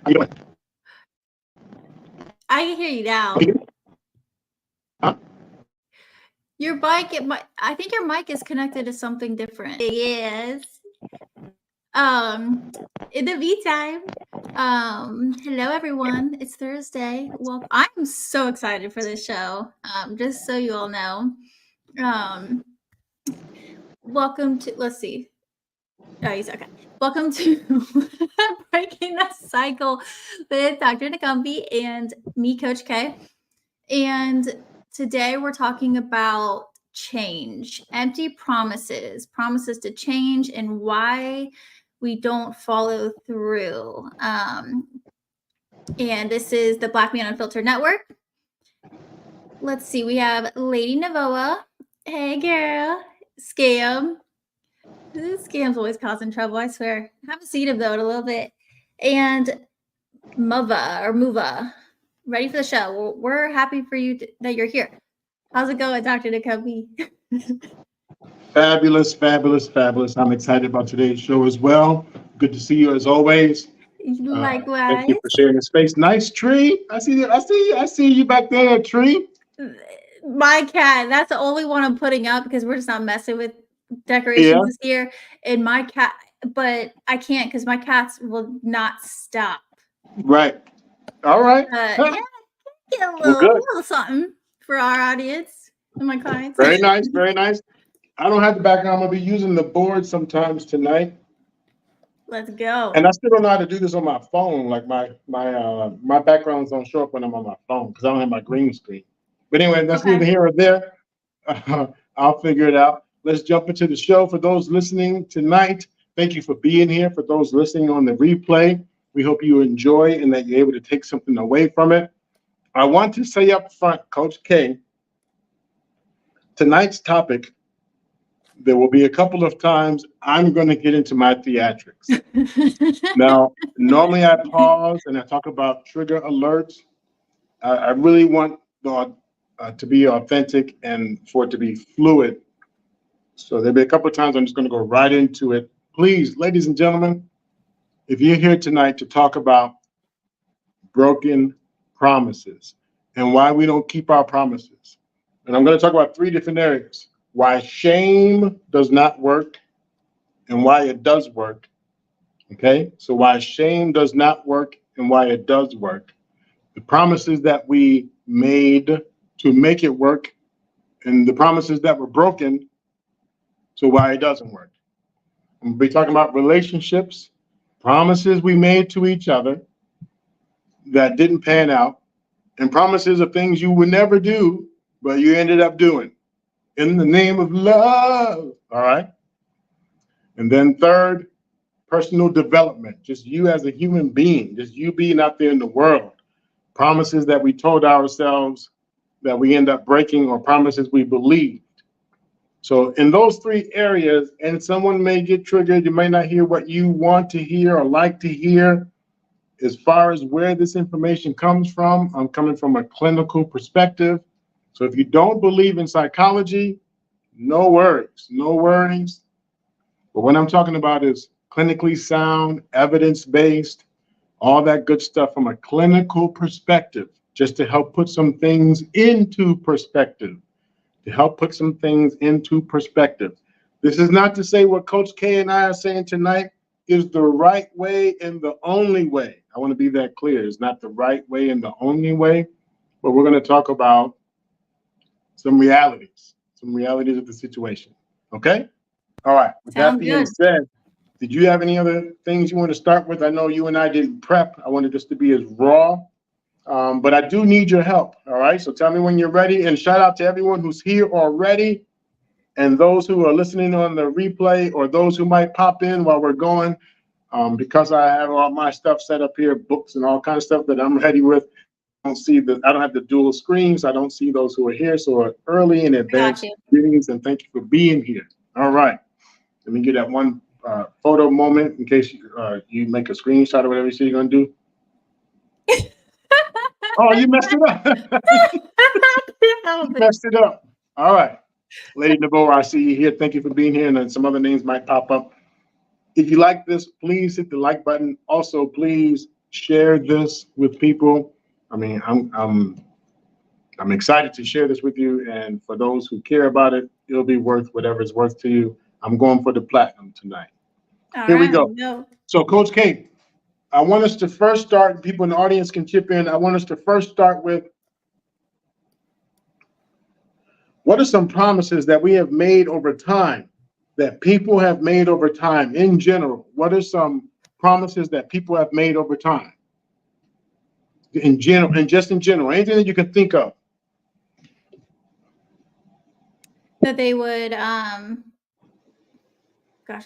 How you doing? I can hear you now. Huh? Your mic, I think your mic is connected to something different. Yes. In the meantime, hello everyone. It's Thursday. Well, I'm so excited for this show. Just so you all know. Welcome to, let's see. Oh, he's okay. Welcome to Breaking the Cycle with Dr. Nakumbe and me, Coach K. And today we're talking about change, empty promises to change, and why we don't follow through. And this is the Black Man Unfiltered Network. Let's see, we have Lady Navoa. Hey, girl. Scam. This scam's always causing trouble, I swear. I haven't seen him, though, in a little bit. And Muva. Ready for the show. We're happy for you that you're here. How's it going, Dr. Nakumbe? Fabulous, fabulous, fabulous. I'm excited about today's show as well. Good to see you as always. Likewise. Thank you for sharing the space. Nice tree. I see you back there, tree. My cat. That's the only one I'm putting up because we're just not messing with decorations this year. And my cat, but I can't because my cats will not stop. Right. All right. Yeah, get a little something for our audience and my clients. Very nice, very nice. I don't have the background. I'm gonna be using the board sometimes tonight. Let's go. And I still don't know how to do this on my phone. Like my backgrounds don't show up when I'm on my phone because I don't have my green screen. But anyway, that's neither here or there. I'll figure it out. Let's jump into the show. For those listening tonight, thank you for being here. For those listening on the replay, we hope you enjoy and that you're able to take something away from it. I want to say up front, Coach K, tonight's topic, there will be a couple of times I'm going to get into my theatrics. Now, normally I pause and I talk about trigger alerts. I really want to be authentic and for it to be fluid. So there'll be a couple of times I'm just going to go right into it. Please, ladies and gentlemen, if you're here tonight to talk about broken promises and why we don't keep our promises, and I'm going to talk about 3 different areas: why shame does not work and why it does work. Okay, so why shame does not work and why it does work. The promises that we made to make it work and the promises that were broken, so why it doesn't work. I'm going to be talking about relationships, promises we made to each other that didn't pan out, and promises of things you would never do, but you ended up doing in the name of love. All right. And then third, personal development, just you as a human being, just you being out there in the world. Promises that we told ourselves that we end up breaking, or promises we believed. So in those 3 areas, and someone may get triggered, you may not hear what you want to hear or like to hear. As far as where this information comes from, I'm coming from a clinical perspective. So if you don't believe in psychology, no worries, no worries. But what I'm talking about is clinically sound, evidence-based, all that good stuff from a clinical perspective, just to help put some things into perspective, This is not to say what Coach K and I are saying tonight is the right way and the only way. I want to be that clear. It's not the right way and the only way, but we're going to talk about some realities of the situation. Okay? All right. With that being said, did you have any other things you want to start with? I know you and I didn't prep. I wanted this to be as raw, but I do need your help. All right. So tell me when you're ready, and shout out to everyone who's here already and those who are listening on the replay or those who might pop in while we're going. Because I have all my stuff set up here, books and all kinds of stuff that I'm ready with. I don't have the dual screens. I don't see those who are here. So early in advance, greetings and thank you for being here. All right. Let me get that one photo moment in case you make a screenshot or whatever you say you're going to do. Oh, you messed it up. You messed it up. All right. Lady Navoa, I see you here. Thank you for being here. And then some other names might pop up. If you like this, please hit the like button. Also, please share this with people. I mean, I'm excited to share this with you, and for those who care about it, it'll be worth whatever it's worth to you. I'm going for the platinum tonight. All Here we right, go. no. So, Coach K, I want us to first start. People in the audience can chip in. I want us to first start with, what are some promises that we have made over time, that people have made over time in general? What are some promises that people have made over time? In general, and just in general, anything that you can think of. That they would, gosh,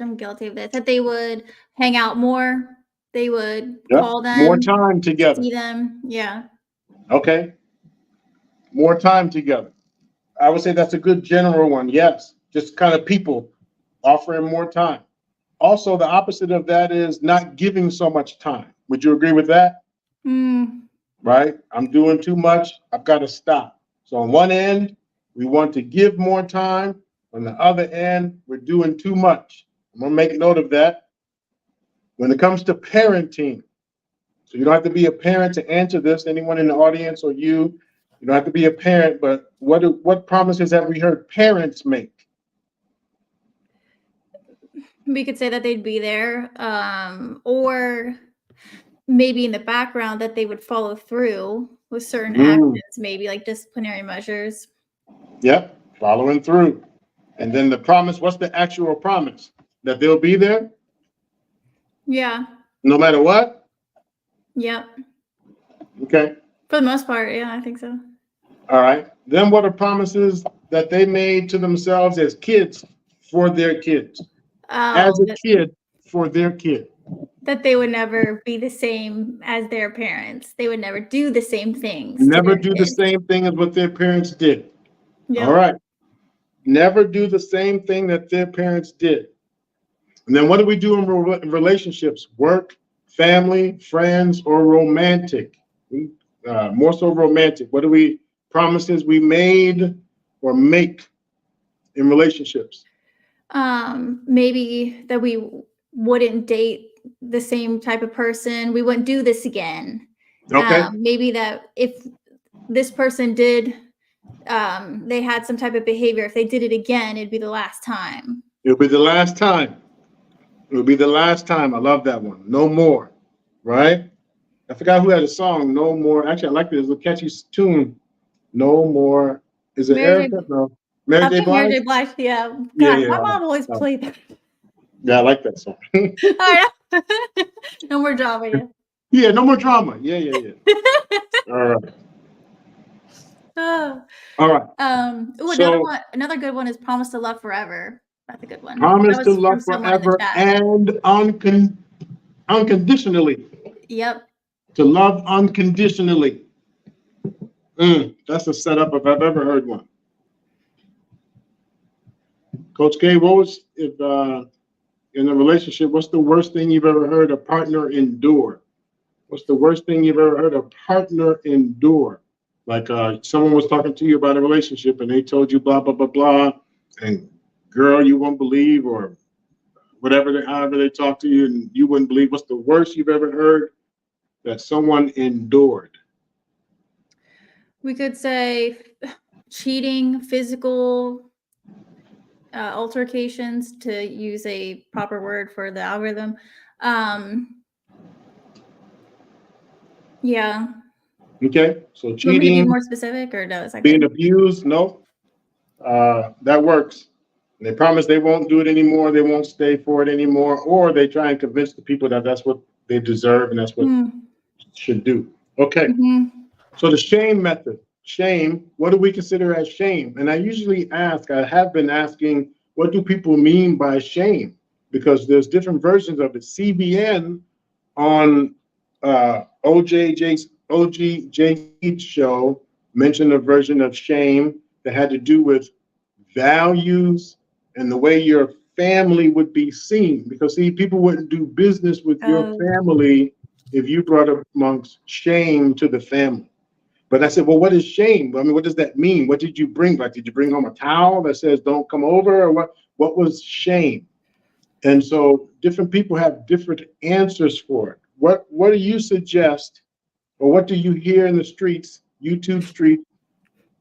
I'm guilty of this, that they would hang out more. They would Yep. call More them, time together. see them. Yeah. Okay. More time together. I would say that's a good general one. Yes. Just kind of people offering more time. Also, the opposite of that is not giving so much time. Would you agree with that? Right? I'm doing too much. I've got to stop. So on one end, we want to give more time. On the other end, we're doing too much. I'm going to make note of that. When it comes to parenting, so you don't have to be a parent to answer this, anyone in the audience or you don't have to be a parent, but what promises have we heard parents make? We could say that they'd be there, or maybe in the background that they would follow through with certain actions, maybe like disciplinary measures. Yep, following through. And then the promise, what's the actual promise? That they'll be there? Yeah. No matter what? Yep. Okay. For the most part, yeah, I think so. All right. Then what are promises that they made to themselves as kids for their kids? As a kid for their kid. That they would never be the same as their parents. They would never do the same things. Never do the same thing as what their parents did. Yep. All right. Never do the same thing that their parents did. And then what do we do in relationships? Work, family, friends, or romantic? More so romantic. What are we promises we made or make in relationships? Maybe that we wouldn't date the same type of person. We wouldn't do this again. Okay. Maybe that if this person did, they had some type of behavior, if they did it again, it'd be the last time. It'll be the last time. It'll be the last time. I love that one. No more. Right? I forgot who had a song, No More. Actually, I like this. It's a catchy tune. No More. Is it Erica? No. Mary J. Blige? Mary J. Blige, yeah. God, Yeah, my mom always played that. Yeah, I like that song. No more drama. Yeah. Yeah, no more drama. Yeah. All right. Oh. All right. Another good one is Promise to Love Forever. That's a good one. Promise to love forever and unconditionally. Yep. To love unconditionally. That's a setup if I've ever heard one. Coach K, what was, if in a relationship, what's the worst thing you've ever heard a partner endure? What's the worst thing you've ever heard a partner endure? Like someone was talking to you about a relationship and they told you blah, blah, blah, blah. And girl, you won't believe, or whatever, however they talk to you and you wouldn't believe. What's the worst you've ever heard that someone endured? We could say cheating, physical altercations, to use a proper word for the algorithm. Yeah. Okay, so cheating. Want me to be more specific, or no? Being abused, no. That works. And they promise they won't do it anymore. They won't stay for it anymore, or they try and convince the people that that's what they deserve and that's what should do. Okay. So the shame method. Shame. What do we consider as shame? And I usually ask. I have been asking, what do people mean by shame? Because there's different versions of it. CBN on OGJ's show mentioned a version of shame that had to do with values and the way your family would be seen. Because see, people wouldn't do business with your family if you brought amongst shame to the family. But I said, well, what is shame? I mean, what does that mean? What did you bring? Like, did you bring home a towel that says don't come over? Or what was shame? And so different people have different answers for it. what do you suggest, or what do you hear in the streets, YouTube street?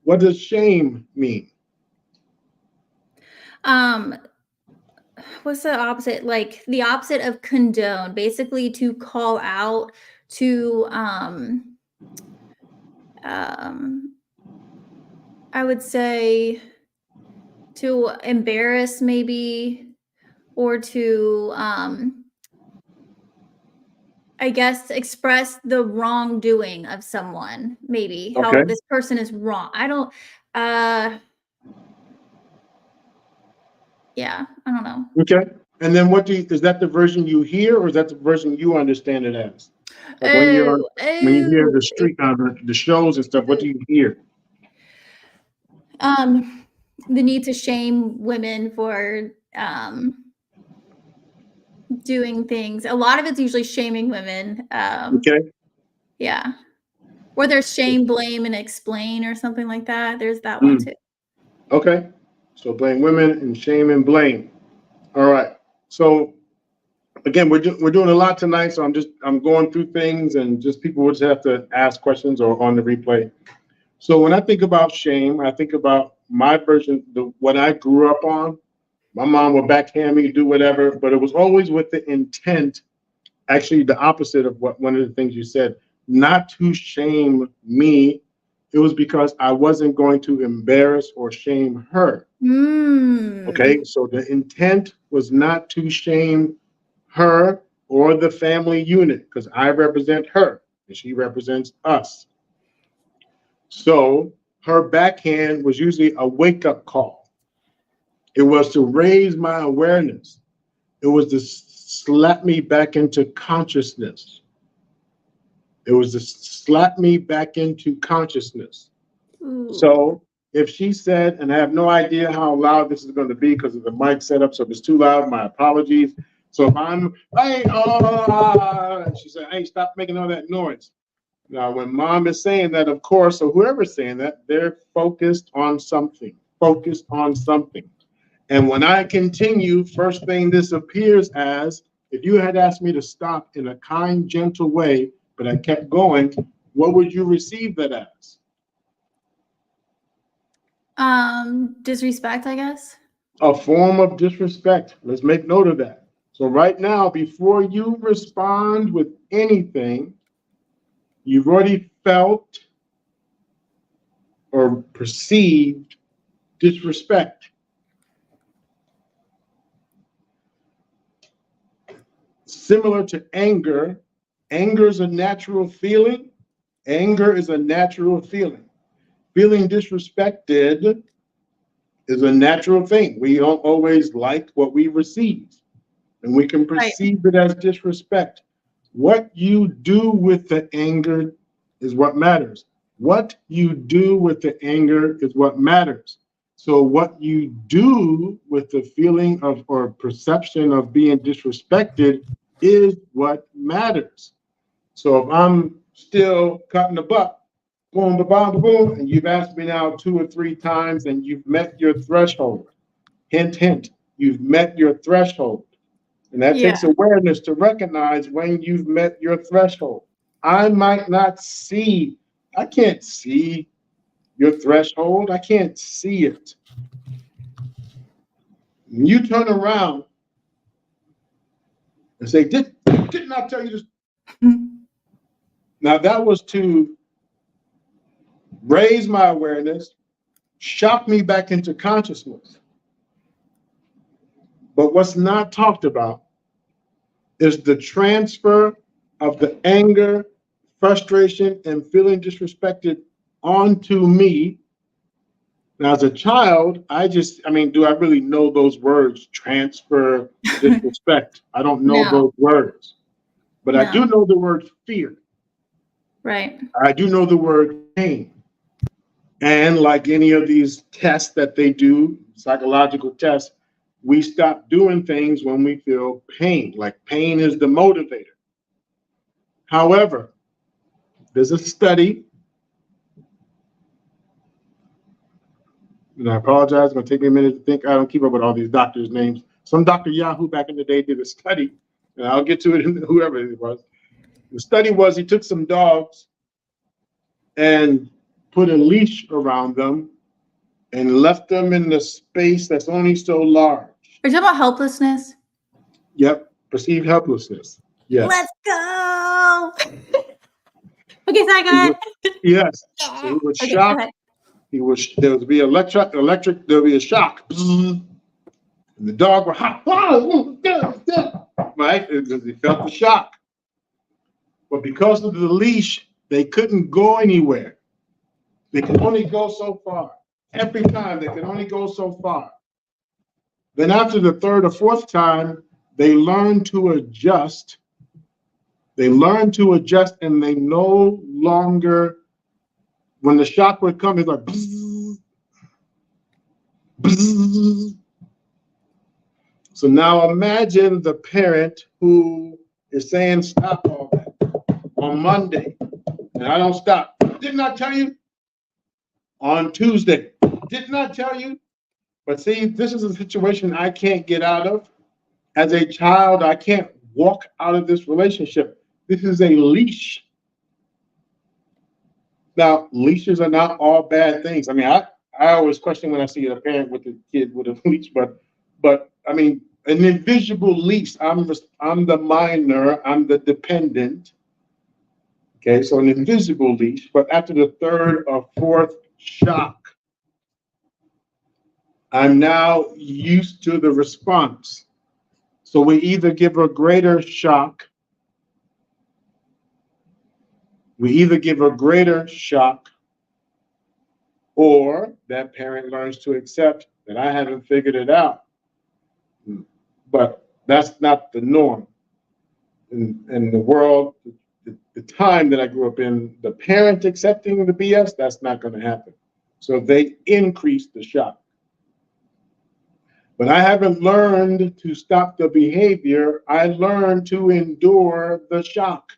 What does shame mean? Um, what's the opposite? Like the opposite of condone, basically to call out, to um I would say to embarrass maybe, or to I guess express the wrongdoing of someone, maybe how Okay. this person is wrong. I don't uh yeah, I don't know. Okay. And then is that the version you hear, or is that the version you understand it as? Like Oh, when you hear oh. the street, the shows and stuff, what do you hear? Um, the need to shame women for doing things. A lot of it's usually shaming women. Okay. Yeah. Or there's shame, blame, and explain or something like that. There's that one Mm. too. Okay. So blame women and shame and blame. All right. So again, we're doing a lot tonight. So I'm going through things, and just people would just have to ask questions or on the replay. So when I think about shame, I think about my version, what I grew up on. My mom would backhand me, do whatever, but it was always with the intent, actually the opposite of what one of the things you said, not to shame me. It was because I wasn't going to embarrass or shame her. Mm. Okay, so the intent was not to shame her or the family unit, because I represent her and she represents us. So her backhand was usually a wake-up call. It was to raise my awareness. It was to slap me back into consciousness. It was to slap me back into consciousness. Ooh. So if she said, and I have no idea how loud this is going to be because of the mic setup, so if it's too loud, my apologies. So if I'm, hey, she said, hey, stop making all that noise. Now, when mom is saying that, of course, or whoever's saying that, they're focused on something, focused on something. And when I continue, first thing this appears as, if you had asked me to stop in a kind, gentle way, but I kept going, what would you receive that as? Disrespect, I guess. A form of disrespect. Let's make note of that. So right now, before you respond with anything, you've already felt or perceived disrespect. Similar to anger, anger is a natural feeling. Anger is a natural feeling. Feeling disrespected is a natural thing. We don't always like what we receive, and we can Right. perceive it as disrespect. What you do with the anger is what matters. What you do with the anger is what matters. So what you do with the feeling of or perception of being disrespected is what matters. So if I'm still cutting the buck, boom, boom, boom, boom, and you've asked me now 2 or 3 times and you've met your threshold. Hint, hint, you've met your threshold. And that Yeah. takes awareness to recognize when you've met your threshold. I might not see, I can't see your threshold. I can't see it. When you turn around and say, didn't I tell you this? Now that was to raise my awareness, shock me back into consciousness. But what's not talked about is the transfer of the anger, frustration, and feeling disrespected onto me. Now, as a child, do I really know those words, transfer, disrespect? I don't know No, those words, but I do no. know the word fear. Right. I do know the word pain. And like any of these tests that they do, psychological tests, we stop doing things when we feel pain. Like pain is the motivator. However, there's a study, and I apologize, it's going to take me a minute to think. I don't keep up with all these doctors' names. Some Dr. Yahoo back in the day did a study, and I'll get to it in whoever it was. The study was he took some dogs and put a leash around them and left them in the space that's only so large. Are you talking about helplessness? Yep, perceived helplessness. Yes. Let's go. Okay, so I got Yes. So he was okay, shocked. go ahead. There would be electric, there would be a shock. And the dog would hop, right? Because he felt the shock. But because of the leash, they couldn't go anywhere. They could only go so far. Every time they could only go so far. Then after the third or fourth time, they learned to adjust. They learned to adjust, and they no longer, when the shock would come, it's like bzzz, bzzz. So now imagine the parent who is saying stop all that on Monday, and I don't stop. Didn't I tell you? On Tuesday, didn't I tell you? But see, this is a situation I can't get out of. As a child, I can't walk out of this relationship. This is a leash. Now, leashes are not all bad things. I mean, I always question when I see a parent with a kid with a leash, but I mean, an invisible leash. I'm the minor. I'm the dependent. Okay, so an invisible leash. But after the third or fourth shock, I'm now used to the response. So we either give a greater shock, or that parent learns to accept that I haven't figured it out. But that's not the norm. In the world, the time that I grew up in, the parent accepting the BS, that's not going to happen. So they increase the shock. But I haven't learned to stop the behavior. I learned to endure the shock.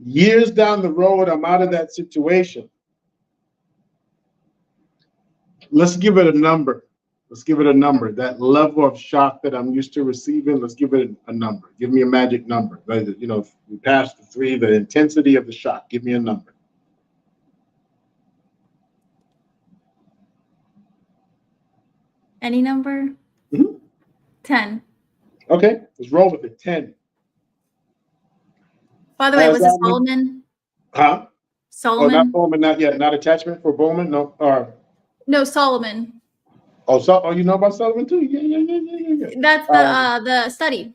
Years down the road, I'm out of that situation. Let's give it a number. That level of shock that I'm used to receiving, let's give it a number. Give me a magic number. You know, if we pass the 3, the intensity of the shock, give me a number. Any number? 10. Okay, let's roll with it. 10. By the way, was it Solomon? Huh? Solomon? Oh, not Bowman, not yet. Not attachment for Bowman? No. No, Solomon. Oh, you know about Sullivan too? Yeah. That's the study.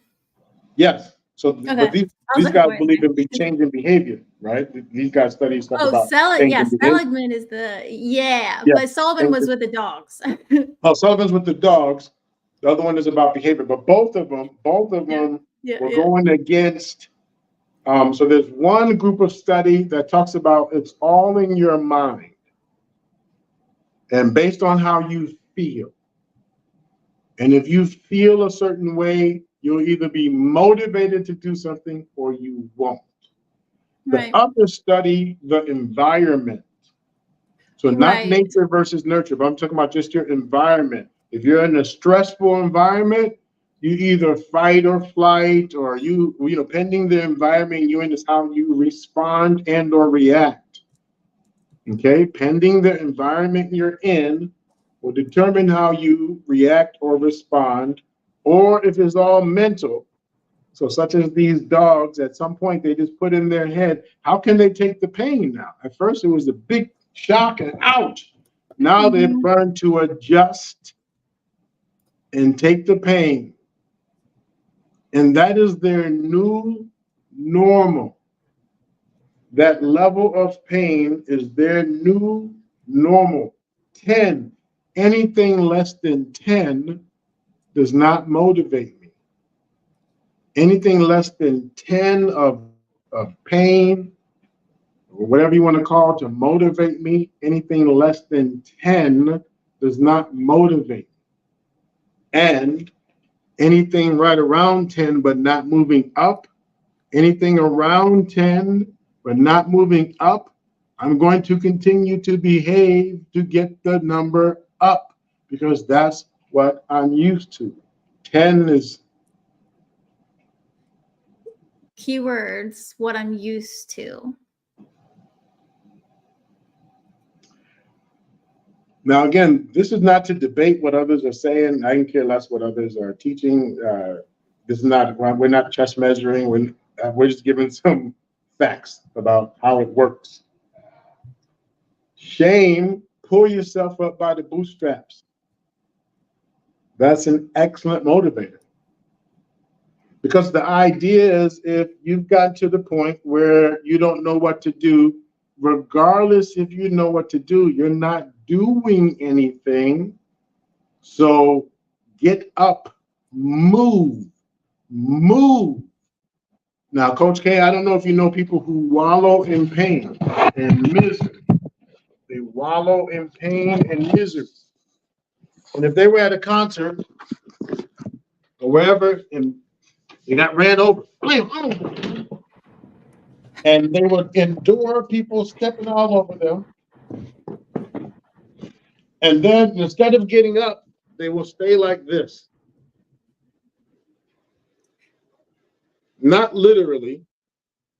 Yes. So, Okay. but these guys believe in changing behavior, right? These guys study stuff about yes, Seligman is but Sullivan was with the dogs. Oh, Sullivan's with the dogs. The other one is about behavior, but both of them were going against. So there's one group of study that talks about it's all in your mind, and based on how you feel. And if you feel a certain way, you'll either be motivated to do something or you won't. Right. The other study the environment. So not nature versus nurture, but I'm talking about just your environment. If you're in a stressful environment, you either fight or flight, or you know, pending the environment you're in is how you respond and or react. Okay, pending the environment you're in will determine how you react or respond, or if it's all mental. So such as these dogs, at some point they just put in their head, how can they take the pain now? At first it was a big shock and ouch. Now they've learned to adjust and take the pain. And that is their new normal. That level of pain is their new normal. 10. Anything less than 10 does not motivate me. Anything less than 10 of pain, or whatever you want to call it, to motivate me, anything less than 10 does not motivate me. And anything right around 10 but not moving up, anything around 10 but not moving up, I'm going to continue to behave to get the number up because that's what I'm used to. 10 is keywords what I'm used to. Now, again, this is not to debate what others are saying. I can care less what others are teaching. This is not, we're not chess measuring. We're just giving some facts about how it works. Shame, pull yourself up by the bootstraps. That's an excellent motivator. Because the idea is if you've got to the point where you don't know what to do, regardless if you know what to do, you're not doing anything. So get up, move. Now, Coach K, I don't know if you know people who wallow in pain and misery. They wallow in pain and misery. And if they were at a concert or wherever and they got ran over, and they would endure people stepping all over them. And then instead of getting up, they will stay like this. Not literally,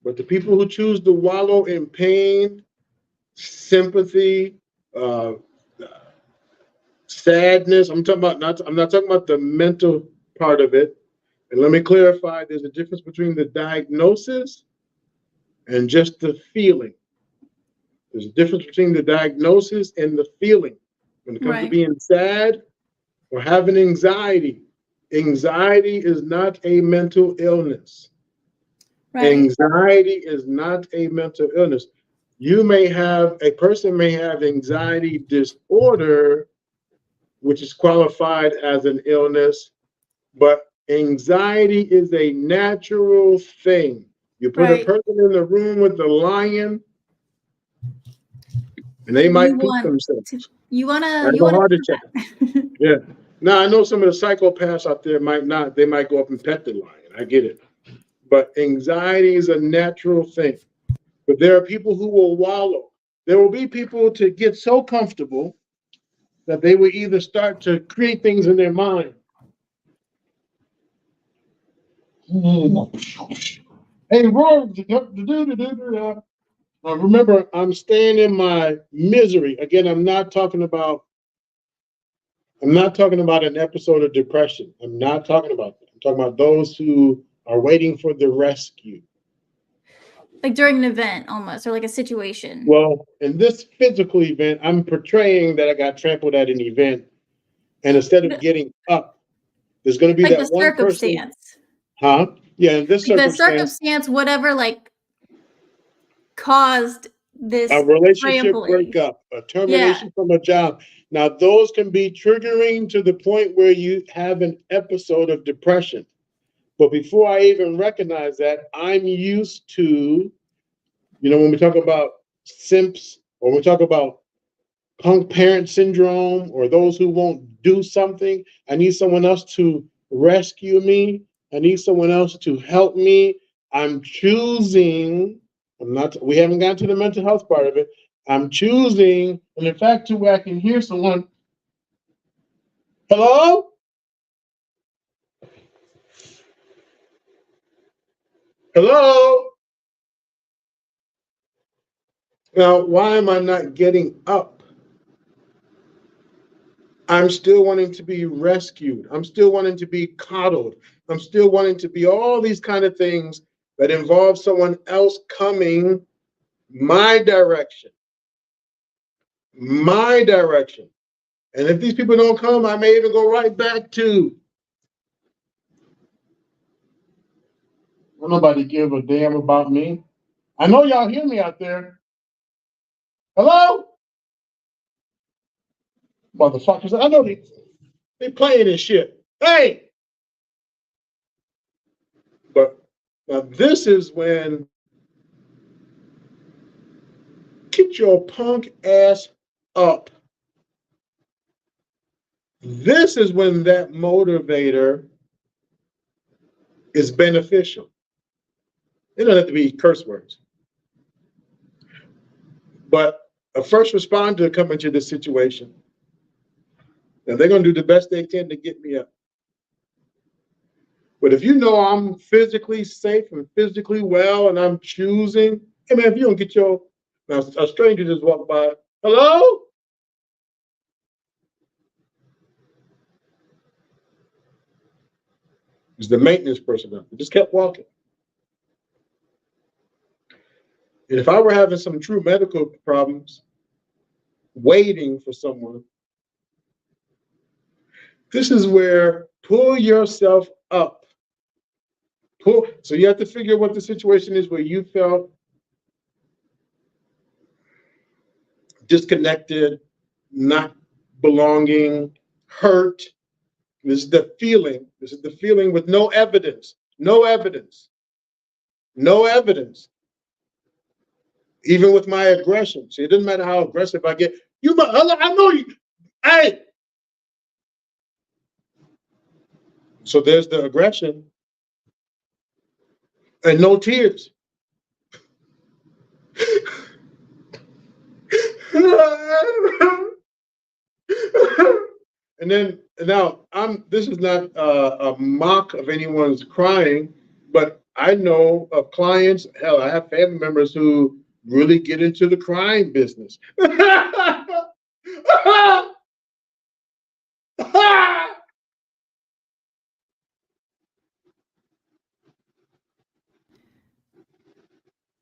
but the people who choose to wallow in pain, sympathy, sadness. I'm not talking about the mental part of it. And let me clarify, there's a difference between the diagnosis and just the feeling. There's a difference between the diagnosis and the feeling. When it comes to being sad or having anxiety, anxiety is not a mental illness. Right. Anxiety is not a mental illness. A person may have anxiety disorder, which is qualified as an illness, but anxiety is a natural thing. You put a person in the room with the lion, and they might poop themselves. You want a heart attack. Yeah. Now, I know some of the psychopaths out there might not. They might go up and pet the lion. I get it. But anxiety is a natural thing. But there are people who will wallow. There will be people to get so comfortable that they will either start to create things in their mind. Hey, Roy, remember, I'm staying in my misery. Again, I'm not talking about an episode of depression. I'm not talking about that. I'm talking about those who are waiting for the rescue. Like during an event almost, or like a situation. Well, in this physical event, I'm portraying that I got trampled at an event. And instead of getting up, there's going to be like that one circumstance. Huh? Yeah, in this circumstance, whatever caused this a relationship breakup, a termination from a job. Now, those can be triggering to the point where you have an episode of depression. But before I even recognize that, I'm used to, when we talk about simps, or we talk about punk parent syndrome, or those who won't do something, I need someone else to rescue me. I need someone else to help me. I'm choosing, we haven't gotten to the mental health part of it. I'm choosing, and in fact, to where I can hear someone, hello? Hello? Now, why am I not getting up? I'm still wanting to be rescued. I'm still wanting to be coddled. I'm still wanting to be all these kind of things that involve someone else coming my direction. My direction. And if these people don't come, I may even go right back to. Will nobody give a damn about me? I know y'all hear me out there. Hello? Motherfuckers, I know they playing this shit. Hey! But now this is when get your punk ass up. This is when that motivator is beneficial. It doesn't have to be curse words. But a first responder coming to this situation, and they're going to do the best they can to get me up. But if you know I'm physically safe and physically well and I'm choosing, hey man, if you don't get your, now a stranger just walked by, hello? It's the maintenance personnel. They just kept walking. And if I were having some true medical problems, waiting for someone, this is where pull yourself up. So you have to figure what the situation is where you felt disconnected, not belonging, hurt. This is the feeling. This is the feeling with no evidence. No evidence. No evidence. Even with my aggression. See, it doesn't matter how aggressive I get. I know you. Hey. So there's the aggression. And no tears. And then now this is not a mock of anyone's crying, but I know of clients, hell, I have family members who really get into the crying business.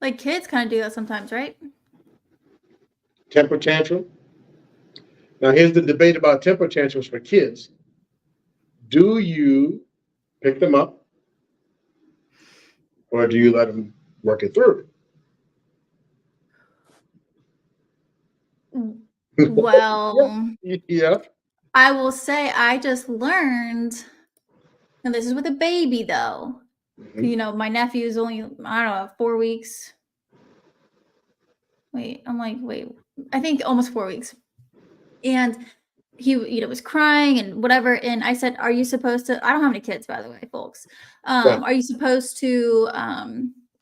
Like kids kind of do that sometimes, right? Temper tantrum. Now here's the debate about temper tantrums for kids. Do you pick them up or do you let them work it through? Well, yeah. I will say I just learned, and this is with a baby though. Mm-hmm. You know, my nephew is only, I don't know, 4 weeks. Wait, I think almost 4 weeks. And he, was crying and whatever. And I said, are you supposed to, I don't have any kids, by the way, folks. Right. Are you supposed to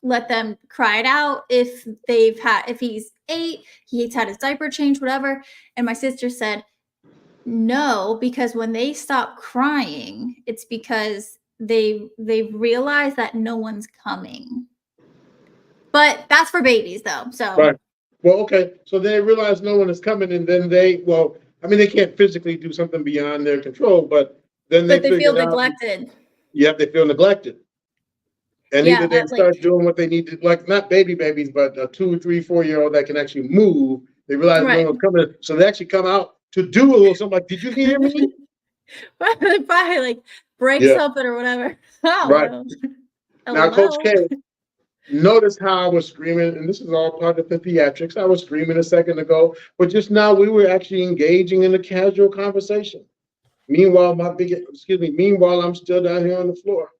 let them cry it out if he's 8, he's had his diaper changed, whatever? And my sister said, no, because when they stop crying, it's because they've realized that no one's coming. But that's for babies though. So right. Well, okay. So they realize no one is coming, and then they can't physically do something beyond their control, but then they feel neglected. Yep, they feel neglected. And either they start doing what they need to, like not babies, but a 2, 3, 4-year-old that can actually move. They realize no one's coming, so they actually come out to do a little something. Like, did you hear me? Probably like break something or whatever. Right. Now, Coach K, notice how I was screaming, and this is all part of the theatrics. I was screaming a second ago, but just now we were actually engaging in a casual conversation. Meanwhile, meanwhile, I'm still down here on the floor.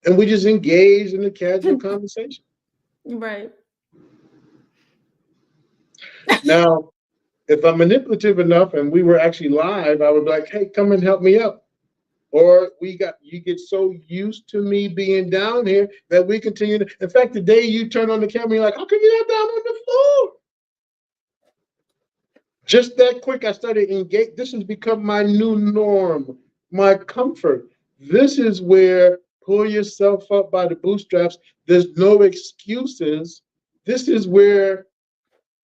And we just engaged in a casual conversation. Right. Now, if I'm manipulative enough and we were actually live, I would be like, hey, come and help me up. Or you get so used to me being down here that we continue to, in fact, the day you turn on the camera, you're like, how come you're not down on the floor? Just that quick, I started engaging. This has become my new norm, my comfort. This is where pull yourself up by the bootstraps. There's no excuses. This is where,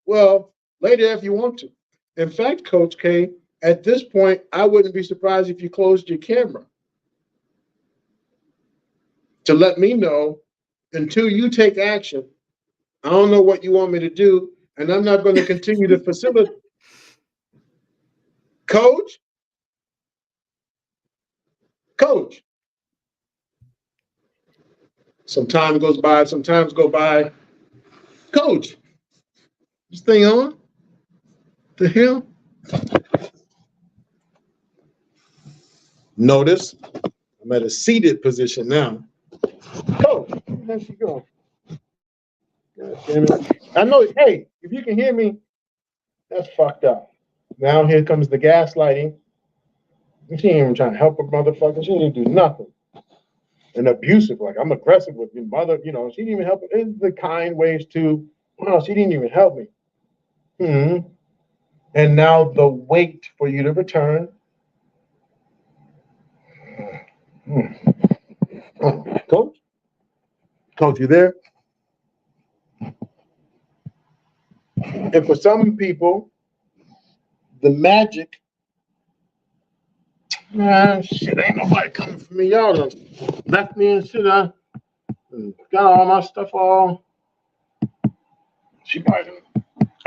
well, later if you want to. In fact, Coach K, at this point, I wouldn't be surprised if you closed your camera to let me know until you take action. I don't know what you want me to do, and I'm not going to continue to facilitate. Coach? Some time goes by, some times go by. Coach, this thing on? The hell? Notice, I'm at a seated position now. Coach, where's she going? God damn it. I know, hey, if you can hear me, that's fucked up. Now here comes the gaslighting. She ain't even trying to help a motherfucker. She didn't do nothing. And abusive, like I'm aggressive with your mother, she didn't even help. It's the kind ways to, wow, she didn't even help me. Mm-hmm. And now the wait for you to return. Coach? Coach, you there? And for some people, the magic, shit, ain't nobody coming for me. Y'all done left me and shit. I got all my stuff all. She probably gonna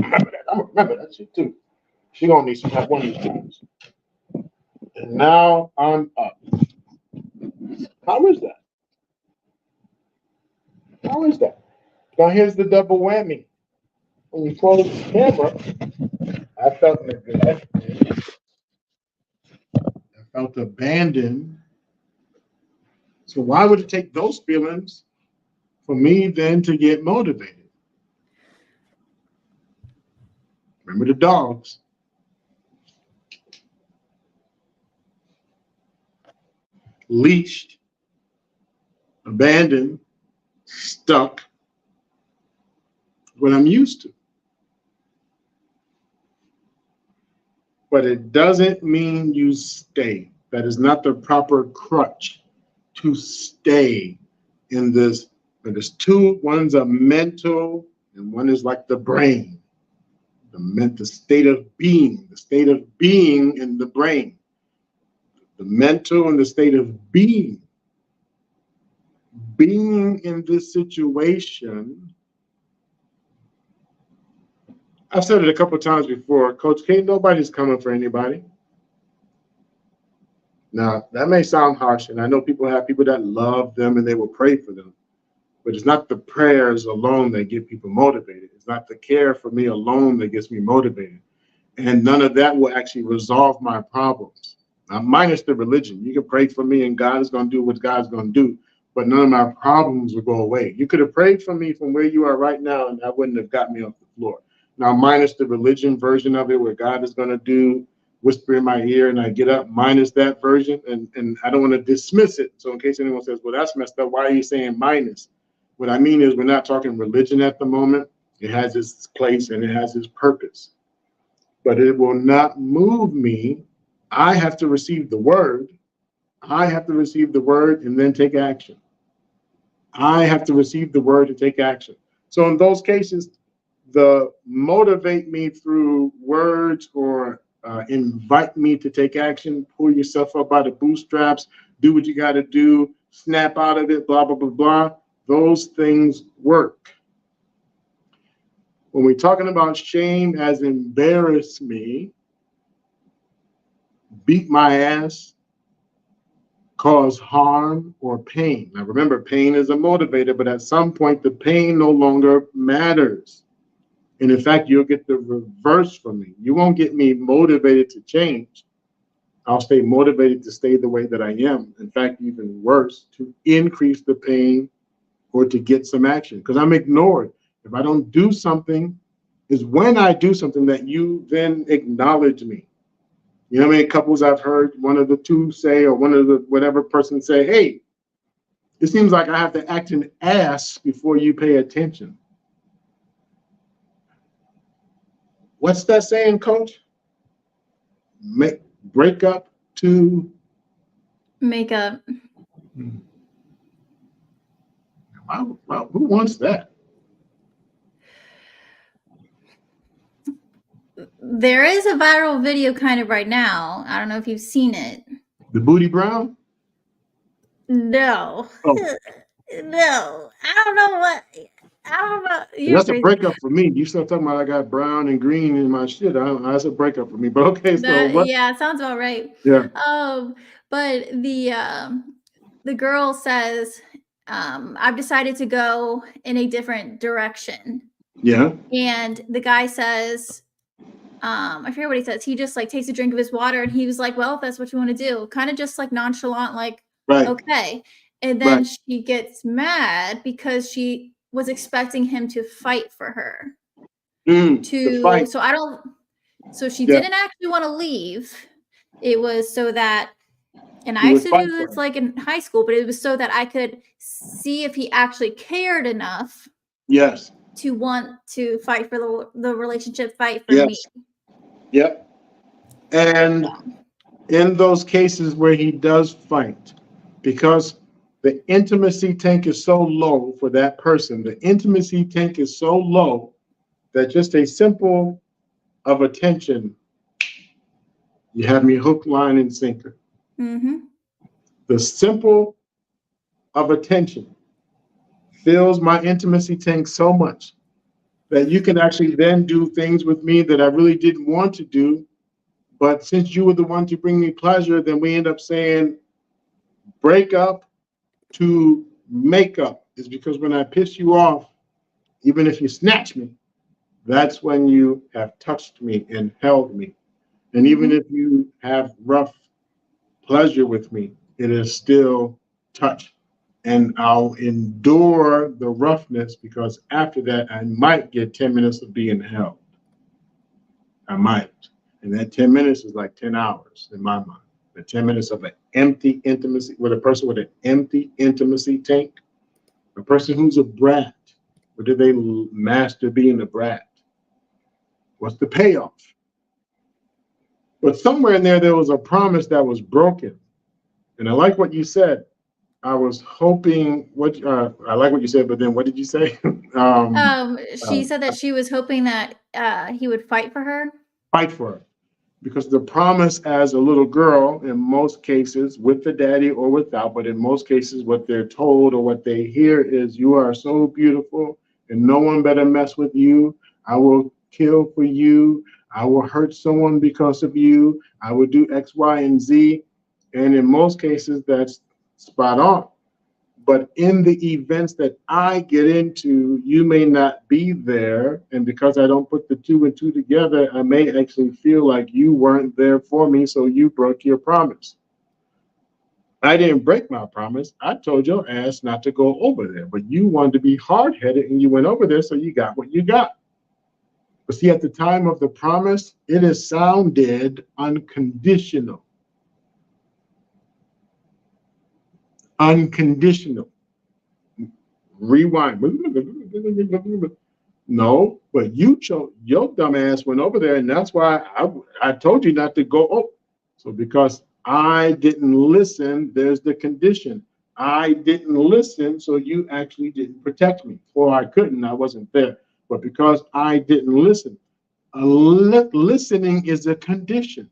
remember that. I'm gonna remember that shit too. She gonna need some help one of these times. And now I'm up. How is that? How is that? Now here's the double whammy. When you close the camera, I felt neglected. I felt abandoned. So why would it take those feelings for me then to get motivated? Remember the dogs. Leashed, abandoned, stuck. What I'm used to. But it doesn't mean you stay. That is not the proper crutch to stay in this. But there's two, one's a mental and one is like the brain. The state of being in the brain. The mental and the state of being. Being in this situation. I've said it a couple of times before, Coach K, nobody's coming for anybody. Now, that may sound harsh, and I know people have people that love them and they will pray for them. But it's not the prayers alone that get people motivated. It's not the care for me alone that gets me motivated. And none of that will actually resolve my problems. Now, minus the religion. You can pray for me and God is going to do what God's going to do, but none of my problems will go away. You could have prayed for me from where you are right now, and that wouldn't have got me off the floor. Now, minus the religion version of it, where God is going to do, whisper in my ear, and I get up, minus that version, and I don't want to dismiss it. So in case anyone says, well, that's messed up, why are you saying minus? What I mean is we're not talking religion at the moment. It has its place and it has its purpose. But it will not move me. I have to receive the word. I have to receive the word and then take action. I have to receive the word and take action. So in those cases, the motivate me through words or invite me to take action, pull yourself up by the bootstraps, do what you got to do, snap out of it, blah, blah, blah, blah. Those things work. When we're talking about shame as embarrass me, beat my ass, cause harm or pain. Now remember, pain is a motivator, but at some point the pain no longer matters. And in fact, you'll get the reverse from me. You won't get me motivated to change. I'll stay motivated to stay the way that I am. In fact, even worse, to increase the pain or to get some action, because I'm ignored. If I don't do something, is when I do something that you then acknowledge me. You know how many couples I've heard one of the two say, or one of the whatever person say, hey, it seems like I have to act an ass before you pay attention. What's that saying, Coach? Break up to make up. Well, who wants that? There is a viral video kind of right now. I don't know if you've seen it. The Booty Brown? No. Oh. No. I don't know. That's a breakup for me. You start talking about I got brown and green in my shit. That's a breakup for me. But okay, so what? Yeah, sounds about right. Yeah. But the girl says, I've decided to go in a different direction. Yeah. And the guy says, I forget what he says. He just like takes a drink of his water and he was like, well, if that's what you want to do, kind of just like nonchalant, like, right. Okay. And then she gets mad because she was expecting him to fight for her. To fight. So she didn't actually want to leave. It was so that, and I used to do this like in high school, but it was so that I could see if he actually cared enough. Yes. To want to fight for the relationship, fight for me. Yep. And in those cases where he does fight, because The intimacy tank is so low for that person. The intimacy tank is so low that just a simple of attention, you have me hook, line, and sinker. Mm-hmm. The simple of attention fills my intimacy tank so much that you can actually then do things with me that I really didn't want to do. But since you were the one to bring me pleasure, then we end up saying break up to make up. Is because when I piss you off, even if you snatch me, that's when you have touched me and held me. And even if you have rough pleasure with me, it is still touch. And I'll endure the roughness because after that, I might get 10 minutes of being held. I might. And that 10 minutes is like 10 hours in my mind. The 10 minutes of an empty intimacy with a person with an empty intimacy tank, a person who's a brat. What did they master being a brat? What's the payoff? But somewhere in there was a promise that was broken. And I like what you said. I was hoping I like what you said, but then what did you say? She said that she was hoping that he would fight for her. Fight for her. Because the promise as a little girl, in most cases, with the daddy or without, but in most cases, what they're told or what they hear is, you are so beautiful and no one better mess with you. I will kill for you. I will hurt someone because of you. I will do X, Y, and Z. And in most cases, that's spot on. But in the events that I get into, you may not be there. And because I don't put the 2 and 2 together, I may actually feel like you weren't there for me, so you broke your promise. I didn't break my promise. I told your ass not to go over there, but you wanted to be hard-headed and you went over there, so you got what you got. But see, at the time of the promise, it has sounded unconditional. Unconditional. Rewind. No, but you chose, your dumb ass went over there, and that's why I told you not to go. Oh, so because I didn't listen, there's the condition. I didn't listen, so you actually didn't protect me. Or I couldn't, I wasn't there. But because I didn't listen, listening is a condition.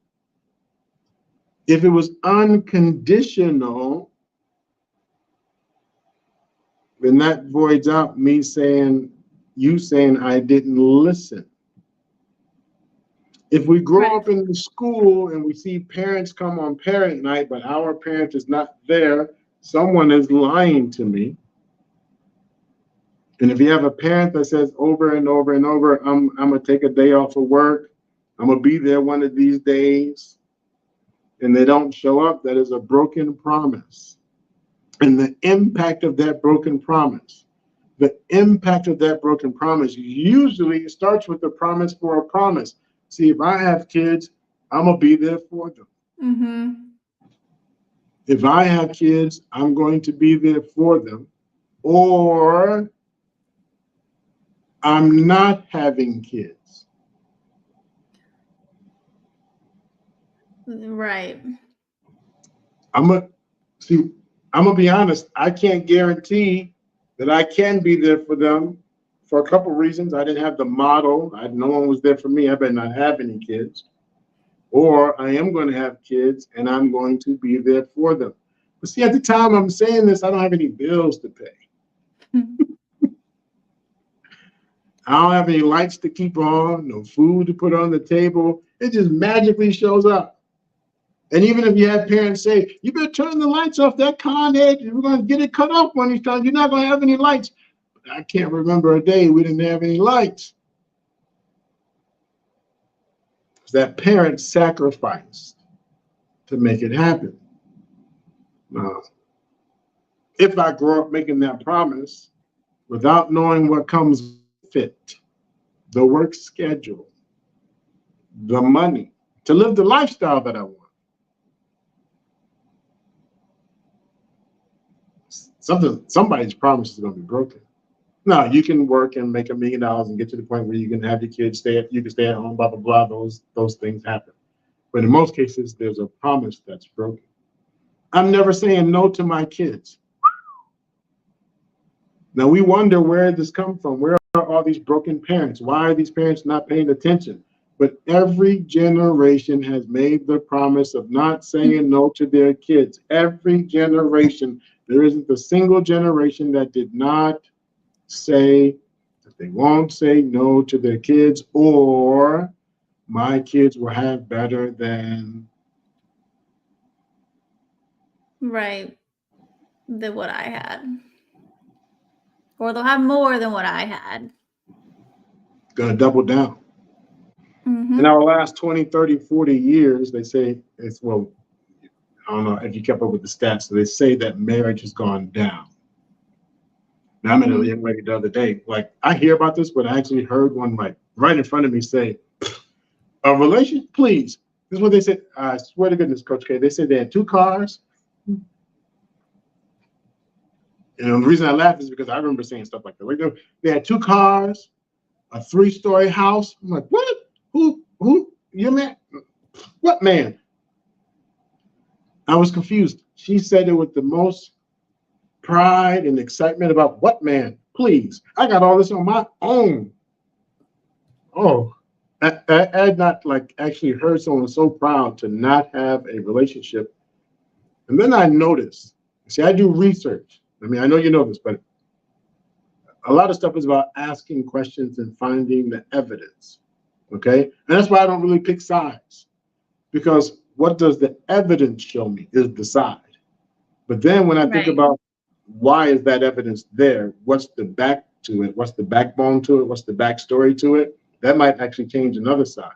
If it was unconditional, then that voids out me saying, you saying I didn't listen. If we grow up in the school and we see parents come on parent night, but our parent is not there, someone is lying to me. And if you have a parent that says over and over and over, I'm gonna take a day off of work, I'm gonna be there one of these days, and they don't show up, that is a broken promise. And the impact of that broken promise, usually starts with the promise for a promise. See, if I have kids, I'm going to be there for them. Mm-hmm. If I have kids, I'm going to be there for them. Or I'm not having kids. Right. I'm going to be honest. I can't guarantee that I can be there for them for a couple of reasons. I didn't have the model. No one was there for me. I better not have any kids. Or I am going to have kids and I'm going to be there for them. But see, at the time I'm saying this, I don't have any bills to pay. I don't have any lights to keep on, no food to put on the table. It just magically shows up. And even if you have parents say, you better turn the lights off, that con head, we're going to get it cut off one of these times, you're not going to have any lights. But I can't remember a day we didn't have any lights. Because that parent sacrificed to make it happen. Now, if I grow up making that promise without knowing what comes with it, the work schedule, the money, to live the lifestyle that I want, somebody's promise is going to be broken. Now, you can work and make $1 million and get to the point where you can have your kids you can stay at home, blah, blah, blah. Those things happen. But in most cases, there's a promise that's broken. I'm never saying no to my kids. Now we wonder where this come from. Where are all these broken parents? Why are these parents not paying attention? But every generation has made the promise of not saying no to their kids. Every generation. There isn't a single generation that did not say that they won't say no to their kids, or my kids will have better than Right. Than what I had. Or they'll have more than what I had. gonna double down. Mm-hmm. In our last 20, 30, 40 years, they say it's, well, I don't know if you kept up with the stats, so they say that marriage has gone down. Now, I met a young lady the other day, like, I hear about this, but I actually heard one like right in front of me say, a relation, please. This is what they said. I swear to goodness, Coach K, they said they had 2 cars. And the reason I laugh is because I remember saying stuff like that. Like they had 2 cars, a 3-story house. I'm like, what? Who? Your man? What man? I was confused. She said it with the most pride and excitement about what man? Please, I got all this on my own. Oh, I had not like actually heard someone so proud to not have a relationship. And then I noticed, see, I do research. I mean, I know you know this, but a lot of stuff is about asking questions and finding the evidence. Okay. And that's why I don't really pick sides, because what does the evidence show me is the side. But then when I think about why is that evidence there, what's the back to it, what's the backbone to it, what's the backstory to it, that might actually change another side.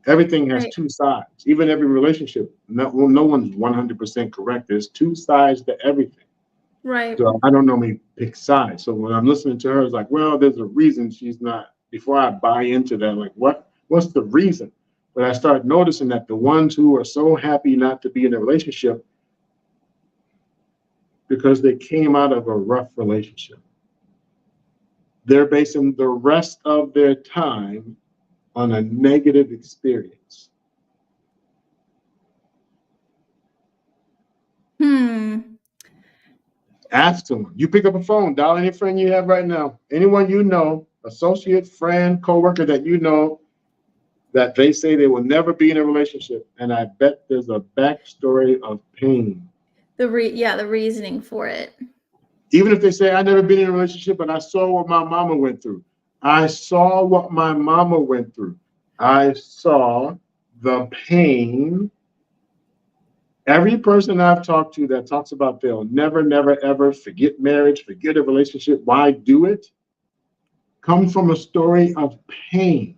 Everything has 2 sides. Even every relationship, no one's 100% correct. There's 2 sides to everything. Right. So I don't normally pick sides. So when I'm listening to her, it's like, well, there's a reason she's not. Before I buy into that, like, what's the reason? But I start noticing that the ones who are so happy not to be in a relationship because they came out of a rough relationship, they're basing the rest of their time on a negative experience. Ask someone. You pick up a phone, dial any friend you have right now, anyone you know, associate, friend, coworker that you know, that they say they will never be in a relationship, and I bet there's a backstory of pain. The reasoning for it. Even if they say I never been in a relationship, but I saw what my mama went through. I saw what my mama went through. I saw the pain. Every person I've talked to that talks about they'll never, never, ever forget marriage, forget a relationship, why do it, comes from a story of pain.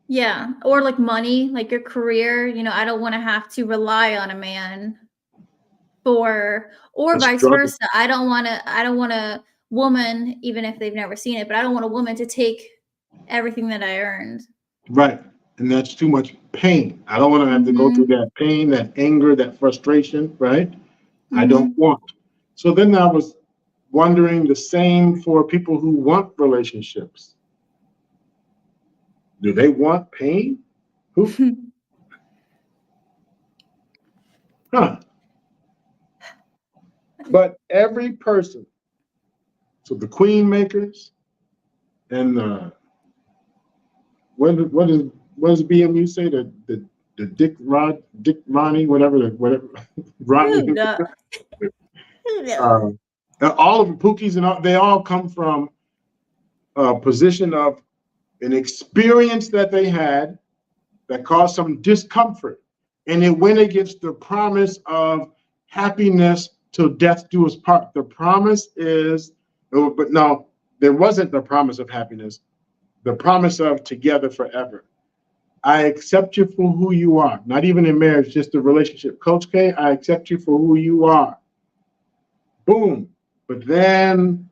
Yeah. Or like money, like your career. You know, I don't want to have to rely on a man or vice versa. I don't want a woman, even if they've never seen it, but I don't want a woman to take everything that I earned. Right. And that's too much pain. I don't want to have to go through that pain, that anger, that frustration, right? I don't want. So then I was wondering the same for people who want relationships. Do they want pain? Who? Huh. But every person, so the queen makers and what does BMU say? The Dick Ronnie, whatever Ronnie. All of the Pookies and all, they all come from a position of an experience that they had that caused some discomfort, and it went against the promise of happiness till death do us part. The promise is, but no, there wasn't the promise of happiness. The promise of together forever. I accept you for who you are. Not even in marriage, just a relationship. Coach K, I accept you for who you are. Boom. But then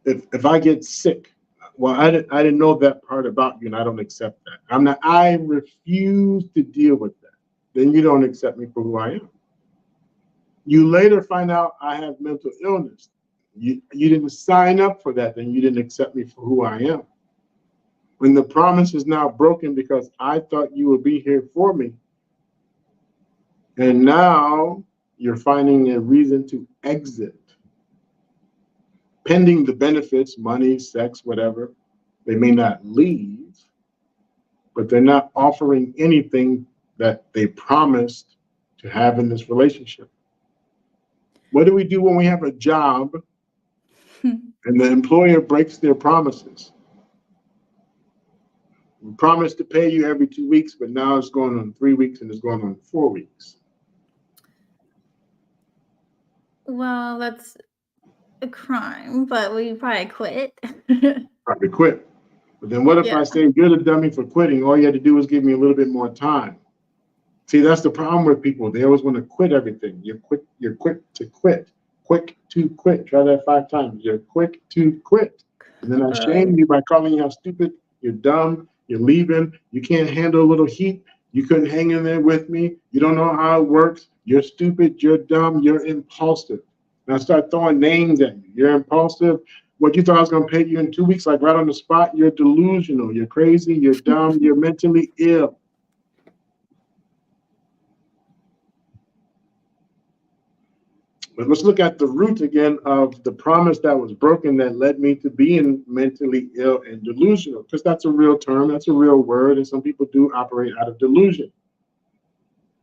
if I get sick, well, I didn't know that part about you, and I don't accept that. I refuse to deal with that. Then you don't accept me for who I am. You later find out I have mental illness. You didn't sign up for that, then you didn't accept me for who I am. When the promise is now broken because I thought you would be here for me, and now you're finding a reason to exit. pending the benefits, money, sex, whatever. They may not leave, but they're not offering anything that they promised to have in this relationship. What do we do when we have a job and the employer breaks their promises? We promised to pay you every 2 weeks, but now it's going on 3 weeks and it's going on 4 weeks. Well, that's a crime, but we probably quit. Probably quit. But then what if Yeah. I say you're the dummy for quitting? All you had to do was give me a little bit more time. See, that's the problem with people. They always want to quit everything. You're quick to quit. Quick to quit. Try that 5 times. You're quick to quit. And then I shame you by calling you stupid. You're dumb. You're leaving. You can't handle a little heat. You couldn't hang in there with me. You don't know how it works. You're stupid. You're dumb. You're impulsive. And I start throwing names at you. You're impulsive. What you thought I was going to pay you in 2 weeks, like right on the spot, you're delusional. You're crazy. You're dumb. You're mentally ill. But let's look at the root again of the promise that was broken that led me to being mentally ill and delusional, because that's a real term, that's a real word, and some people do operate out of delusion.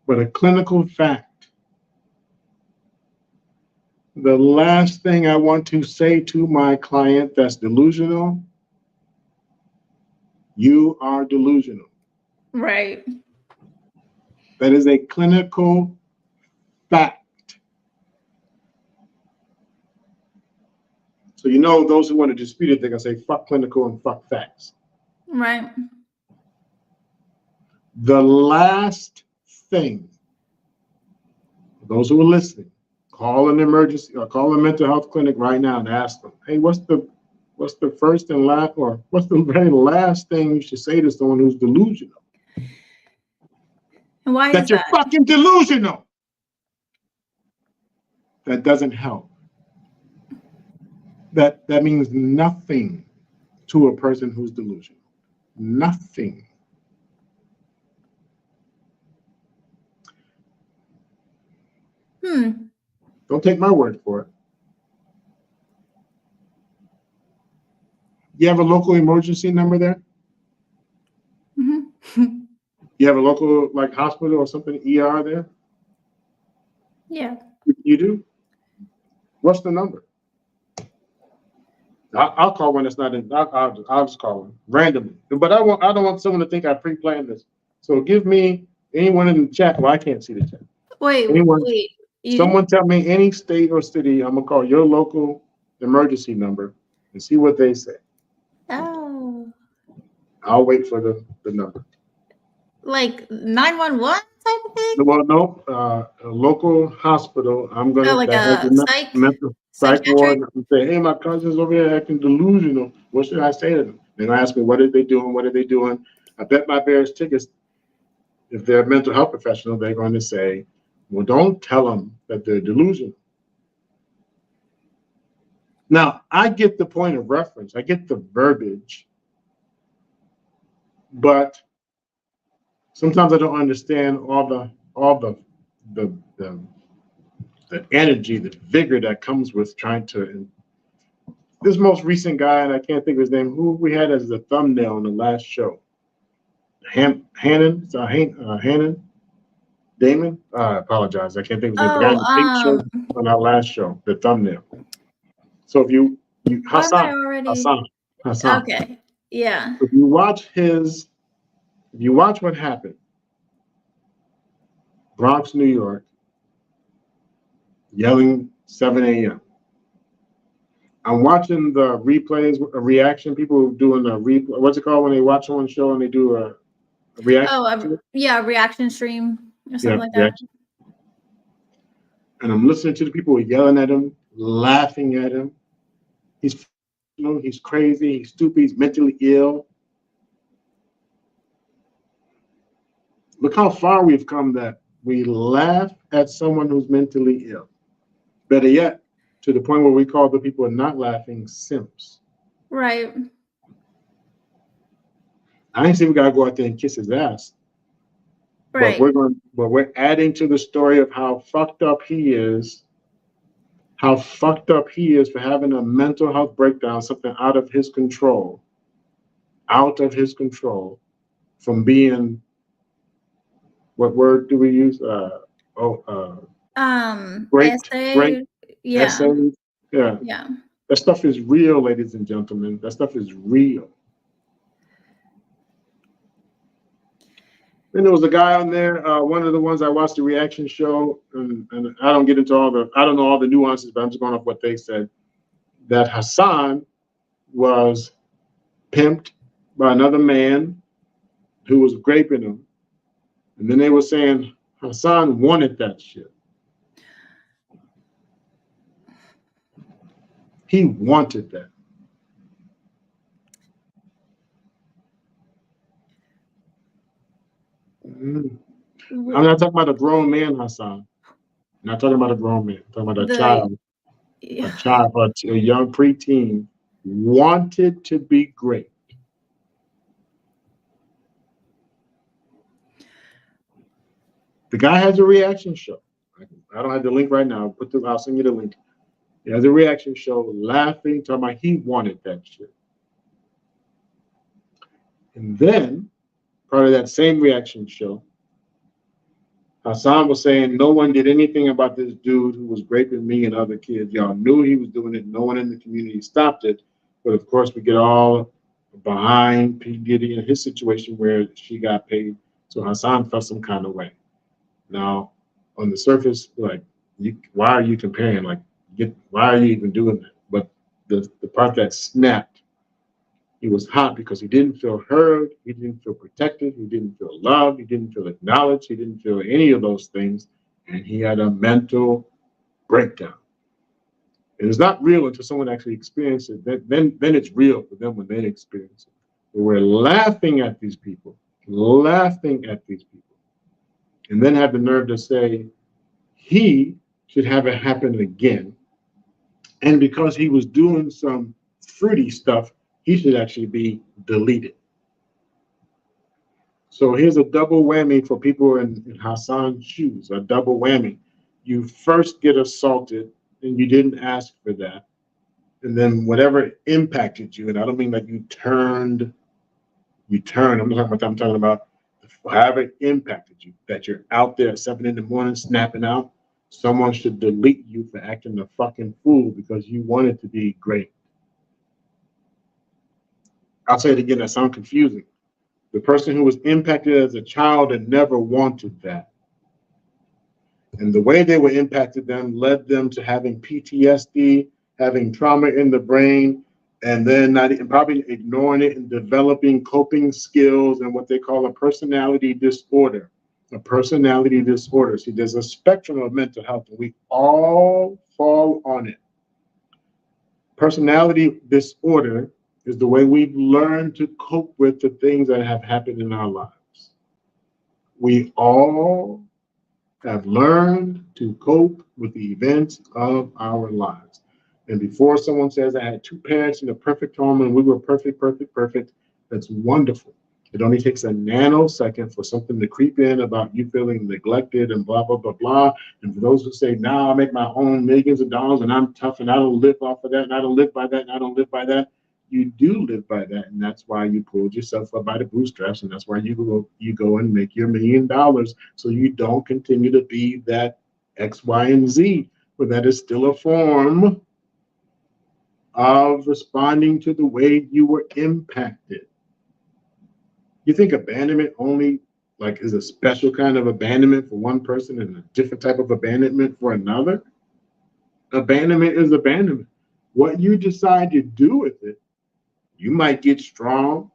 But a clinical fact, the last thing I want to say to my client that's delusional, you are delusional. Right. That is a clinical fact. So you know those who want to dispute it, they're going to say fuck clinical and fuck facts. Right. The last thing, those who are listening, call an emergency or call a mental health clinic right now and ask them, hey, what's the first and last, or what's the very last thing you should say to someone who's delusional? And why that is you're that? fucking delusional. That doesn't help. That means nothing to a person who's delusional. Nothing. Don't take my word for it. You have a local emergency number there? Mm-hmm. You have a local like hospital or something, ER there? Yeah. You do? What's the number? I'll call one that's not in. I'll just call one randomly. But I don't want someone to think I pre-planned this. So give me anyone in the chat. Well, I can't see the chat. Wait. Someone tell me any state or city. I'm gonna call your local emergency number and see what they say. Oh. I'll wait for the number. Like 911 type of thing? Well, no, a local hospital. I'm gonna like that a mental psych ward and say, hey, my cousin's over here acting delusional. What should I say to them? They're gonna ask me, what are they doing? What are they doing? I bet my Bears tickets, if they're a mental health professional, they're going to say, well, don't tell them that they're delusional. Now, I get the point of reference. I get the verbiage, but sometimes I don't understand all the energy, the vigor that comes with trying to. This most recent guy, and I can't think of his name, who we had as the thumbnail on the last show. Hannon, Damon. I apologize, I can't think of his name. The guy in the pink shirt on our last show, the thumbnail. So if you Hassan. Okay, yeah. If you watch what happened, Bronx, New York, yelling 7 a.m. I'm watching the replays, a reaction. People doing a replay. What's it called when they watch someone's show and they do a reaction? Reaction stream or something like that. And I'm listening to the people yelling at him, laughing at him. He's crazy. He's stupid. He's mentally ill. Look how far we've come that we laugh at someone who's mentally ill. Better yet, to the point where we call the people who are not laughing simps. Right. I ain't saying we gotta go out there and kiss his ass. Right. But we're adding to the story of how fucked up he is how fucked up he is for having a mental health breakdown, something out of his control, from being, what word do we use? Great, Essay. Yeah. essay. Yeah, Yeah. that stuff is real, ladies and gentlemen. That stuff is real. Then there was a guy on there, one of the ones I watched the reaction show, and I don't get into I don't know all the nuances, but I'm just going off what they said, that Hassan was pimped by another man who was raping him. And then they were saying Hassan wanted that shit. He wanted that. I'm not talking about a grown man, Hassan. I'm not talking about a grown man. I'm talking about a child, a young preteen wanted to be great. The guy has a reaction show. I don't have the link right now. I'll send you the link. He has a reaction show, laughing, talking about he wanted that shit. And then, part of that same reaction show, Hassan was saying no one did anything about this dude who was raping me and other kids. Y'all knew he was doing it. No one in the community stopped it. But of course, we get all behind P. Diddy and his situation where she got paid. So Hassan felt some kind of way. Now, on the surface, like, why are you comparing? Like, why are you even doing that? But the part that snapped, he was hot because he didn't feel heard, he didn't feel protected, he didn't feel loved, he didn't feel acknowledged, he didn't feel any of those things, and he had a mental breakdown. It is not real until someone actually experiences it. Then it's real for them when they experience it. But we're laughing at these people, and then have the nerve to say he should have it happen again. And because he was doing some fruity stuff, he should actually be deleted. So here's a double whammy for people in Hassan's shoes, a double whammy. You first get assaulted and you didn't ask for that. And then whatever impacted you, and I don't mean that you turned, I'm talking about however it impacted you, that you're out there at 7 in the morning snapping out. Someone should delete you for acting a fucking fool because you wanted to be great. I'll say it again, that sounds confusing. The person who was impacted as a child and never wanted that. And the way they were impacted them led them to having PTSD, having trauma in the brain, and then probably ignoring it and developing coping skills and what they call a personality disorder. A personality disorder. See, there's a spectrum of mental health, and we all fall on it. Personality disorder is the way we've learned to cope with the things that have happened in our lives. We all have learned to cope with the events of our lives. And before someone says I had 2 parents in a perfect home and we were perfect, that's wonderful. It only takes a nanosecond for something to creep in about you feeling neglected and blah, blah, blah, blah. And for those who say, now I make my own millions of dollars and I'm tough and I don't live off of that and I don't live by that and I don't live by that. You do live by that, and that's why you pulled yourself up by the bootstraps, and that's why you go and make your $1 million, so you don't continue to be that X, Y, and Z, but that is still a form of responding to the way you were impacted. You think abandonment only is a special kind of abandonment for one person and a different type of abandonment for another? Abandonment is abandonment. What you decide to do with it, you might get strong,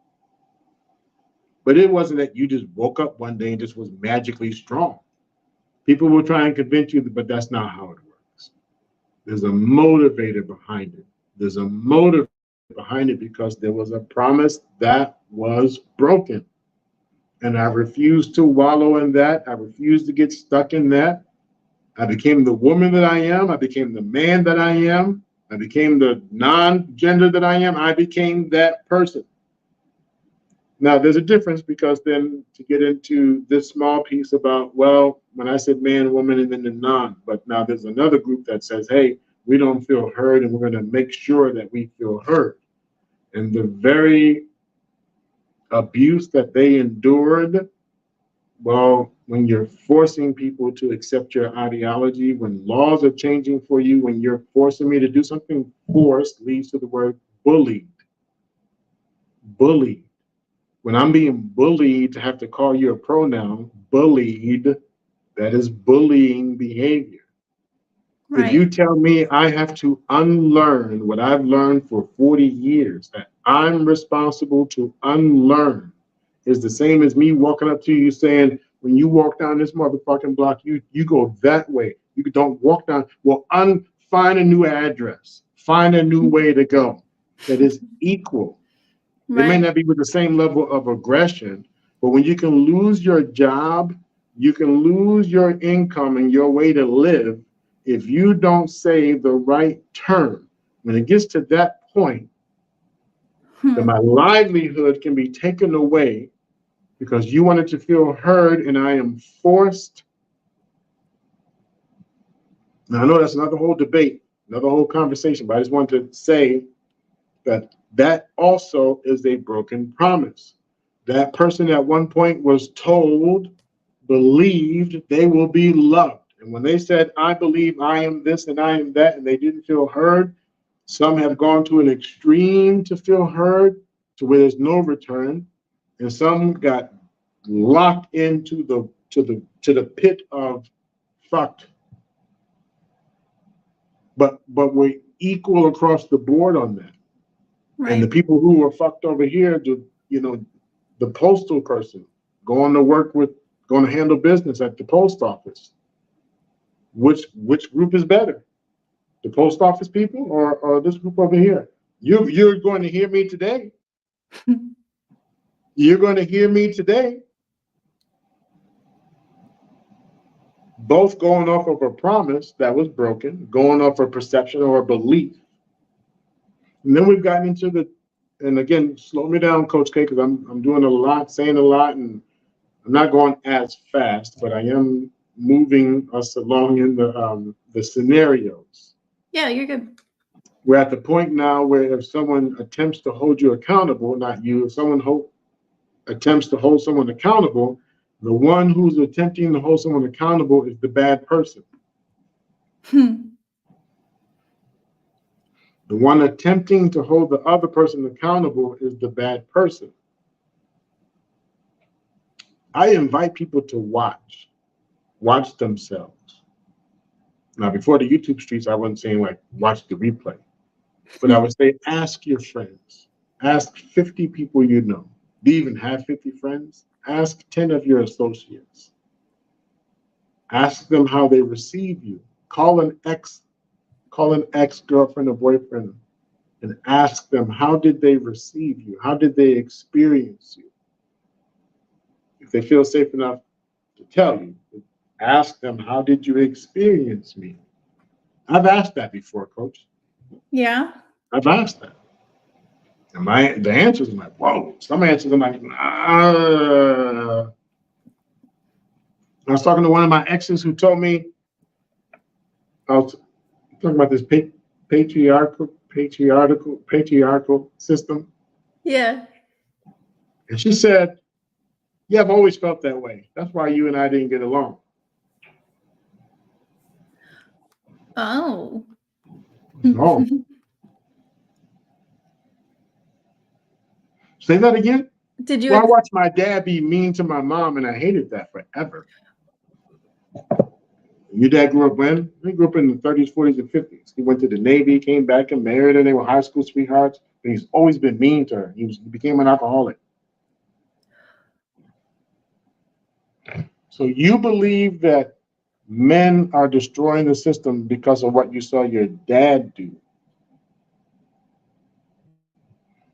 but it wasn't that you just woke up one day and just was magically strong. People will try and convince you, but that's not how it works. There's a motivator behind it. There's a motivator behind it because there was a promise that was broken. And I refused to wallow in that. I refused to get stuck in that. I became the woman that I am. I became the man that I am. I became the non-gender that I am. I became that person. Now, there's a difference because then to get into this small piece about, well, when I said man, woman, and then the non, but now there's another group that says, hey, we don't feel heard, and we're going to make sure that we feel heard. And the very abuse that they endured, well, when you're forcing people to accept your ideology, when laws are changing for you, when you're forcing me to do something, forced leads to the word bullied. Bullied. When I'm being bullied to have to call you a pronoun, bullied, that is bullying behavior. If you tell me I have to unlearn what I've learned for 40 years, that I'm responsible to unlearn, is the same as me walking up to you saying, when you walk down this motherfucking block, you go that way. You don't walk down. Well, find a new address. Find a new way to go that is equal. It may not be with the same level of aggression, but when you can lose your job, you can lose your income and your way to live if you don't say the right term. When it gets to that point, that my livelihood can be taken away because you wanted to feel heard and I am forced. Now, I know that's another whole debate, another whole conversation, but I just want to say that also is a broken promise. That person at one point was told, believed they will be loved. And when they said, I believe I am this and I am that, and they didn't feel heard, some have gone to an extreme to feel heard, to where there's no return, and some got locked into the pit of fucked. But we're equal across the board on that. And the people who are fucked over here, the postal person going to handle business at the post office. Which group is better? The post office people or this group over here? You're going to hear me today. You're going to hear me today. Both going off of a promise that was broken, going off a perception or a belief. And then we've gotten into and again, slow me down, Coach K, because I'm doing a lot, saying a lot, and I'm not going as fast, but I am moving us along in the scenarios. Yeah, you're good. We're at the point now where if someone attempts to hold you accountable, not you, if someone attempts to hold someone accountable, the one who's attempting to hold someone accountable is the bad person. The one attempting to hold the other person accountable is the bad person. I invite people to watch themselves. Now, before the YouTube streets, I wasn't saying like watch the replay, but I would say ask your friends, ask 50 people you know. Do you even have 50 friends? Ask 10 of your associates. Ask them how they receive you. Call an ex-girlfriend or boyfriend and ask them, how did they receive you? How did they experience you? If they feel safe enough to tell you, ask them, how did you experience me? I've asked that before, Coach. Yeah. I've asked that. And the answers are like, whoa. Some answers are like, I was talking to one of my exes who told me, I was talking about this patriarchal system. Yeah. And she said, yeah, I've always felt that way. That's why you and I didn't get along. Oh. No. Say that again? Did you? Well, I watched my dad be mean to my mom, and I hated that forever. Your dad grew up when? He grew up in the 30s, 40s, and 50s. He went to the Navy, came back and married her. They were high school sweethearts, but he's always been mean to her. He became an alcoholic. So you believe that men are destroying the system because of what you saw your dad do.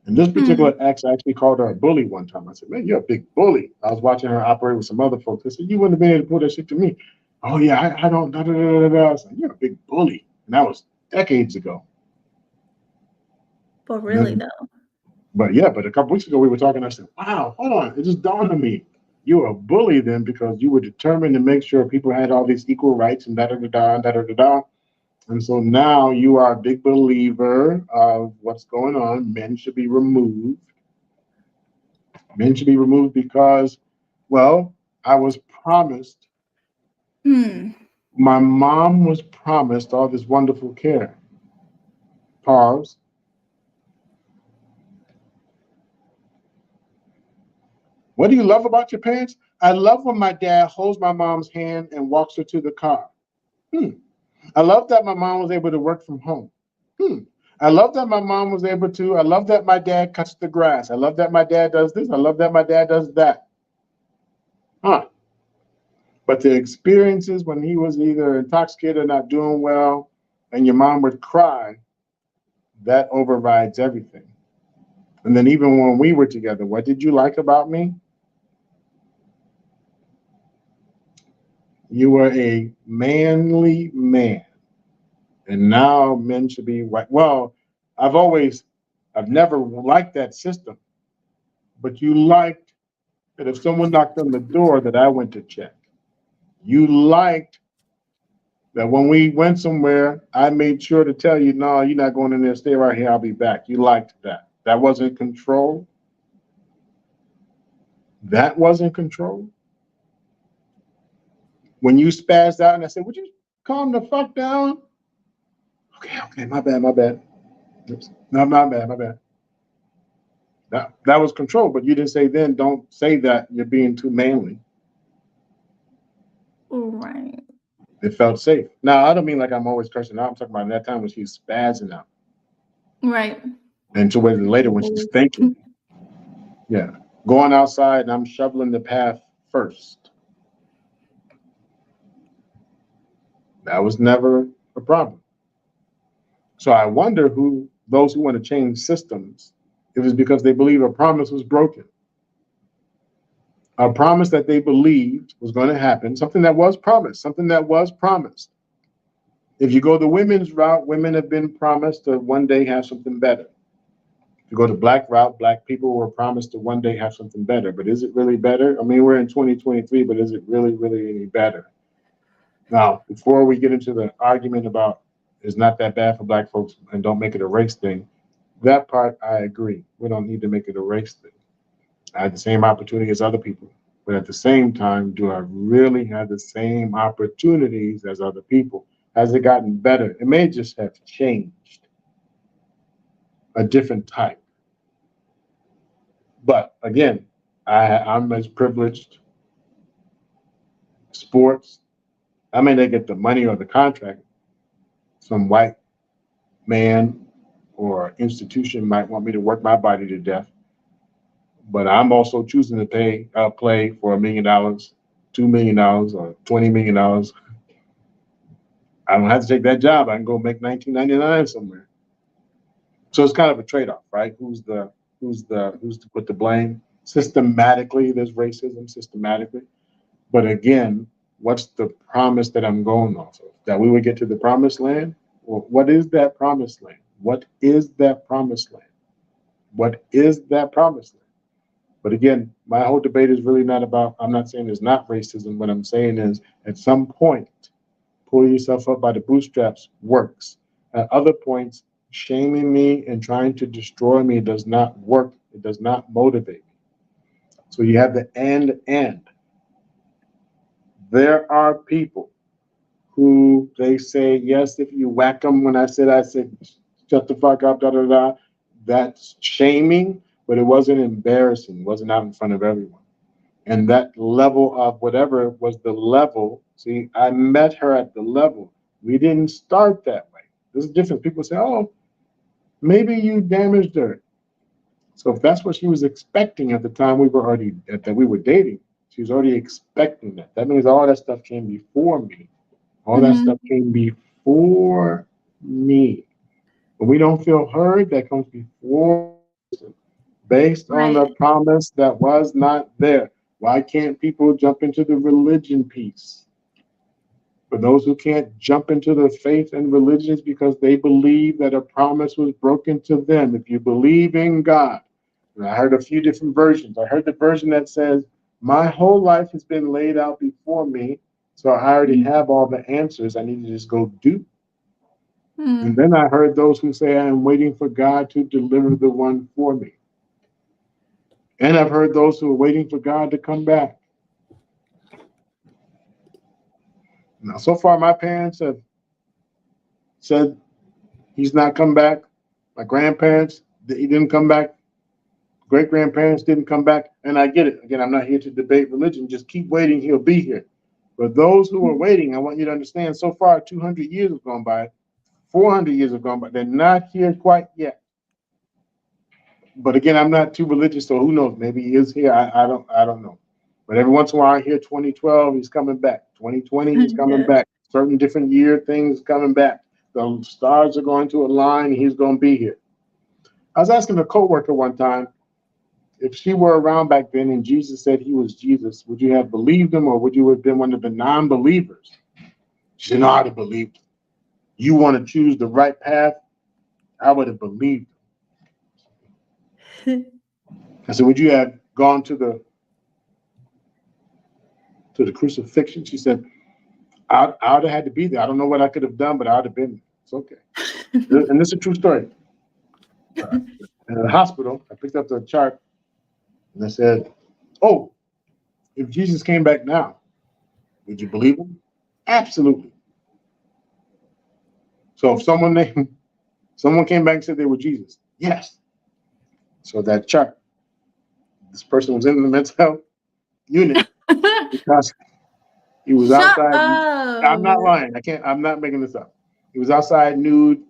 And this particular ex actually called her a bully one time. I said, man, you're a big bully. I was watching her operate with some other folks. I said, you wouldn't have been able to pull that shit to me. Oh, yeah, I don't, da, da, da, da, da. I said, you're a big bully. And that was decades ago. But really, though. But yeah, but a couple weeks ago we were talking. I said, wow, hold on. It just dawned on me. You were a bully then because you were determined to make sure people had all these equal rights and da da da da da da da da. And so now you are a big believer of what's going on. Men should be removed. Men should be removed because, well, I was promised, my mom was promised all this wonderful care. Pause. What do you love about your parents? I love when my dad holds my mom's hand and walks her to the car. I love that my mom was able to work from home. I love that my mom was able to. I love that my dad cuts the grass. I love that my dad does this. I love that my dad does that. But the experiences when he was either intoxicated or not doing well, and your mom would cry, that overrides everything. And then even when we were together, what did you like about me? You were a manly man. And now men should be white. Well, I've never liked that system. But you liked that if someone knocked on the door that I went to check. You liked that when we went somewhere, I made sure to tell you, no, you're not going in there, stay right here, I'll be back. You liked that. That wasn't control. That wasn't control. When you spazzed out and I said, would you calm the fuck down? Okay, my bad. Oops. No, my bad. That was control, but you didn't say then, don't say that you're being too manly. Right. It felt safe. Now, I don't mean like I'm always cursing out. I'm talking about that time when she's spazzing out. Right. And to wait later when she's thinking. Yeah. Going outside and I'm shoveling the path first. That was never a problem. So I wonder who those who want to change systems, it was because they believe a promise was broken. A promise that they believed was going to happen, something that was promised. If you go the women's route, women have been promised to one day have something better. If you go the black route, black people were promised to one day have something better. But is it really better? I mean, we're in 2023, but is it really, really any better? Now, before we get into the argument about it's not that bad for black folks and don't make it a race thing, that part I agree. We don't need to make it a race thing. I had the same opportunity as other people. But at the same time, do I really have the same opportunities as other people? Has it gotten better? It may just have changed, a different type. But again, I'm as privileged. Sports, I may not get the money or the contract. Some white man or institution might want me to work my body to death. But I'm also choosing to play for $1 million, $2 million, or $20 million. I don't have to take that job. I can go make $19.99 somewhere. So it's kind of a trade-off, right? Who's to put the blame? Systematically, there's racism systematically. But again, what's the promise that I'm going off of? That we would get to the promised land? Well, what is that promised land? What is that promised land? What is that promised land? But again, my whole debate is really not about, I'm not saying there's not racism. What I'm saying is at some point, pull yourself up by the bootstraps works. At other points, shaming me and trying to destroy me does not work. It does not motivate me. So you have the and. There are people who they say, yes, if you whack them when I said, shut the fuck up, da. That's shaming, but it wasn't embarrassing. It wasn't out in front of everyone. And that level of whatever was the level. See, I met her at the level. We didn't start that way. There's a difference. People say, oh, maybe you damaged her. So if that's what she was expecting at the time we were dating, she was already expecting that. That means all that stuff came before me. All that stuff came before me. When we don't feel heard, that comes before, based on a promise that was not there. Why can't people jump into the religion piece? For those who can't jump into the faith and religions because they believe that a promise was broken to them. If you believe in God, and I heard a few different versions. I heard the version that says, my whole life has been laid out before me, so I already have all the answers. I need to just go do. And then I heard those who say, I am waiting for God to deliver the one for me. And I've heard those who are waiting for God to come back. Now, so far, my parents have said he's not come back. My grandparents, he didn't come back. Great-grandparents didn't come back. And I get it. Again, I'm not here to debate religion. Just keep waiting. He'll be here. But those who are waiting, I want you to understand, so far, 200 years have gone by. 400 years have gone by. They're not here quite yet. But again, I'm not too religious, so who knows? Maybe he is here. I don't know. But every once in a while, I hear 2012, he's coming back. 2020, he's coming back. Certain different year things coming back. The stars are going to align. He's going to be here. I was asking a coworker one time, if she were around back then and Jesus said he was Jesus, would you have believed him or would you have been one of the non-believers? She said, no, I'd have believed him. You want to choose the right path? I would have believed him. I said, would you have gone to the crucifixion? She said, I would have had to be there. I don't know what I could have done, but I would have been there. It's okay. And this is a true story. In the hospital, I picked up the chart and I said, oh, if Jesus came back now, would you believe him? Absolutely. So if someone came back and said they were Jesus, yes. So that chart, this person was in the mental health unit because he was outside. I'm not lying. I'm not making this up. He was outside nude,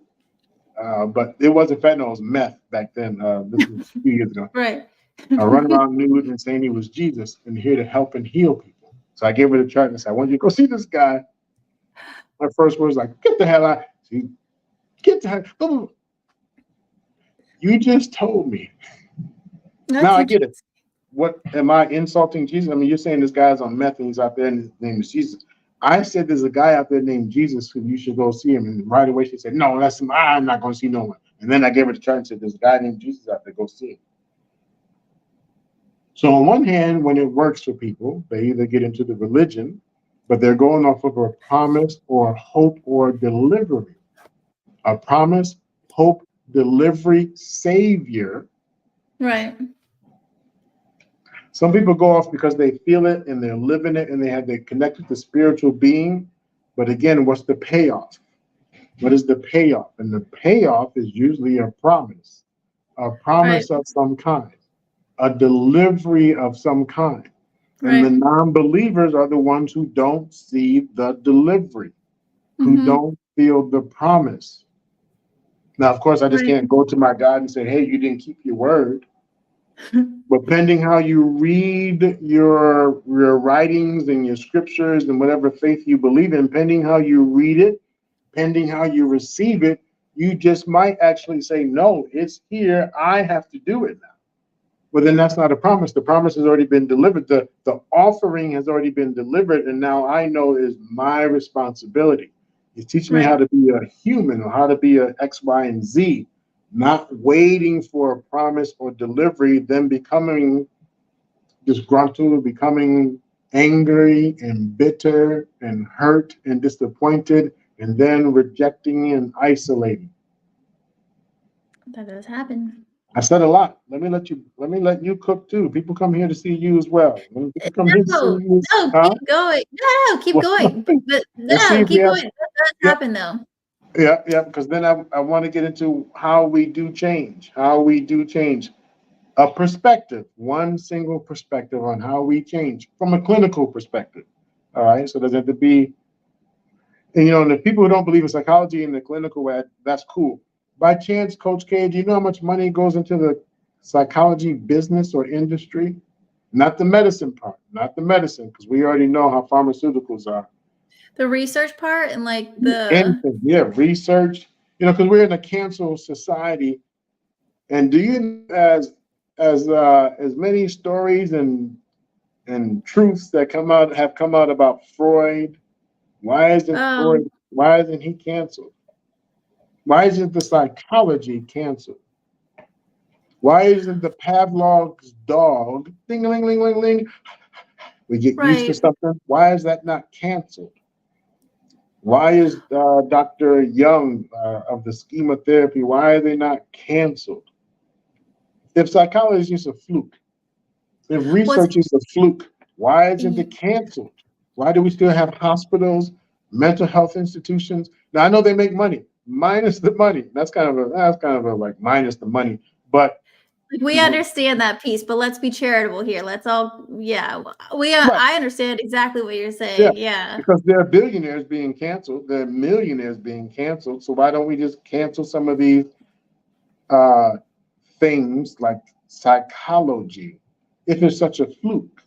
but it wasn't fentanyl, it was meth back then. This was a few years ago. Right. Running around nude and saying he was Jesus and here to help and heal people. So I gave her the chart and I said, I want you to go see this guy. My first word was like, get the hell out. Get the hell. You just told me. Now I get it. What am I insulting Jesus? I mean, you're saying this guy's on meth and he's out there and his name is Jesus. I said there's a guy out there named Jesus who you should go see him. And right away she said, no, I'm not going to see no one. And then I gave her the chart and said, there's a guy named Jesus out there, go see him. So on one hand, when it works for people, they either get into the religion, but they're going off of a promise or hope or delivery. A promise, hope, delivery, savior. Right. Some people go off because they feel it and they're living it and they're connected to spiritual being. But again, what's the payoff? What is the payoff? And the payoff is usually a promise right. Of some kind, a delivery of some kind. Right. And the non-believers are the ones who don't see the delivery, who don't feel the promise. Now, of course, I just can't go to my God and say, hey, you didn't keep your word. But pending how you read your writings and your scriptures and whatever faith you believe in, pending how you read it, pending how you receive it, you just might actually say, no, it's here. I have to do it now. Well, then that's not a promise. The promise has already been delivered. The offering has already been delivered. And now I know it is my responsibility. You teach me how to be a human or how to be a X, Y, and Z. Not waiting for a promise or delivery, then becoming disgruntled, becoming angry and bitter and hurt and disappointed, and then rejecting and isolating. That does happen. I said a lot. Let me let you cook too. People come here to see you as well. Keep going. No, keep going. But keep going. That does happen though. Yeah, because then I want to get into how we do change. A perspective, one single perspective on how we change from a clinical perspective. All right, so there's have to be, and the people who don't believe in psychology in the clinical way, that's cool. By chance, Coach K, do you know how much money goes into the psychology business or industry? Not the medicine part, because we already know how pharmaceuticals are. The research part and like the anything, research. Because we're in a cancel society, and do you as many stories and truths that have come out about Freud? Why isn't he canceled? Why isn't the psychology canceled? Why isn't the Pavlov's dog ding-a-ling-ling-ling-ling? We get used to something. Why is that not canceled? Why is Dr. Young of the schema therapy, why are they not canceled? If psychology is a fluke, if Was research is a fluke, why isn't it canceled? Why do we still have hospitals, mental health institutions? Now I know they make money, minus the money. That's kind of a like minus the money. But we understand that piece, but let's be charitable here. Let's all, yeah, right, I understand exactly what you're yeah, saying. Yeah. because there are billionaires being canceled, there are millionaires being canceled. So why don't we just cancel some of these uh, things like psychology if it's such a fluke?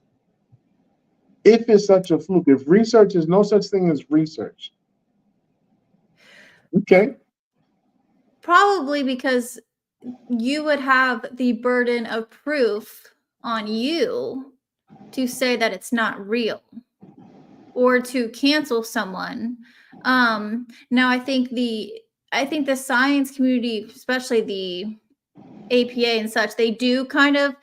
If it's such a fluke, if research is no such thing as research, okay, Probably because you would have the burden of proof on you to say that it's not real or to cancel someone. Now I think the science community, especially the APA and such, they do kind of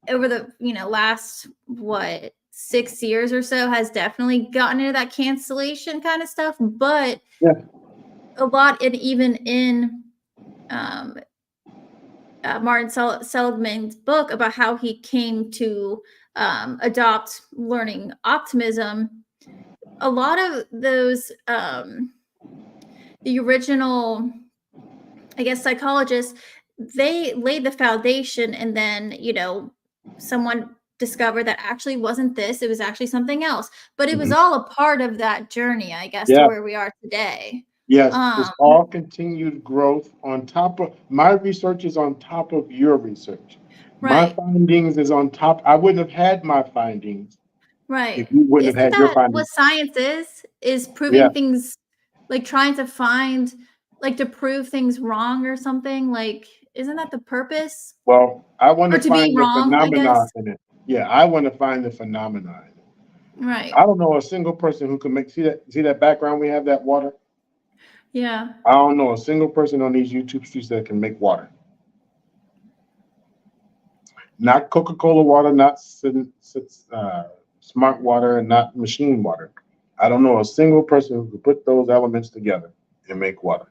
over the last what 6 years or so has definitely gotten into that cancellation kind of stuff, but yeah, a lot, and even in um, Martin Seligman's book about how he came to adopt learning optimism, a lot of those the original, I guess, psychologists, they laid the foundation, and then someone discovered that actually wasn't this, it was actually something else, but it was mhm, all a part of that journey, I guess, to yeah, where we are today. yes, um it's all continued growth on top of my research is on top of your research. My right, findings is on top. I wouldn't have had my findings if right. you wouldn't have Isn't had your that what findings. science is Yeah. proving things, like trying to find, like to prove things wrong or something, like isn't that the purpose, Well, I want or to to be find the wrong, I phenomenon guess? in it. Yeah, I want to find the phenomenon. Right. I don't know a single person who can make see that background we have that water. Yeah. I don't know a single person on these YouTube streets that can make water. Not Coca-Cola water, not smart water, and not machine water. I don't know a single person who could put those elements together and make water.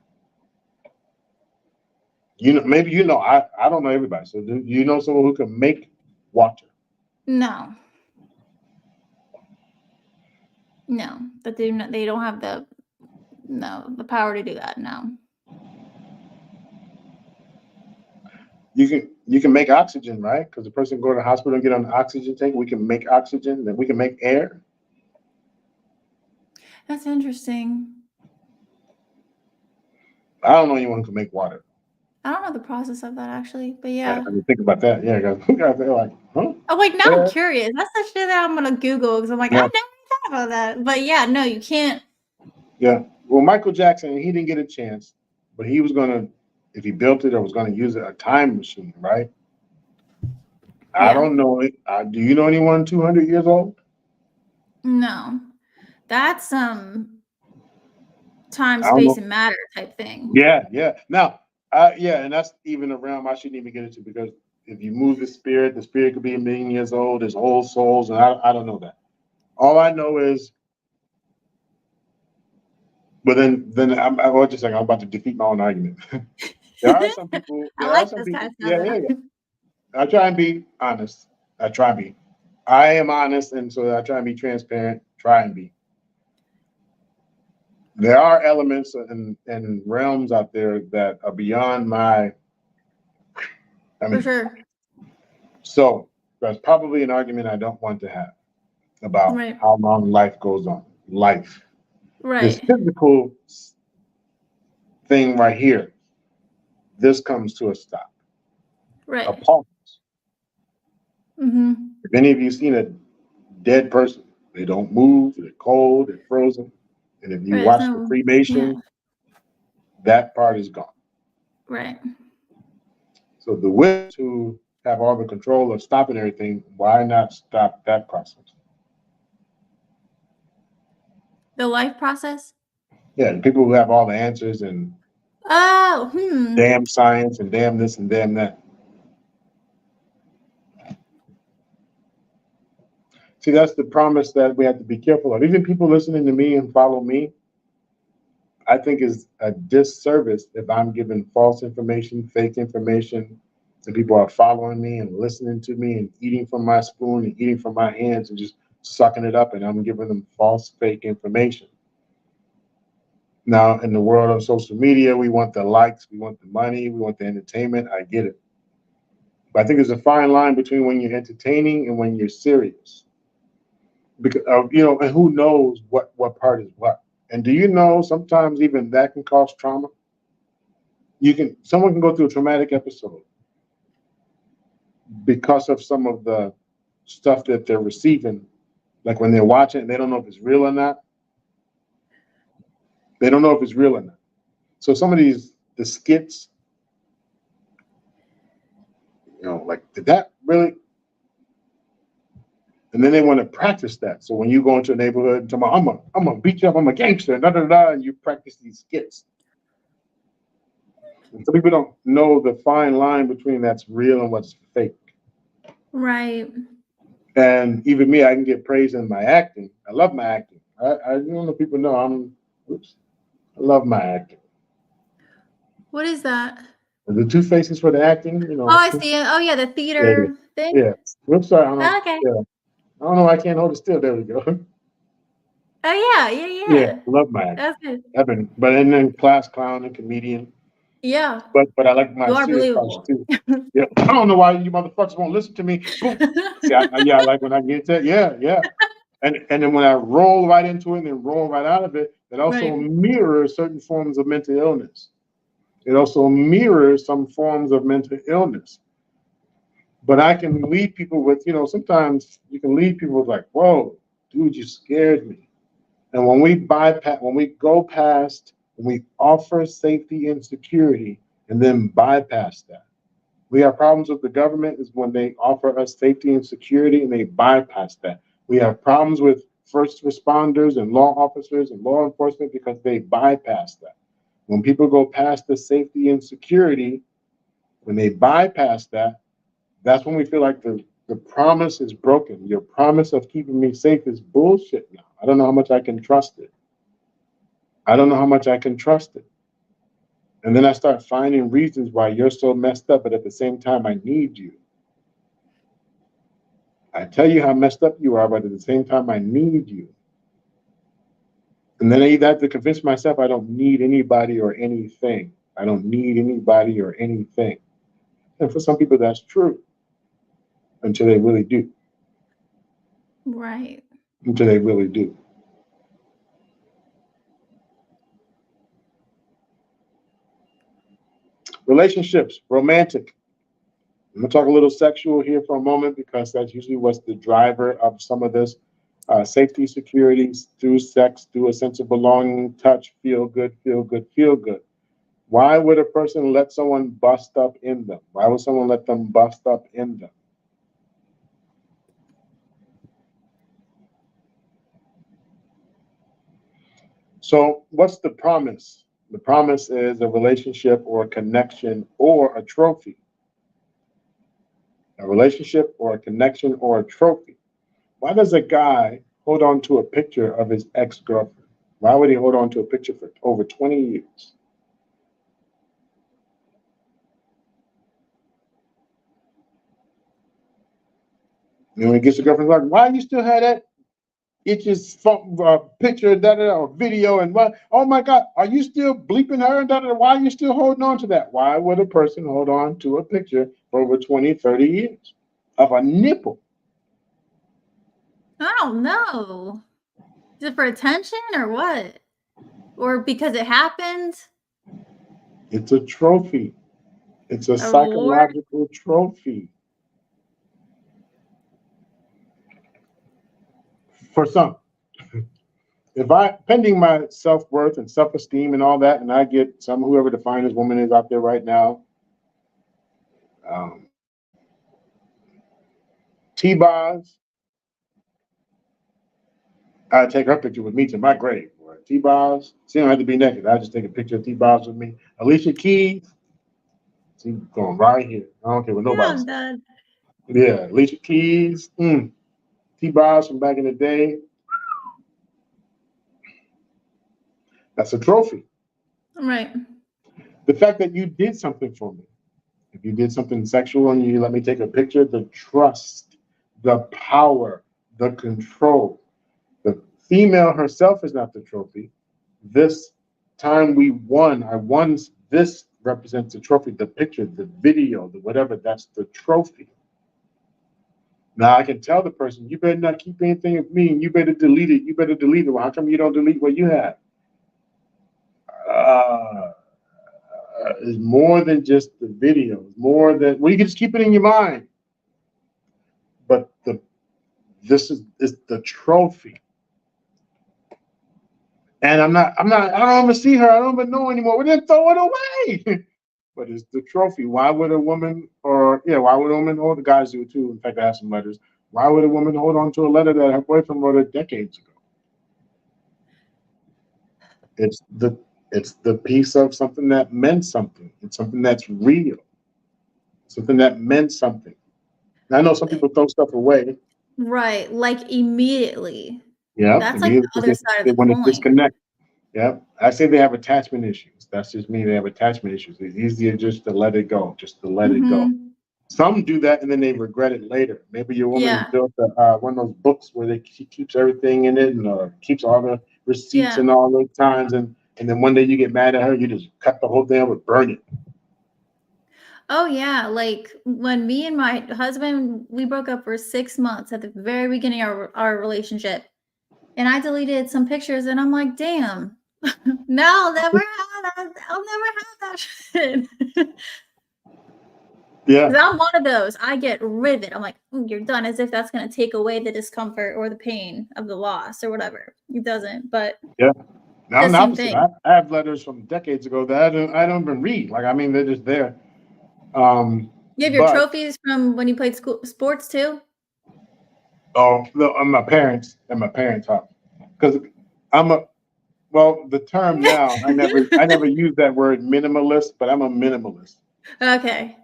Maybe I don't know everybody. So do you know someone who can make water? No, no, but they don't have the, no, the power to do that, no. You can make oxygen, right? Because the person go to the hospital and get on the oxygen tank. We can make oxygen, then we can make air. That's interesting. I don't know anyone who can make water. I don't know the process of that actually, but I yeah. mean, think about that. Yeah, guys, they're like, huh? Oh, like now I'm Air? curious. That's the shit that I'm gonna Google because I'm like, Yeah, I've never thought about that. But yeah, no, you can't. yeah. Well, Michael Jackson, he didn't get a chance, but he was gonna, if he built it or was gonna use it, a time machine, right? I Yeah, don't know it. Do you know anyone 200 years old? no, that's time, I don't space, know. and matter type thing. Yeah, yeah. Now, yeah, and that's even a realm I shouldn't even get into because if you move the spirit could be a million years old. There's old souls, and I don't know that. All I know is, but then I was just like I'm about to defeat my own argument. There are some people. I There are like some this kind people. of Yeah, stuff yeah, though. yeah. I try and be honest. I try and be. I am honest, and so I try and be transparent. Try and be. There are elements and realms out there that are beyond my. I For mean, sure. so that's probably an argument I don't want to have about Right. how long life goes on. Life, this Right. physical thing right here, this comes to a stop, a Right. pause. Mm-hmm. If any of you seen a dead person, they don't move, they're cold, they're frozen. And if you Right. watch the So yeah. cremation, that part is gone. Right. So the will to have all the control of stopping everything, why not stop that process? The life process. Yeah, the people who have all the answers and Oh, damn science and damn this and damn that. See, that's the promise that we have to be careful of. Even people listening to me and follow me, I think is a disservice if I'm giving false information, fake information, and people are following me and listening to me and eating from my spoon and eating from my hands and just sucking it up, and I'm giving them false, fake information. Now, in the world of social media, we want the likes, we want the money, we want the entertainment. I get it. But I think there's a fine line between when you're entertaining and when you're serious. Because and who knows what part is what. And do you know sometimes even that can cause trauma? Someone can go through a traumatic episode because of some of the stuff that they're receiving. Like when they're watching, they don't know if it's real or not. They don't know if it's real or not. So some of the skits, like, did that really? And then they want to practice that. So when you go into a neighborhood and tell me, I'm gonna beat you up, I'm a gangster, and you practice these skits. And some people don't know the fine line between that's real and what's fake. Right. And even me, I can get praise in my acting. I love my acting. I don't know if people know I love my acting. What is that? The two faces for the acting, Oh, I see it. Oh, yeah, the theater thing. Yeah. Whoops, sorry. I don't know. Okay. Yeah. I don't know. I can't hold it still. There we go. Oh, yeah. Love my acting. That's good. And then class clown and comedian. Yeah. But I like my You are serious parts believable. too. Yeah. I don't know why you motherfuckers won't listen to me. Boom. I like when I get that. Yeah. And then when I roll right into it and then roll right out of it, it also Right. mirrors certain forms of mental illness. It also mirrors some forms of mental illness. But I can lead people with, sometimes you can lead people with like, whoa, dude, you scared me. And when we go past, when we offer safety and security and then bypass that. We have problems with the government is when they offer us safety and security and they bypass that. We have problems with first responders and law officers and law enforcement because they bypass that. When people go past the safety and security, when they bypass that, that's when we feel like the promise is broken. Your promise of keeping me safe is bullshit now. I don't know how much I can trust it. And then I start finding reasons why you're so messed up, but at the same time, I need you. I tell you how messed up you are, but at the same time, I need you. And then I either have to convince myself I don't need anybody or anything. I don't need anybody or anything. And for some people, that's true until they really do. Right. Until they really do. Relationships, romantic. I'm going to talk a little sexual here for a moment because that's usually what's the driver of some of this. Safety, security, through sex, through a sense of belonging, touch, feel good, feel good, feel good. Why would a person let someone bust up in them? Why would someone let them bust up in them? So what's the promise? The promise is a relationship or a connection or a trophy. A relationship or a connection or a trophy. Why does a guy hold on to a picture of his ex-girlfriend? Why would he hold on to a picture for over 20 years? And when he gets the girlfriend, like, why you still have that? It's just picture, or video, and what? Oh my God, are you still bleeping her? And why are you still holding on to that? Why would a person hold on to a picture for over 20, 30 years of a nipple? I don't know. Is it for attention or what? Or because it happened? It's a trophy. It's a A reward? psychological trophy. For some. If pending my self-worth and self-esteem and all that, and I get whoever the finest woman is out there right now, T-Boz, I take her picture with me to my grave. T-Boz, she don't have to be naked. I just take a picture of T-Boz with me. Alicia Keys, she's going right here. I don't care what nobody says. Done. Yeah, Alicia Keys, T-Boz from back in the day. That's a trophy. Right. The fact that you did something for me. If you did something sexual and you let me take a picture, the trust, the power, the control. The female herself is not the trophy. This time we won, I won. This represents the trophy, the picture, the video, the whatever, that's the trophy. Now I can tell the person, you better not keep anything of me and you better delete it. You better delete it. Well, how come you don't delete what you have? Uh, it's more than just the video. It's more than, well, you can just keep it in your mind. But this is the trophy. And I don't even see her. I don't even know anymore. We didn't throw it away. But it's the trophy. Why would a woman, why would a woman hold, the guys do it too. In fact, I have some letters. Why would a woman hold on to a letter that her boyfriend wrote her decades ago? It's the piece of something that meant something. It's something that's real. Something that meant something. And I know some people throw stuff away. Right. Like immediately. Yeah. That's like Immediately the other side of they the want to coin. disconnect. Yeah, I say they have attachment issues. That's just me. They have attachment issues. It's easier just to let it go, just to let it go. Mm-hmm. Some do that and then they regret it later. Maybe your woman Yeah. built one of those books where she keeps everything in it and keeps all the receipts Yeah. and all those times. And then one day you get mad at her, you just cut the whole thing up and burn it. Oh yeah. Like when me and my husband, we broke up for 6 months at the very beginning of our relationship. And I deleted some pictures and I'm like, damn, no, I'll never have that. I'll never have that shit. Yeah, Because I'm one of those. I get rid of it. I'm like, "Ooh, you're done," as if that's going to take away the discomfort or the pain of the loss or whatever. It doesn't, but yeah. Now the I'm the same opposite. thing. I have letters from decades ago that I don't even read. Like I mean, they're just there. Um, You have your but trophies from when you played sports too? oh, no, my parents house because I'm a well, the term now, I never use that word minimalist, but I'm a minimalist. Okay.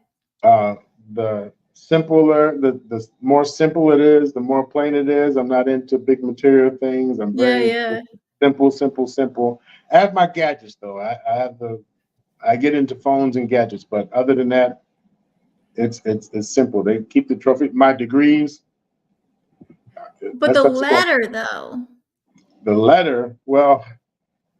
Uh, the simpler, the more simple it is, the more plain it is. I'm not into big material things. I'm Yeah, very yeah. simple, simple, simple. I have my gadgets though. I get into phones and gadgets, but other than that, it's simple. They keep the trophy. My degrees. But the That's all. letter though. The letter. Well,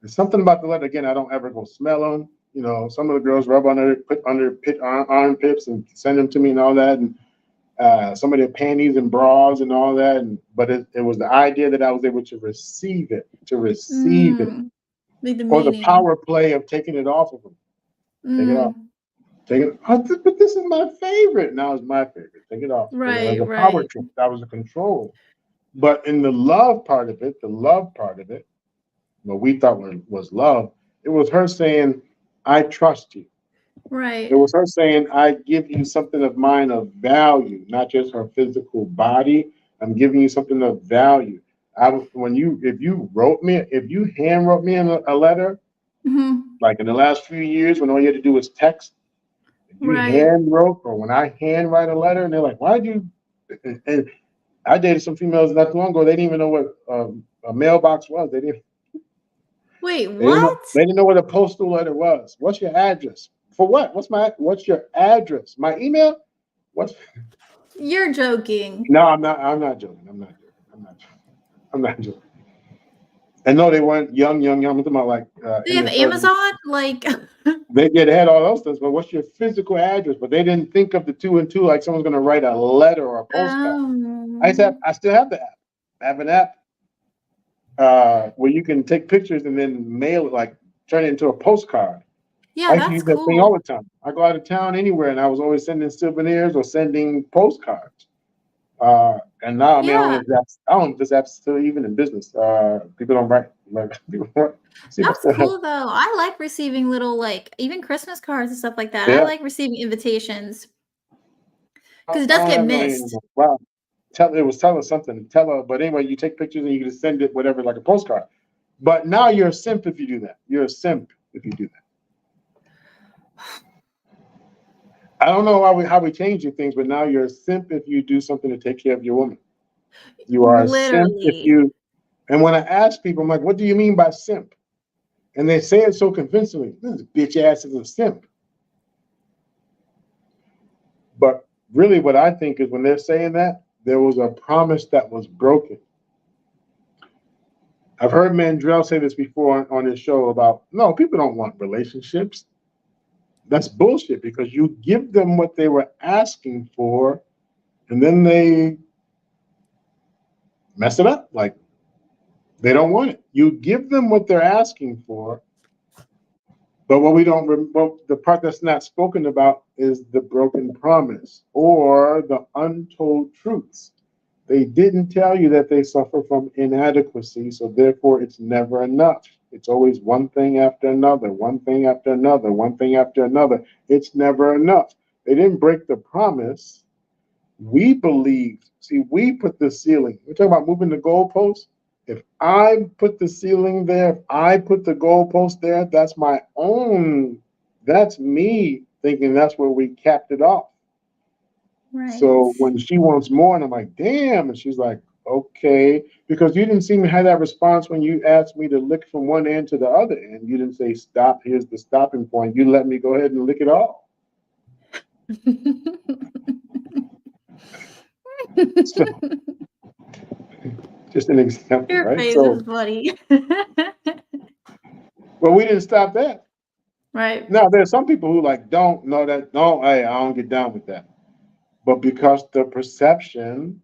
there's something about the letter. Again, I don't ever go smell them. You know, some of the girls rub put under armpits and send them to me and all that, and some of their panties and bras and all that. But it was the idea that I was able to receive it, Mm, like the or the meaning. power play of taking it off of them. Take it off. Mm, Take it. Oh, but this is my favorite. Now it's my favorite. Take it off. It was right, a power right. trip. That was a control. But in the love part of it, what we thought was love, it was her saying, I trust you. It Right. was her saying, I give you something of mine of value, not just her physical body. I'm giving you something of value. If you hand wrote me a letter, Hmm. like in the last few years when all you had to do was text, if you Right. hand wrote, or when I hand write a letter and they're like, why'd you? And I dated some females not too long ago. They didn't even know what a mailbox was. Wait, They didn't know. what? They didn't know what a postal letter was. What's your address? For what? What's your address? My email? What's You're joking. No, I'm not joking. I'm not joking. And no, they weren't young. I'm talking about like They in have their 30s. Amazon? Like, They had all those things, but what's your physical address? But they didn't think of the two and two like someone's gonna write a letter or a postcard. um, I still have the app. I have an app where you can take pictures and then mail it, like turn it into a postcard. I yeah, used to that's use that thing all cool. the time. I go out of town anywhere, and I was always sending souvenirs or sending postcards. And now, I mean, Yeah, I don't know if this app's still even in business. People don't write. Like, people don't, see if I that's still have. cool though. I like receiving little, like, even Christmas cards and stuff like that. I Yeah, like receiving invitations I because it does don't get have no missed. anymore. Wow. It was telling something. Tell her, but anyway, you take pictures and you can send it whatever, like a postcard. But now you're a simp if you do that. You're a simp if you do that. I don't know how we changing things, but now you're a simp if you do something to take care of your woman. You are a simp if Literally. you. And when I ask people, I'm like, "What do you mean by simp?" And they say it so convincingly. This bitch ass is a simp. But really what I think is when they're saying that, there was a promise that was broken. I've heard Mandrell say this before on his show about, no, people don't want relationships. That's bullshit because you give them what they were asking for and then they mess it up. Like they don't want it. You give them what they're asking for, but what we don't, well, the part that's not spoken about is the broken promise or the untold truths. They didn't tell you that they suffer from inadequacy, so therefore it's never enough. It's always one thing after another, one thing after another, one thing after another. It's never enough. They didn't break the promise. We believed. See, we put the ceiling. We're talking about moving the goalpost. If I put the ceiling there, if I put the goalpost there, that's my own. That's me thinking that's where we capped it off. Right. So when she wants more, and I'm like, damn, and she's like, okay, because you didn't seem to have that response when you asked me to lick from one end to the other end. You didn't say, stop, here's the stopping point. You let me go ahead and lick it all. So, just an example, Your right? face So, is funny. well, we didn't stop that. Right. Now, there's some people who like don't know that, no, hey, I don't get down with that. But because the perception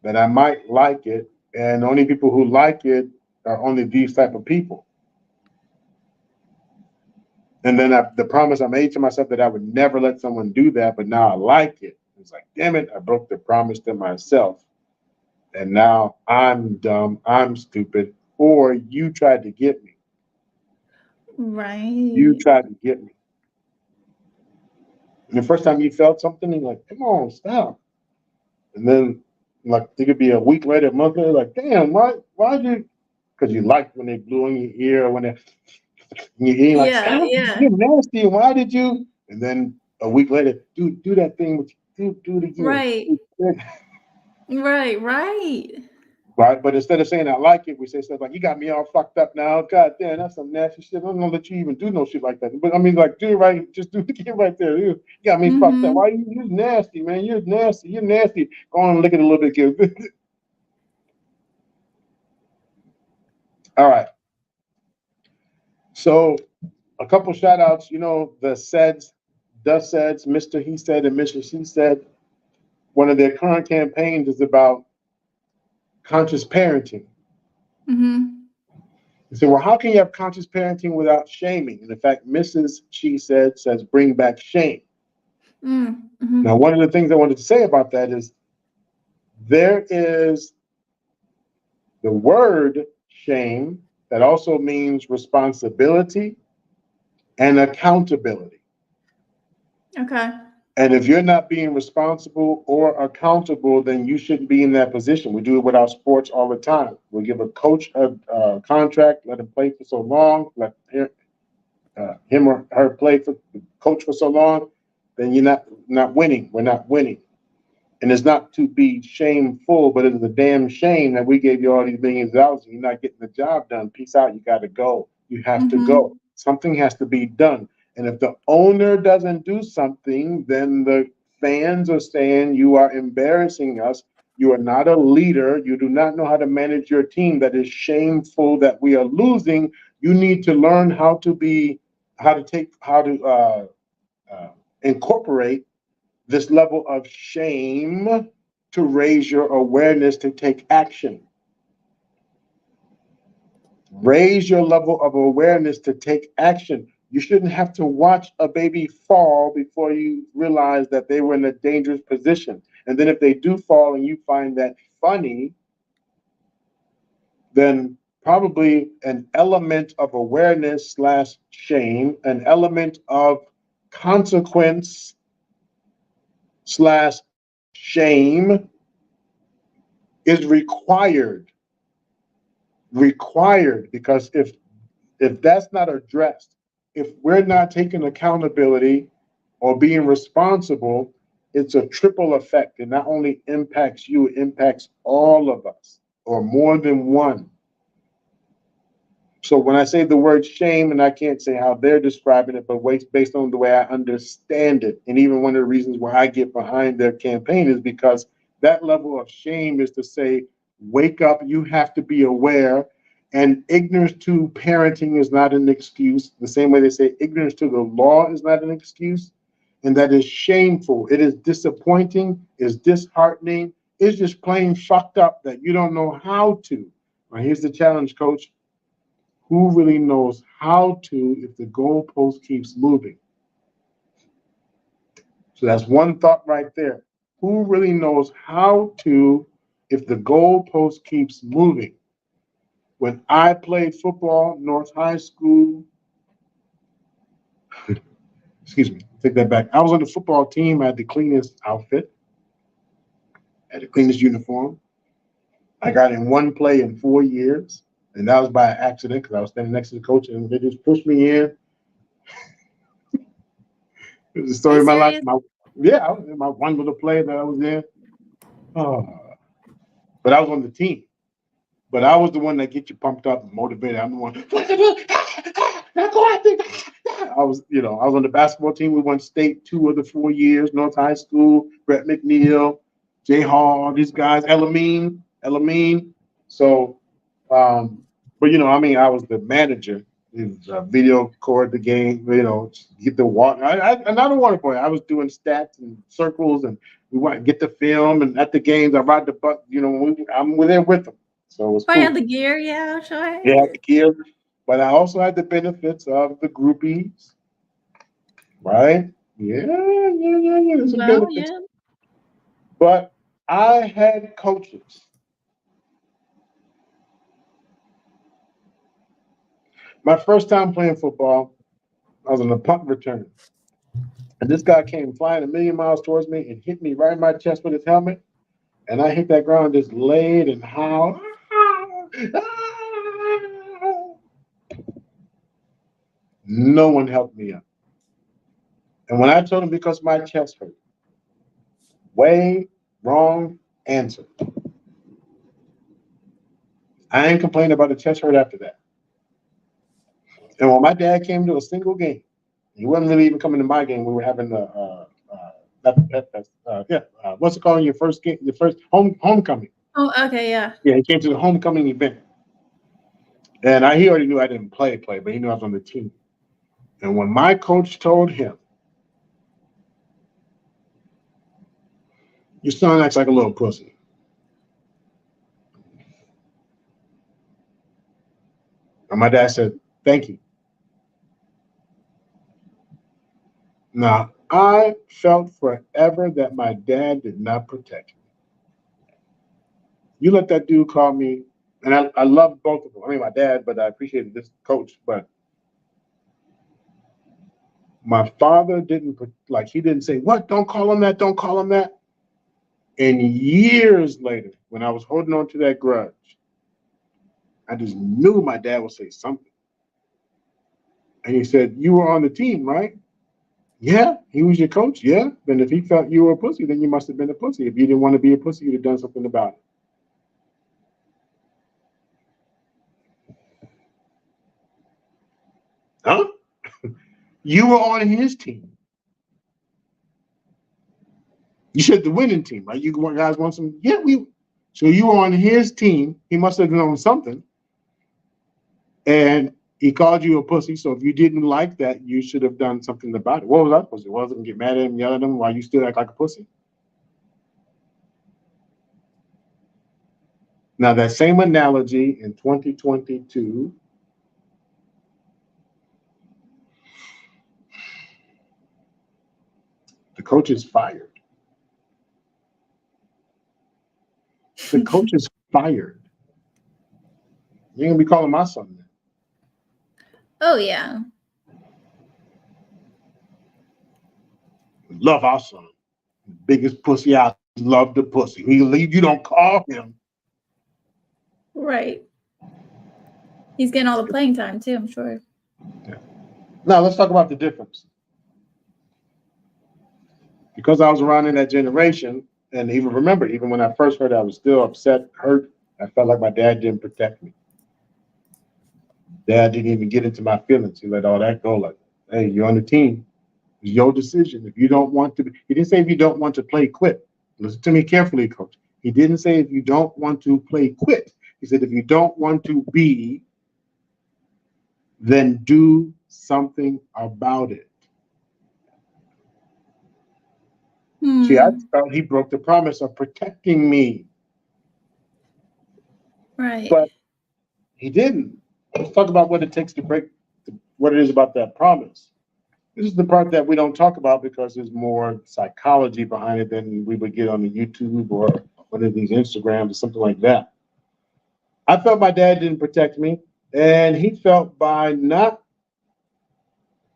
that I might like it, and only people who like it are only these type of people. And then the promise I made to myself that I would never let someone do that, but now I like it. It's like, damn it, I broke the promise to myself. And now I'm dumb, I'm stupid, or you tried to get me. You Right. tried to get me. And the first time you felt something, you're like, come on, stop. And then, like, it could be a week later, a month later, like, damn, why'd you? Because you liked when they blew in your ear, or when they, in your ear, like, Yeah, stop, yeah. you're nasty. Why did you? And then a week later, do that thing with you, do it again. Right. Right, right. Right? But instead of saying I like it, we say stuff like, you got me all fucked up now. God damn, that's some nasty shit. I'm gonna let you even do no shit like that. But I mean, like, do it right, just do it again right there. You got me fucked up. Mm-hmm. Why you nasty, man? You're nasty. You're nasty. Go on and lick it a little bit, kid. All right. So a couple shout outs, you know, the SEDS, Mr. He Said and Mrs. She Said. One of their current campaigns is about conscious parenting. Mm-hmm. You say, well, how can you have conscious parenting without shaming? And in fact, Mrs. She Said says, bring back shame. Mm-hmm. Now, one of the things I wanted to say about that is there is the word shame that also means responsibility and accountability. Okay. And if you're not being responsible or accountable, then you shouldn't be in that position. We do it with our sports all the time. We give a coach a contract, let him play for so long, let him or her play for coach for so long, then you're not winning. We're not winning. And it's not to be shameful, but it is a damn shame that we gave you all these millions of dollars and you're not getting the job done. Peace out. You got to go. You have to Mm-hmm. go. Something has to be done. And if the owner doesn't do something, then the fans are saying you are embarrassing us. You are not a leader. You do not know how to manage your team. That is shameful that we are losing. You need to learn how to incorporate this level of shame to raise your awareness to take action. Raise your level of awareness to take action. You shouldn't have to watch a baby fall before you realize that they were in a dangerous position. And then if they do fall and you find that funny, then probably an element of awareness slash shame, an element of consequence slash shame is required because if that's not addressed, if we're not taking accountability or being responsible, it's a triple effect. It not only impacts you, it impacts all of us or more than one. So when I say the word shame, and I can't say how they're describing it, but based on the way I understand it, and even one of the reasons why I get behind their campaign is because that level of shame is to say, wake up, you have to be aware. And ignorance to parenting is not an excuse. The same way they say ignorance to the law is not an excuse. And that is shameful. It is disappointing, it's disheartening, it's just plain fucked up that you don't know how to. Now, here's the challenge, coach. Who really knows how to if the goalpost keeps moving? So that's one thought right there. Who really knows how to if the goalpost keeps moving? When I played football, North High School, excuse me, take that back. I was on the football team. I had the cleanest outfit, had the cleanest uniform. I got in one play in 4 years, and that was by accident because I was standing next to the coach and they just pushed me in. It was the story of my life. I was in my one little play that I was in. Oh, but I was on the team. But I was the one that get you pumped up and motivated. I'm the one. I was on the basketball team. We won state 2 of the 4 years. North High School, Brett McNeil, Jay Hall, these guys, Elamine. So, but I was the manager. It was video record the game, get the water. I'm not a water boy. I was doing stats and circles, and we want to get the film. And at the games, I ride the bus. I'm there with them. So it was cool. I had the gear, yeah, sure. Yeah, the gear, but I also had the benefits of the groupies, right? Yeah. There's some benefits. Yeah. But I had coaches. My first time playing football, I was on a punt return. And this guy came flying a million miles towards me and hit me right in my chest with his helmet. And I hit that ground, just laid and howled. No one helped me up. And when I told him because my chest hurt, way wrong answer. I ain't complaining about the chest hurt after that. And when my dad came to a single game, he wasn't really even coming to my game. We were having what's it called? Your first game, your first homecoming. Oh, okay, yeah. Yeah, he came to the homecoming event. And he already knew I didn't play, but he knew I was on the team. And when my coach told him, your son acts like a little pussy. And my dad said, thank you. Now, I felt forever that my dad did not protect me. You let that dude call me, and I love both of them. I mean, my dad, but I appreciated this coach. But my father he didn't say, what? Don't call him that. Don't call him that. And years later, when I was holding on to that grudge, I just knew my dad would say something. And he said, you were on the team, right? Yeah, he was your coach. Yeah. Then if he felt you were a pussy, then you must have been a pussy. If you didn't want to be a pussy, you'd have done something about it. Huh? You were on his team. You said the winning team, right? You guys want some? Yeah, so you were on his team. He must have known something. And he called you a pussy. So if you didn't like that, you should have done something about it. What was I supposed to do? Wasn't get mad at him, yell at him while you still act like a pussy? Now that same analogy in 2022. The coach is fired. The coach is fired. You're gonna be calling my son that. Oh, yeah. Love our son. Biggest pussy out. Love the pussy. He'll leave. You don't call him. Right. He's getting all the playing time too, I'm sure. Yeah. Now let's talk about the difference. Because I was around in that generation, and even when I first heard it, I was still upset, hurt. I felt like my dad didn't protect me. Dad didn't even get into my feelings. He let all that go. Like, hey, you're on the team. It's your decision. If you don't want to, he didn't say if you don't want to play, quit. Listen to me carefully, coach. He didn't say if you don't want to play, quit. He said if you don't want to be, then do something about it. See, I felt he broke the promise of protecting me, Right. but he didn't. Let's talk about what it takes to break, what it is about that promise. This is the part that we don't talk about because there's more psychology behind it than we would get on the YouTube or one of these Instagrams or something like that. I felt my dad didn't protect me, and he felt by not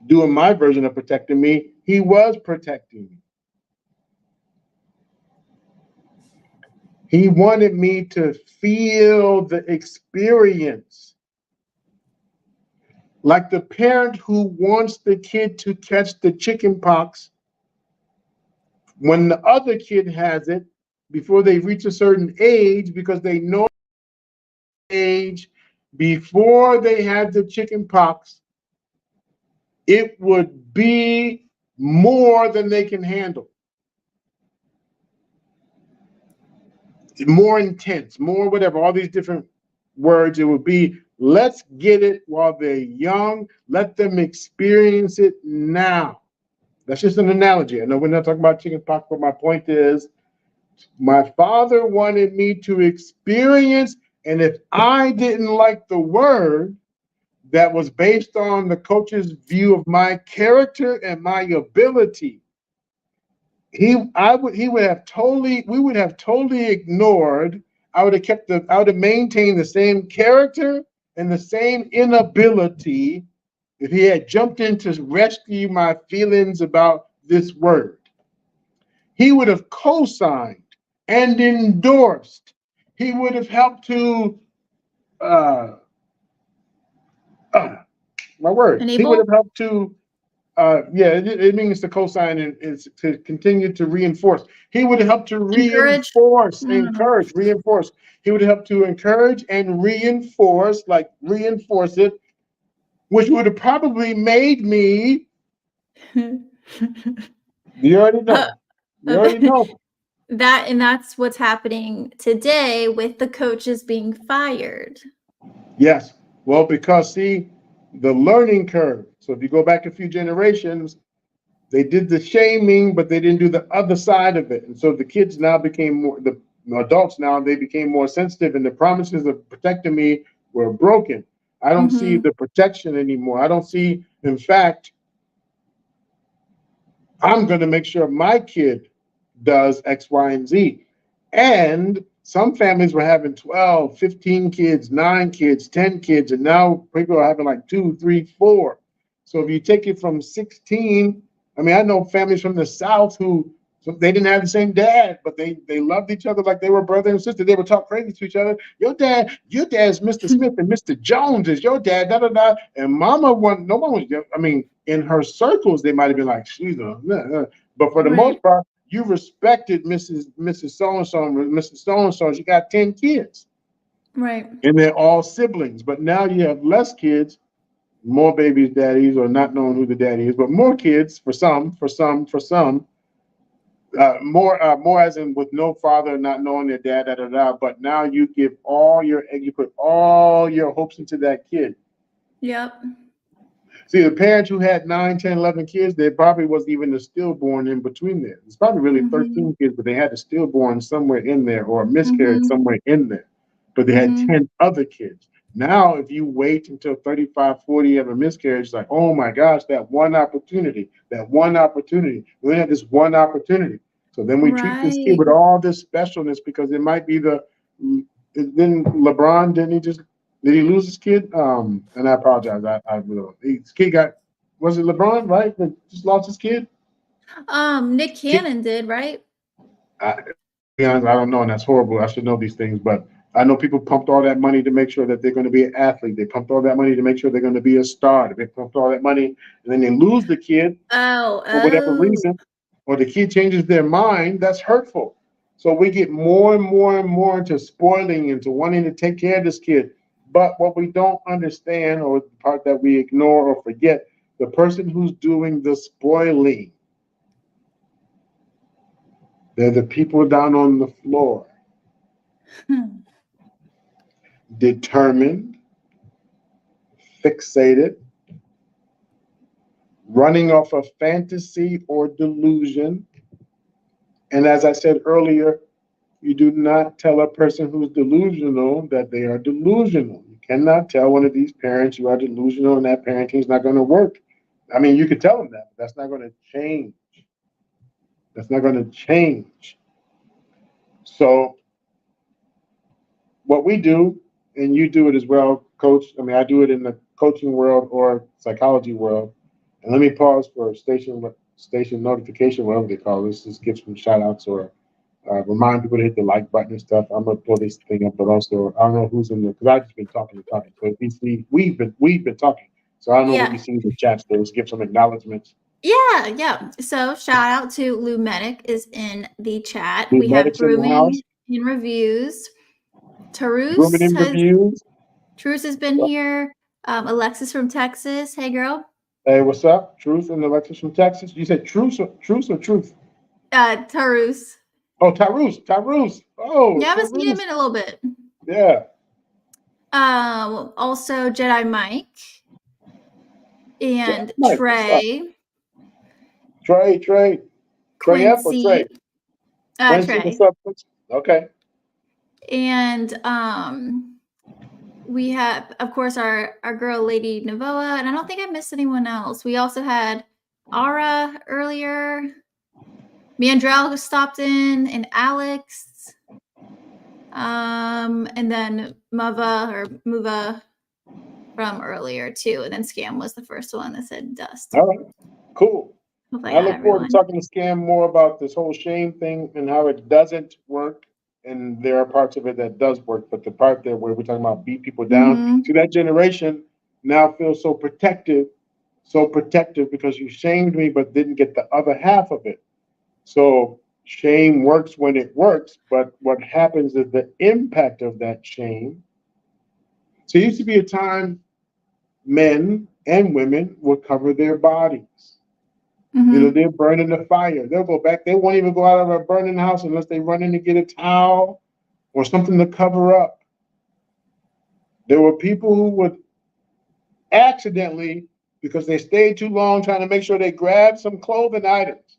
doing my version of protecting me, he was protecting me. He wanted me to feel the experience. Like the parent who wants the kid to catch the chicken pox when the other kid has it before they reach a certain age, because they know age before they had the chicken pox, it would be more than they can handle. More intense, more whatever, all these different words. It would be, let's get it while they're young. Let them experience it now. That's just an analogy. I know we're not talking about chicken pox, but my point is, my father wanted me to experience, and if I didn't like the word that was based on the coach's view of my character and my ability, we would have totally ignored. I would have maintained the same character and the same inability if he had jumped in to rescue my feelings about this word. He would have co-signed and endorsed. He would have helped to my word. Enable? He would have helped to it means to co-sign and is to continue to reinforce. He would have helped to reinforce, encourage, reinforce. He would have helped to encourage and reinforce, reinforce it, which would have probably made me. You already know. You already know. That's what's happening today with the coaches being fired. Yes. Well, because see, the learning curve. So if you go back a few generations, they did the shaming, but they didn't do the other side of it. And so the kids now became more, the adults now, they became more sensitive, and the promises of protecting me were broken. I don't see the protection anymore. I don't see, in fact, I'm going to make sure my kid does X, Y, and Z. And some families were having 12, 15 kids, 9 kids, 10 kids, and now people are having like 2, 3, 4. So if you take it from 16, I mean, I know families from the South who they didn't have the same dad, but they loved each other like they were brother and sister. They would talk crazy to each other. Your dad's Mr. Smith and Mr. Jones is your dad, da da da. And mama wasn't, no one was, I mean, in her circles, they might have been like, she's but for the most part, you respected Mrs. So-and-so and Mrs. So-and-so. She got 10 kids. Right. And they're all siblings. But now you have less kids, more babies, daddies, or not knowing who the daddy is, but more kids for some, more as in with no father, not knowing their dad, da da da. But now you put all your hopes into that kid. Yep. See, the parents who had 9, 10, 11 kids, there probably wasn't even a stillborn in between there. It's probably really 13 kids, but they had a stillborn somewhere in there or a miscarriage somewhere in there. But they had 10 other kids. Now, if you wait until 35, 40 of a miscarriage, it's like, oh my gosh, that one opportunity. We only have this one opportunity. So then we treat this kid with all this specialness because it might be then LeBron, did he lose his kid? And I apologize. His kid was it LeBron, right? That just lost his kid? Nick Cannon did, right? To be honest, I don't know, and that's horrible. I should know these things, but I know people pumped all that money to make sure that they're going to be an athlete. They pumped all that money to make sure they're going to be a star. They pumped all that money, and then they lose the kid for whatever reason, or the kid changes their mind. That's hurtful. So we get more and more and more into spoiling, into wanting to take care of this kid. But what we don't understand, or the part that we ignore or forget, the person who's doing the spoiling, they're the people down on the floor, determined, fixated, running off of fantasy or delusion. And as I said earlier, you do not tell a person who's delusional that they are delusional. You cannot tell one of these parents you are delusional and that parenting is not going to work. I mean, you could tell them that, but that's not going to change. That's not going to change. So what we do, and you do it as well, Coach. I mean, I do it in the coaching world or psychology world. And let me pause for station notification, whatever they call this. Just give some shout outs or remind people to hit the like button and stuff. I'm gonna pull this thing up, but also I don't know who's in there because I've just been talking and talking. So if you see, we've been talking. So I don't know what Yeah. you see in the chat. So let's give some acknowledgments. Yeah. So shout out to Lou Medic is in the chat. Lou We have Medic's in the house. grooming in reviews. Grooming in reviews. Truce has been here. Alexis from Texas. Hey, girl. Hey, what's up? Truth and Alexis from Texas. You said truth or truth? Tarus. Oh, Tyrus. Oh, Yeah, I haven't seen him Tyrus. in a little bit. Yeah. Also Jedi Mike and Mike, Trey. Trey F or Quincy. Trey? Quincy, Trey. what's up? Okay. And we have, of course, our girl, Lady Navoa, and I don't think I missed anyone else. We also had Ara earlier. Mandrell stopped in, and Alex. And then Muva from earlier too. And then Scam was the first one that said dust. All right. Cool. Hopefully I look forward to talking to Scam more about this whole shame thing and how it doesn't work. And there are parts of it that does work, but the part that where we're talking about beat people down, see that generation now feels so protective because you shamed me, but didn't get the other half of it. So shame works when it works, but what happens is the impact of that shame. So it used to be a time men and women would cover their bodies. They'll burn in the fire. They'll go back. They won't even go out of a burning house unless they run in to get a towel or something to cover up. There were people who would accidentally, because they stayed too long trying to make sure they grabbed some clothing items,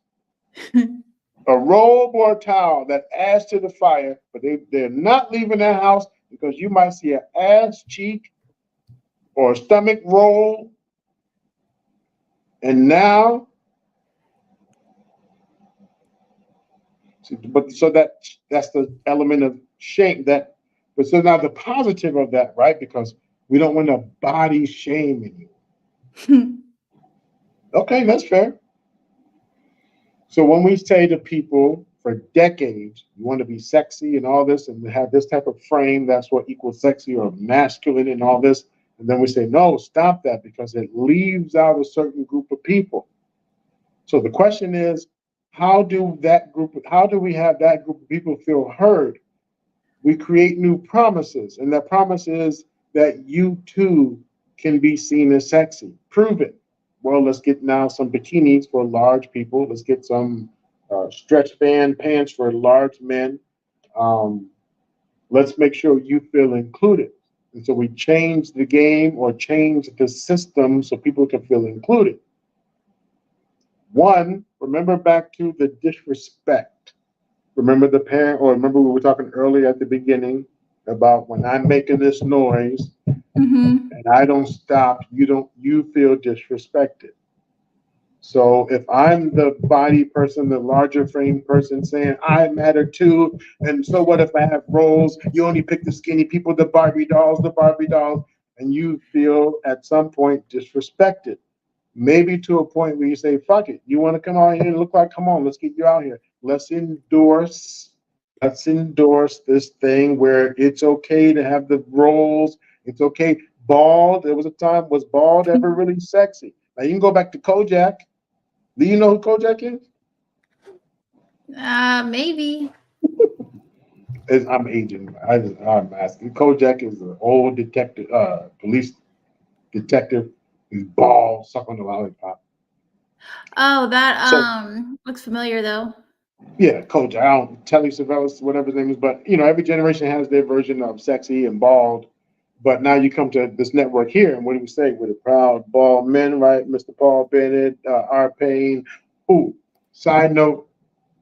a robe or a towel that adds to the fire, but they're not leaving that house because you might see an ass cheek or a stomach roll. And now, but so that's the element of shame but so now the positive of that, right? Because we don't want to body shame anymore. Okay, that's fair. So when we say to people for decades, you want to be sexy and all this and have this type of frame, that's what equals sexy or masculine and all this. And then we say, no, stop that because it leaves out a certain group of people. So the question is, how do we have that group of people feel heard? We create new promises, and that promise is that you too can be seen as sexy. Prove it. Well, let's get now some bikinis for large people. Let's get some stretch band pants for large men. Let's make sure you feel included. And so we change the game or change the system so people can feel included. One, remember back to the disrespect. Remember the parent, or remember we were talking earlier at the beginning about when I'm making this noise and I don't stop, you feel disrespected. So if I'm the body person, the larger frame person saying I matter too, and so what if I have roles? You only pick the skinny people, the Barbie dolls, and you feel at some point disrespected. Maybe to a point where you say, fuck it. You want to come out here and look like, come on, let's get you out here. Let's endorse this thing where it's okay to have the roles. It's okay. Bald, there was a time, was bald ever really sexy? Now you can go back to Kojak. Do you know who Kojak is? Maybe. I'm aging. I'm asking. Kojak is an old detective, police detective. He's bald, sucking the lollipop. Oh, that So looks familiar though. yeah, Kojak. I don't Telly Savalas, whatever his name is, but every generation has their version of sexy and bald. But now you come to this network here, and what do we say? With a proud bald men, right? Mr. Paul Bennett, R. Payne. Ooh, side note,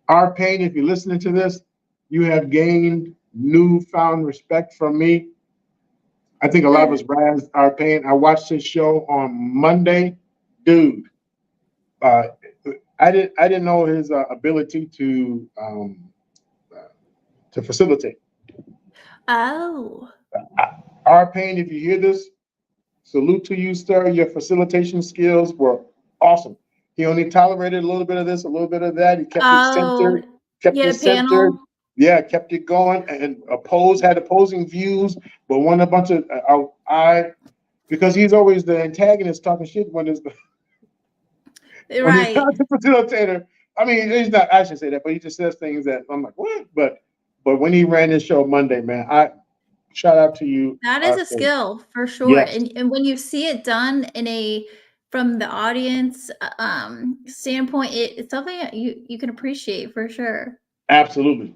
R. Payne, if you're listening to this, you have gained newfound respect from me. I think a lot of us brands are paying. I watched his show on Monday, dude. Uh, I didn't know his ability to facilitate. Oh. Our Payne, if you hear this, salute to you, sir. Your facilitation skills were awesome. He only tolerated a little bit of this, a little bit of that. He kept it Oh, centered, kept yeah, it centered. panel. Yeah, kept it going, and had opposing views, but won a bunch of because he's always the antagonist talking shit when he's Right. not the facilitator. I mean, he's not. I should say that, but he just says things that I'm like, what? But when he ran his show Monday, man, I shout out to you. That is a skill for sure. Yes, And when you see it done in a from the audience standpoint, it's something that you can appreciate for sure. absolutely.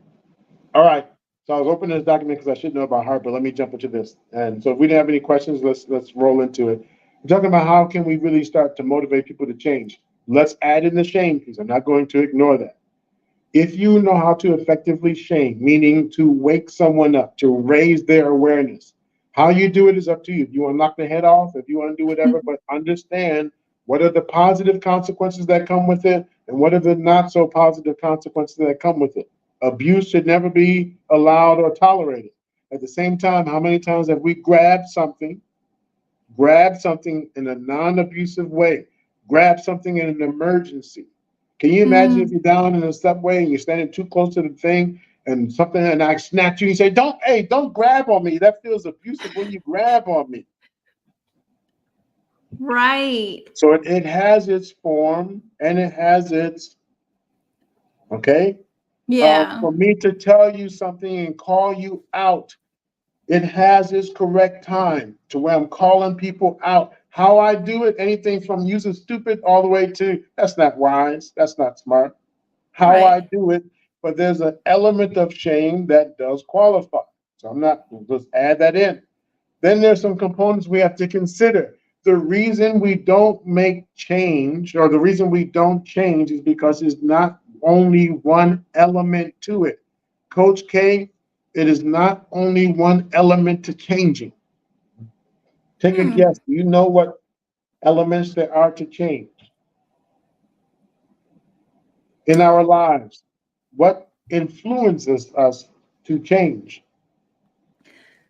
All right. So I was opening this document because I should know about heart, but let me jump into this. And so if we didn't have any questions, let's roll into it. We're talking about how can we really start to motivate people to change. Let's add in the shame piece. I'm not going to ignore that. If you know how to effectively shame, meaning to wake someone up, to raise their awareness, how you do it is up to you. If you want to knock the head off, if you want to do whatever, but understand what are the positive consequences that come with it and what are the not so positive consequences that come with it. Abuse should never be allowed or tolerated. At the same time, how many times have we grabbed something in a non-abusive way, grabbed something in an emergency? Can you imagine if Mm, you're down in a subway and you're standing too close to the thing and something and I snatch you and say, don't grab on me. That feels abusive when you grab on me. right. So it has its form and it has its, okay? Yeah. For me to tell you something and call you out, it has its correct time to where I'm calling people out. How I do it, anything from using stupid all the way to that's not wise, that's not smart. How I Right. do it, but there's an element of shame that does qualify. So I'm not, let's add that in. Then there's some components we have to consider. The reason we don't make change or the reason we don't change is because it's not only one element to it. Coach K, it is not only one element to changing. Take a Hmm. guess. Do you know what elements there are to change in our lives? What influences us to change?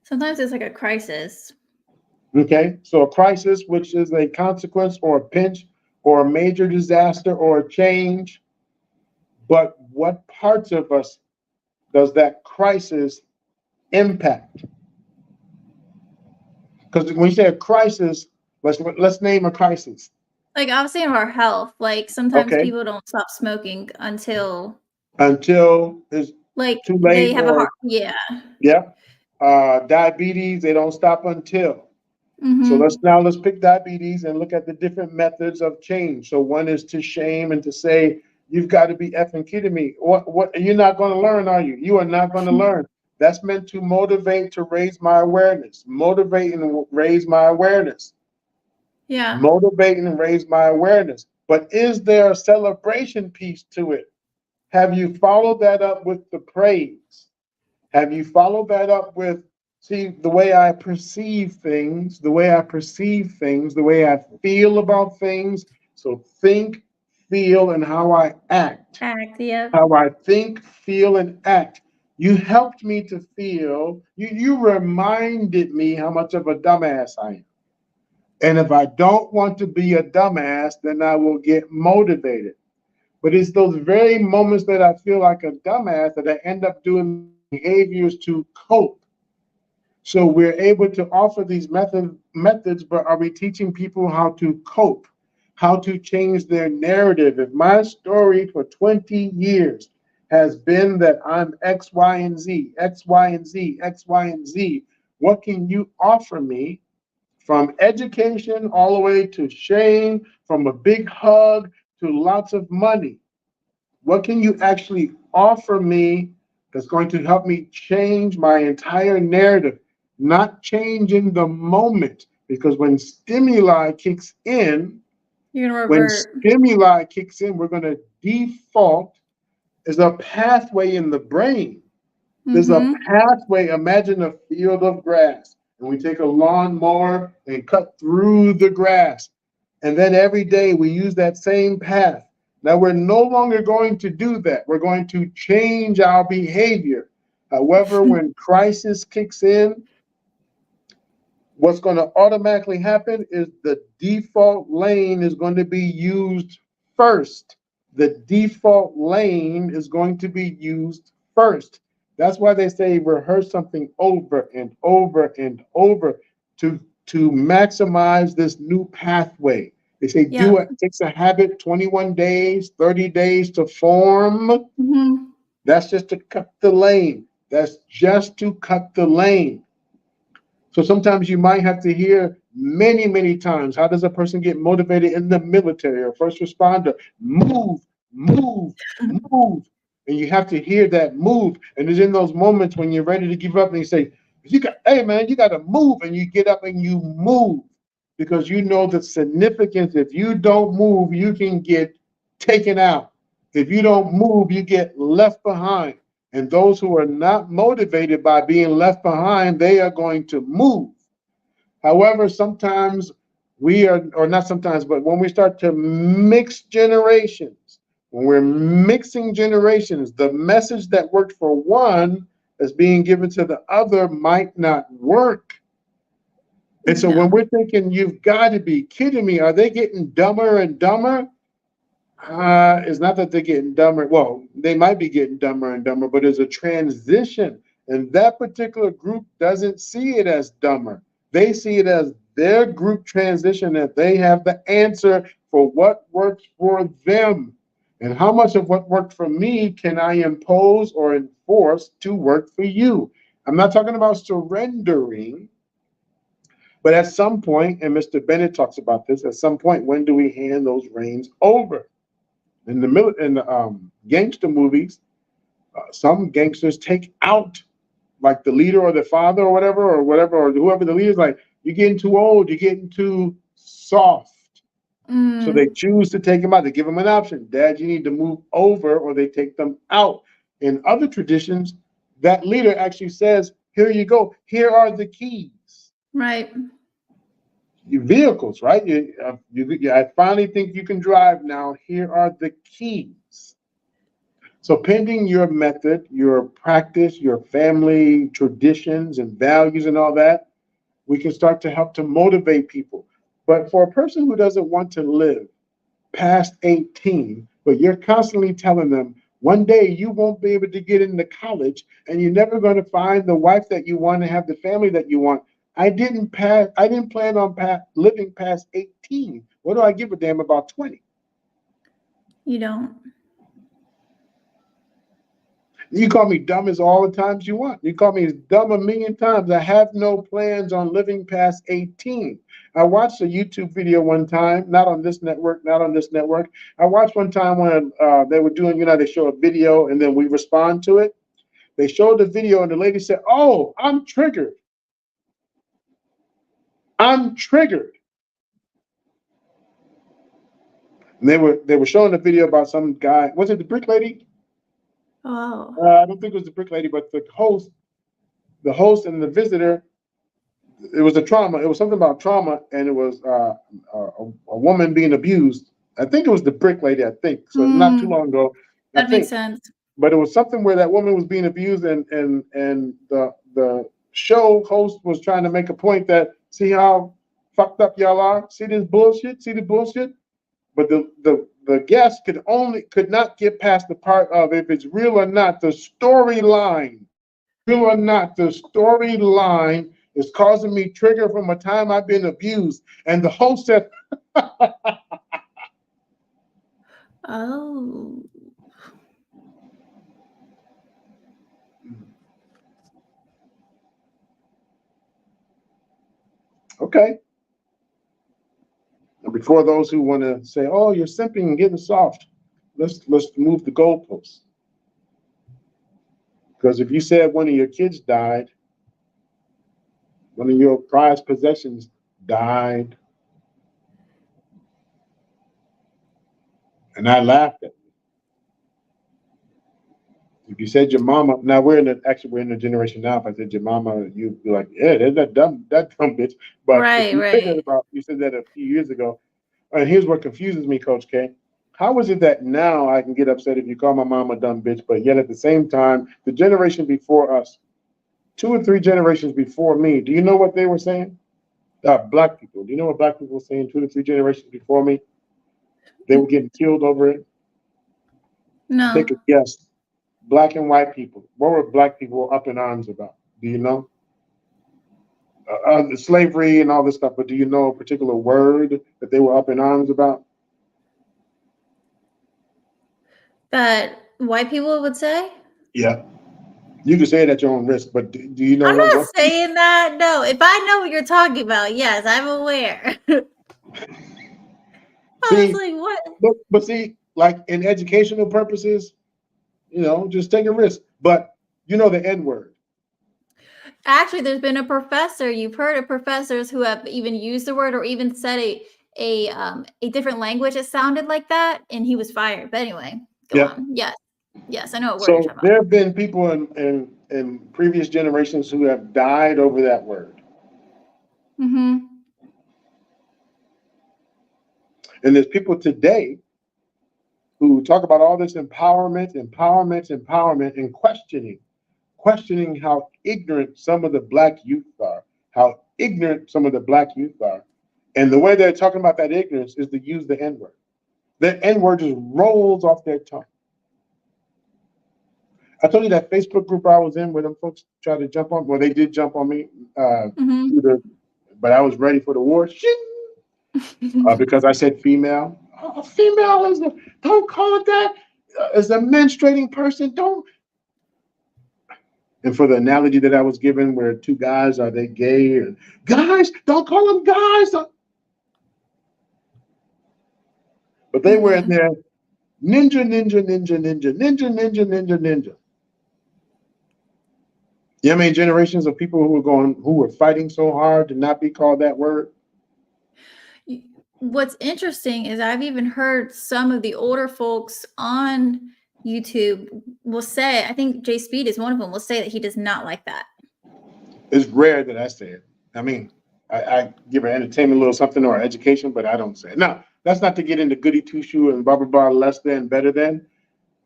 Sometimes it's like a crisis. Okay, so a crisis, which is a consequence or a pinch or a major disaster or a change, but what parts of us does that crisis impact? Because when you say a crisis, let's name a crisis. Like obviously in our health, like sometimes Okay, people don't stop smoking until until it's like too late they have a or heart. Yeah. yeah, diabetes they don't stop until. So Mm-hmm. let's pick diabetes and look at the different methods of change. So one is to shame and to say, you've got to be effing kidding me. What you're not going to learn, are you? You are not going to learn. That's meant to motivate to raise my awareness. Motivate and raise my awareness. Yeah. Motivate and raise my awareness. But is there a celebration piece to it? Have you followed that up with the praise? Have you followed that up with, see, the way I perceive things, the way I perceive things, the way I feel about things? So think, feel, and how I act. Act. Yep. How I think, feel, and act. You helped me to feel, you reminded me how much of a dumbass I am. And if I don't want to be a dumbass, then I will get motivated. But it's those very moments that I feel like a dumbass that I end up doing behaviors to cope. So we're able to offer these methods, but are we teaching people how to cope, how to change their narrative? If my story for 20 years has been that I'm X, Y, and Z, X, Y, and Z, X, Y, and Z. What can you offer me from education all the way to shame, from a big hug to lots of money? What can you actually offer me that's going to help me change my entire narrative? Not change in the moment, because when stimuli kicks in, You're gonna when revert. stimuli kicks in, we're going to default. There's a pathway in the brain. There's a Mm-hmm. pathway. Imagine a field of grass, and we take a lawnmower and cut through the grass. And then every day we use that same path. Now we're no longer going to do that. We're going to change our behavior. However, when crisis kicks in, what's going to automatically happen is the default lane is going to be used first. The default lane is going to be used first. That's why they say rehearse something over and over and over to maximize this new pathway. They say do Yep. it. It takes a habit 21 days, 30 days to form. Mm-hmm. That's just to cut the lane. That's just to cut the lane. So sometimes you might have to hear many, many times, how does a person get motivated in the military or first responder? Move, move, move. And you have to hear that move. And it's in those moments when you're ready to give up and you say, hey man, you got to move. And you get up and you move because you know the significance. If you don't move, you can get taken out. If you don't move, you get left behind. And those who are not motivated by being left behind, they are going to move. However, sometimes we are, or not sometimes, but when we start to mix generations, when we're mixing generations, the message that worked for one that's being given to the other might not work. And so when No. we're thinking, you've got to be kidding me, are they getting dumber and dumber? It's not that they're getting dumber. Well, they might be getting dumber and dumber, but there's a transition. And that particular group doesn't see it as dumber. They see it as their group transition, that they have the answer for what works for them. And how much of what worked for me can I impose or enforce to work for you? I'm not talking about surrendering, but at some point, and Mr. Bennett talks about this, at some point, when do we hand those reins over? In the gangster movies, some gangsters take out like the leader or the father or whatever, or whoever the leader is. Like, you're getting too old, you're getting too soft. So they choose to take him out. They give him an option. Dad, you need to move over, or they take them out. In other traditions, that leader actually says, here you go. Here are the keys. Right. Your vehicles, right? I finally think you can drive now. Here are the keys. So, pending your method, your practice, your family traditions and values and all that, we can start to help to motivate people. But for a person who doesn't want to live past 18, but you're constantly telling them one day you won't be able to get into college and you're never going to find the wife that you want and have the family that you want. I didn't plan on living past 18. What do I give a damn about 20? You don't. You call me dumb as all the times you want. You call me dumb a million times. I have no plans on living past 18. I watched a YouTube video one time, not on this network, not on this network. I watched one time when they were doing, they show a video and then we respond to it. They showed the video and the lady said, oh, I'm triggered. I'm triggered. And they were showing a video about some guy. Was it the brick lady? Oh. I don't think it was the brick lady, but the host and the visitor, it was a trauma. It was something about trauma, and it was a woman being abused. I think it was the brick lady. I think so. Not too long ago. That makes sense. But it was something where that woman was being abused, and the show host was trying to make a point that, see how fucked up y'all are. See this bullshit. See the bullshit. But the guest could not get past the part of, if it's real or not, the storyline. Real or not, the storyline is causing me trigger from a time I've been abused. And the host said, Oh. Okay. And before those who want to say, "Oh, you're simping and getting soft," let's move the goalposts. Because if you said one of your kids died, one of your prized possessions died, and I laughed at you. If you said your mama, now we're in the generation now. If I said your mama, you'd be like, "Yeah, there's that dumb bitch." But if Right, right. you said that a few years ago, and here's what confuses me, Coach K. How is it that now I can get upset if you call my mom a dumb bitch, but yet at the same time, the generation before us, 2 or 3 generations before me, do you know what they were saying? Black people. Do you know what black people were saying 2 to 3 generations before me? They were getting killed over it. No. Take a guess. Black and white people. What were black people up in arms about? Do you know? Slavery and all this stuff, but do you know a particular word that they were up in arms about? That white people would say? Yeah. You can say it at your own risk, but do you know I'm not what? saying that. No, if I know what you're talking about, yes, I'm aware. I was See, like, what? but see, like in educational purposes, just take a risk. But you know the N word. Actually, there's been a professor. You've heard of professors who have even used the word or even said a different language that sounded like that, and he was fired. But anyway, go Yeah. on. Yes, yes, I know what word you're So talking about. there have been people in previous generations who have died over that word. Mm-hmm. And there's people today who talk about all this empowerment, and questioning how ignorant some of the black youth are, how ignorant some of the black youth are. And the way they're talking about that ignorance is to use the N word. The N word just rolls off their tongue. I told you that Facebook group I was in where them folks tried to jump on. Well, they did jump on me, Mm-hmm. but I was ready for the war. Because I said female. Female is don't call it that. As a menstruating person, don't. And for the analogy that I was given, where 2 guys, are they gay? And guys, don't call them guys. But they were in there, ninja, ninja, ninja, ninja, ninja, ninja, ninja, ninja. You know how many generations of people who were fighting so hard to not be called that word? What's interesting is I've even heard some of the older folks on YouTube will say, I think Jay Speed is one of them, will say that he does not like that. It's rare that I say it. I mean, I give an entertainment, a little something, or education, but I don't say it. Now, that's not to get into goody two shoe and blah blah blah, less than, better than.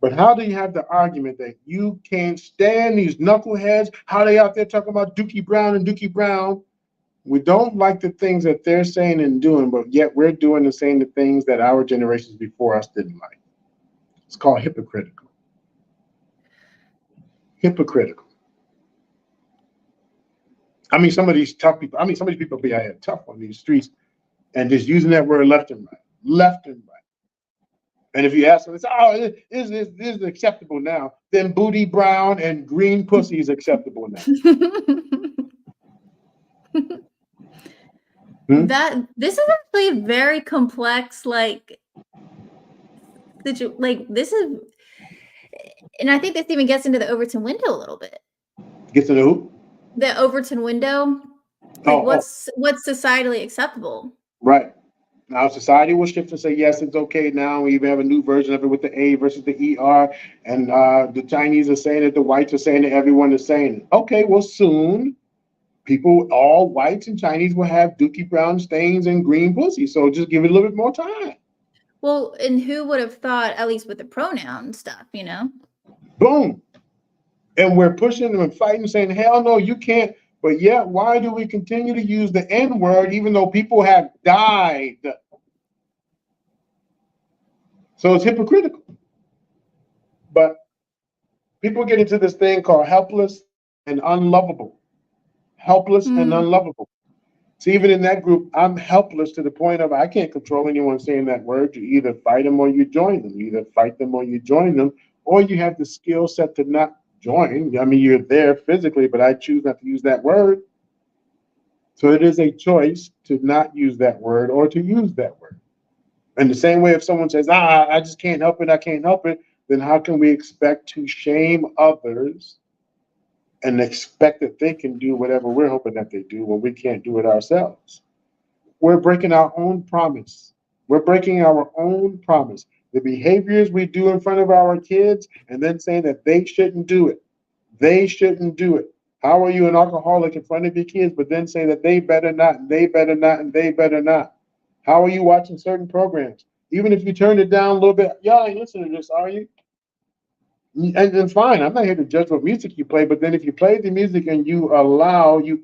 But how do you have the argument that you can't stand these knuckleheads? How they out there talking about Dookie Brown and Dookie Brown? We don't like the things that they're saying and doing, but yet we're doing the same things that our generations before us didn't like. It's called hypocritical. Hypocritical. I mean, some of these tough people. I mean, some of these people be out here tough on these streets and just using that word left and right, left and right. And if you ask them, it's is this acceptable now? Then booty brown and green pussy is acceptable now. That this is actually very complex, like this is, and I think this even gets into the Overton window a little bit. Get to the who? The Overton window, like what's societally acceptable? Right. Now society will shift and say, yes, it's okay now. We even have a new version of it with the A versus the ER. And the Chinese are saying it, the whites are saying it, everyone is saying it. Okay, well, soon people, all whites and Chinese, will have Dookie Brown stains and green pussy. So just give it a little bit more time. Well, and who would have thought, at least with the pronoun stuff, Boom. And we're pushing them and fighting, saying, hell no, you can't. But yet, why do we continue to use the N word even though people have died? So it's hypocritical. But people get into this thing called helpless and unlovable. Helpless and unlovable. So even in that group, I'm helpless to the point of I can't control anyone saying that word. You either fight them or you join them. You either fight them or you join them, or you have the skill set to not join. I mean, you're there physically, but I choose not to use that word. So it is a choice to not use that word or to use that word. And the same way, if someone says, I just can't help it, I can't help it, then how can we expect to shame others and expect that they can do whatever we're hoping that they do when we can't do it ourselves? We're breaking our own promise. We're breaking our own promise. The behaviors we do in front of our kids and then saying that they shouldn't do it. They shouldn't do it. How are you an alcoholic in front of your kids, but then say that they better not, and they better not, and they better not? How are you watching certain programs? Even if you turn it down a little bit, y'all ain't listening to this, are you? And fine, I'm not here to judge what music you play, but then if you play the music and you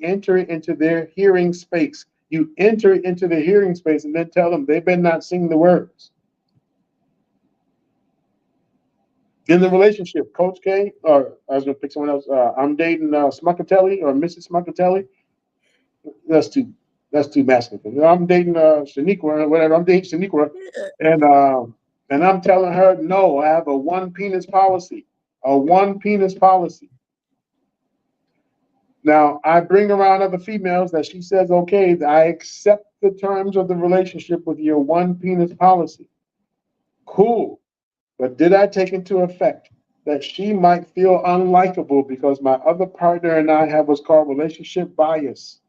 enter it into their hearing space, you enter it into their hearing space and then tell them they better not sing the words. In the relationship, Coach K, or I was going to pick someone else, I'm dating Smuckatelli or Mrs. Smuckatelli. That's too masculine. I'm dating Shaniqua or whatever. I'm dating Shaniqua, and I'm telling her, no, I have a one penis policy. A one penis policy. Now, I bring around other females that she says, okay, I accept the terms of the relationship with your one penis policy. Cool. But did I take into effect that she might feel unlikable because my other partner and I have what's called relationship bias?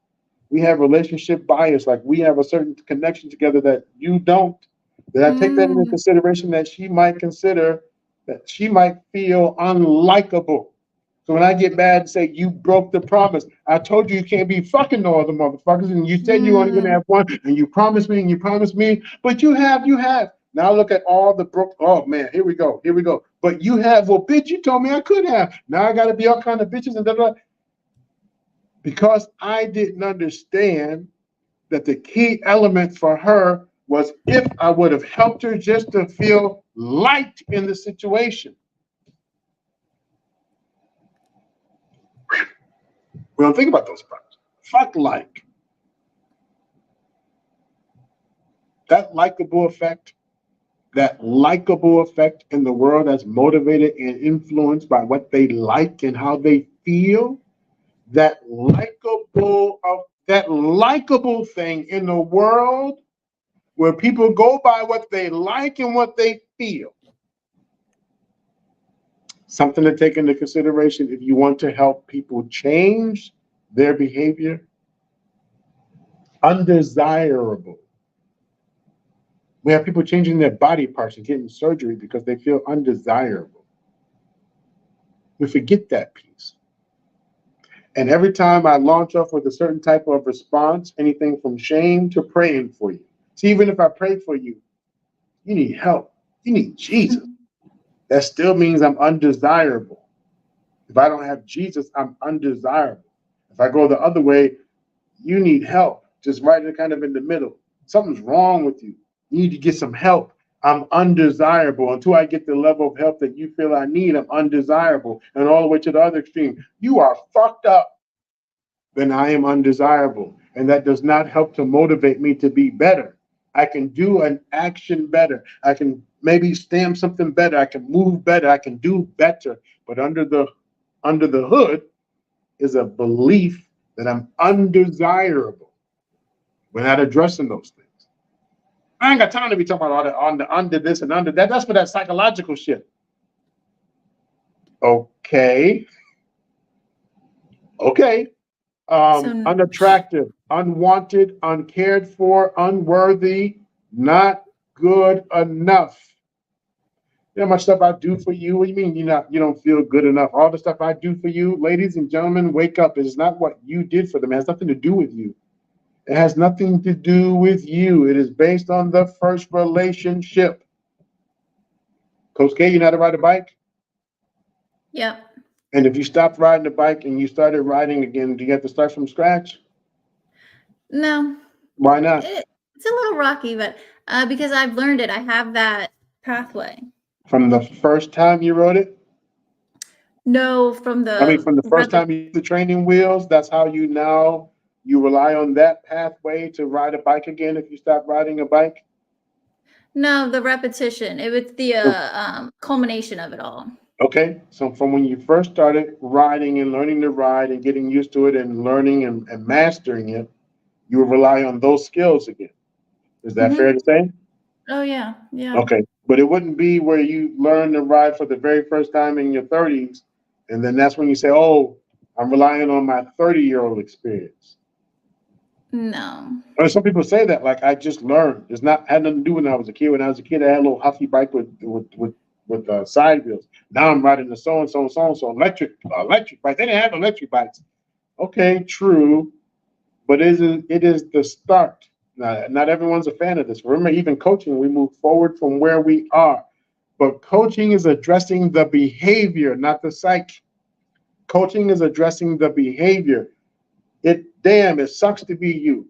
We have relationship bias, like we have a certain connection together that you don't. Did I take that into consideration that she might consider that she might feel unlikable? So when I get mad and say, you broke the promise, I told you you can't be fucking no other motherfuckers, and you said you only gonna have one, and you promised me, but you have. Now look at all the broke, oh man, here we go. But you have, well, bitch, you told me I could have. Now I gotta be all kind of bitches and da. Because I didn't understand that the key element for her was if I would have helped her just to feel light in the situation. We don't think about those parts. Fuck like. That likable effect in the world that's motivated and influenced by what they like and how they feel, that likable thing in the world where people go by what they like and what they feel. Something to take into consideration if you want to help people change their behavior. Undesirable. We have people changing their body parts and getting surgery because they feel undesirable. We forget that piece. And every time I launch off with a certain type of response, anything from shame to praying for you. See, even if I pray for you, you need help. You need Jesus. That still means I'm undesirable. If I don't have Jesus, I'm undesirable. If I go the other way, you need help. Just right kind of in the middle. Something's wrong with you. You need to get some help. I'm undesirable. Until I get the level of help that you feel I need, I'm undesirable. And all the way to the other extreme, you are fucked up. Then I am undesirable. And that does not help to motivate me to be better. I can do an action better. I can maybe stamp something better. I can move better. I can do better. But under the hood is a belief that I'm undesirable. We're not addressing those things. I ain't got time to be talking about all the under this and under that. That's for that psychological shit. Okay. Unattractive, unwanted, uncared for, unworthy, not good enough. You know how much stuff I do for you? What do you mean you don't feel good enough? All the stuff I do for you, ladies and gentlemen, wake up. It's not what you did for them. It has nothing to do with you. It has nothing to do with you. It is based on the first relationship. Coach K, you know how to ride a bike? Yep. And if you stopped riding the bike and you started riding again, do you have to start from scratch? No. Why not? It's a little rocky, but because I've learned it, I have that pathway. From the first time you rode it? No, from the first time you used the training wheels, that's how you rely on that pathway to ride a bike again if you stop riding a bike? No, the repetition. It was the culmination of it all. Okay, so from when you first started riding and learning to ride and getting used to it and learning and mastering it, you would rely on those skills again. Is that fair to say? Oh yeah, yeah. Okay. But it wouldn't be where you learn to ride for the very first time in your 30s, and then that's when you say, oh, I'm relying on my 30-year-old experience. No. Or some people say that, like, I just learned. It's not had nothing to do when I was a kid. When I was a kid, I had a little huffy bike with side wheels. Now I'm riding the so and so electric bike. They didn't have electric bikes. Okay, true, but it is the start. Not everyone's a fan of this. Remember, even coaching, we move forward from where we are. But coaching is addressing the behavior, not the psyche. Coaching is addressing the behavior. It sucks to be you.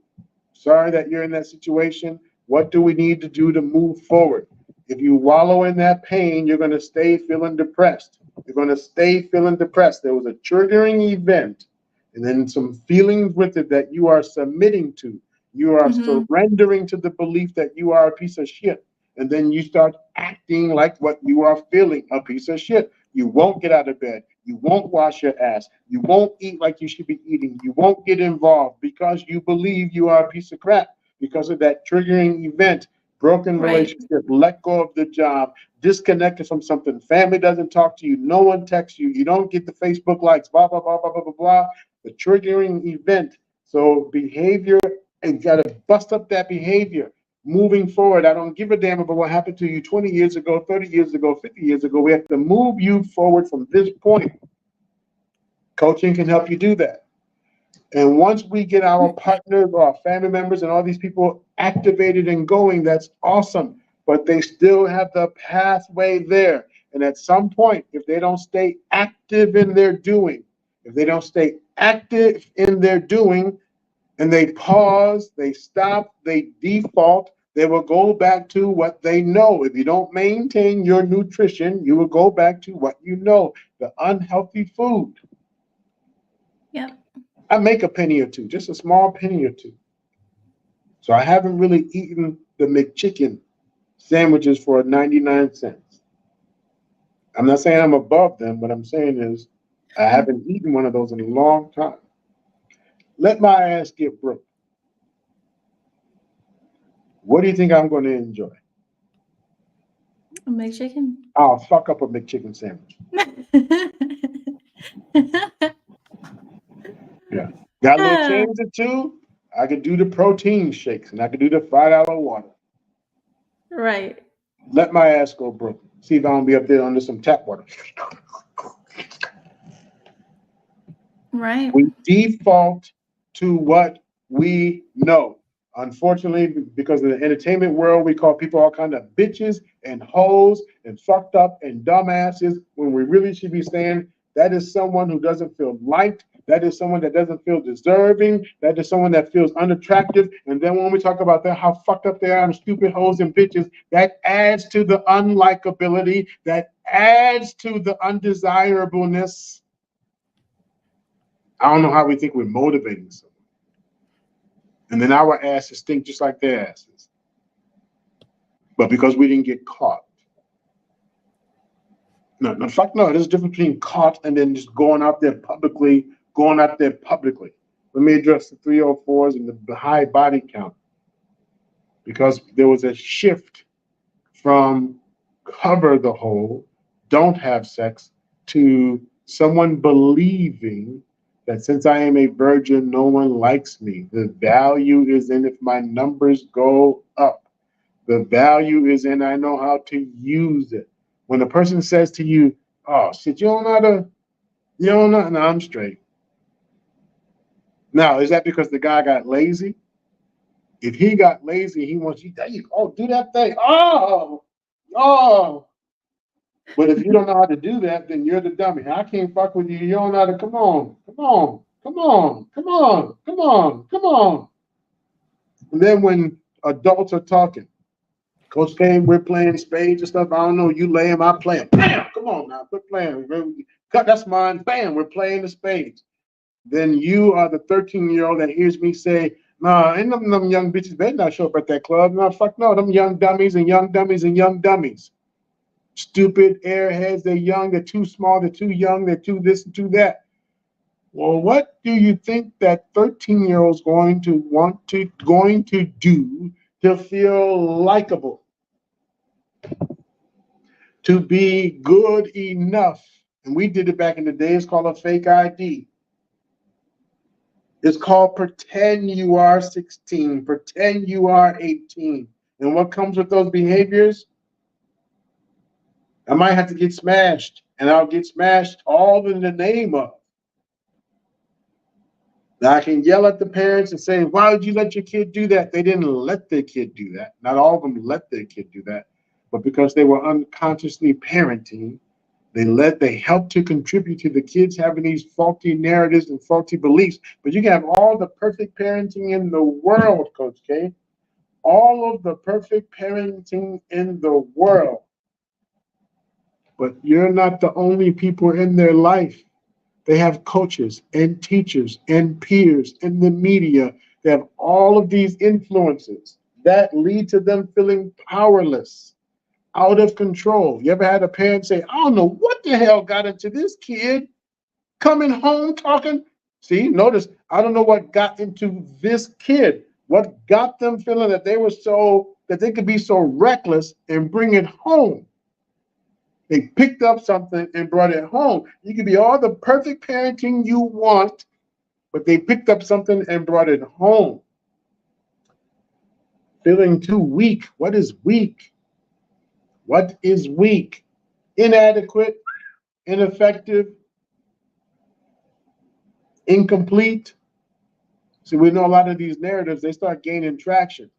Sorry that you're in that situation. What do we need to do to move forward? If you wallow in that pain, you're going to stay feeling depressed. You're going to stay feeling depressed. There was a triggering event and then some feelings with it that you are submitting to. You are surrendering to the belief that you are a piece of shit. And then you start acting like what you are feeling, a piece of shit. You won't get out of bed. You won't wash your ass. You won't eat like you should be eating. You won't get involved because you believe you are a piece of crap because of that triggering event, broken relationship, let go of the job, disconnected from something. Family doesn't talk to you. No one texts you. You don't get the Facebook likes, blah, blah, blah, blah, blah, blah, blah. The triggering event. So behavior, and got to bust up that behavior. Moving forward, I don't give a damn about what happened to you 20 years ago, 30 years ago, 50 years ago. We have to move you forward from this point. Coaching can help you do that. And once we get our partners or our family members and all these people activated and going, that's awesome. But they still have the pathway there. And at some point, if they don't stay active in their doing, if they don't stay active in their doing, and they pause, they stop, they default, they will go back to what they know. If you don't maintain your nutrition, you will go back to what you know, the unhealthy food. Yep. I make a penny or two, just a small penny or two. So I haven't really eaten the McChicken sandwiches for 99 cents. I'm not saying I'm above them. What I'm saying is I haven't eaten one of those in a long time. Let my ass get broke. What do you think I'm going to enjoy? A McChicken. I'll fuck up a McChicken sandwich. Yeah. Got a little change or two. I could do the protein shakes and I could do the $5 water. Right. Let my ass go broke. See if I don't be up there under some tap water. Right. We default to what we know. Unfortunately, because in the entertainment world, we call people all kind of bitches and hoes and fucked up and dumbasses when we really should be saying that is someone who doesn't feel liked. That is someone that doesn't feel deserving. That is someone that feels unattractive. And then when we talk about that, how fucked up they are and stupid hoes and bitches, that adds to the unlikability. That adds to the undesirableness. I don't know how we think we're motivating someone. And then our asses stink just like their asses. But because we didn't get caught. No, fuck no. There's a difference between caught and then just going out there publicly. Let me address the 304s and the high body count. Because there was a shift from cover the hole, don't have sex, to someone believing that since I am a virgin, no one likes me. The value is in if my numbers go up. The value is in I know how to use it. When a person says to you, oh, shit, you don't know, no, I'm straight. Now, is that because the guy got lazy? If he got lazy, he wants you, do that thing. Oh. But if you don't know how to do that, then you're the dummy. I can't fuck with you. You don't know how to, come on. And then when adults are talking, Coach K, we're playing spades and stuff. I don't know. You lay him, I play him. Bam! Come on now. Quit playing. Cut, that's mine. Bam! We're playing the spades. Then you are the 13-year-old that hears me say, nah, ain't them young bitches better not show up at that club. No, fuck no. Them young dummies and young dummies and young dummies. Stupid airheads. They're young. They're too small. They're too young. They're too this and too that. Well, what do you think that 13-year-old's going to do to feel likable, to be good enough? And we did it back in the day. It's called a fake ID. It's called pretend you are 16, pretend you are 18. And what comes with those behaviors? I might have to get smashed, and I'll get smashed all in the name of. Now, I can yell at the parents and say, why would you let your kid do that? They didn't let their kid do that. Not all of them let their kid do that. But because they were unconsciously parenting, they helped to contribute to the kids having these faulty narratives and faulty beliefs. But you can have all the perfect parenting in the world, Coach K. All of the perfect parenting in the world. But you're not the only people in their life. They have coaches and teachers and peers in the media. They have all of these influences that lead to them feeling powerless, out of control. You ever had a parent say, I don't know what the hell got into this kid coming home talking? See, notice, I don't know what got into this kid. What got them feeling that they could be so reckless and bring it home. They picked up something and brought it home. You can be all the perfect parenting you want, but they picked up something and brought it home. Feeling too weak. What is weak? What is weak? Inadequate, ineffective, incomplete. See, we know a lot of these narratives, they start gaining traction.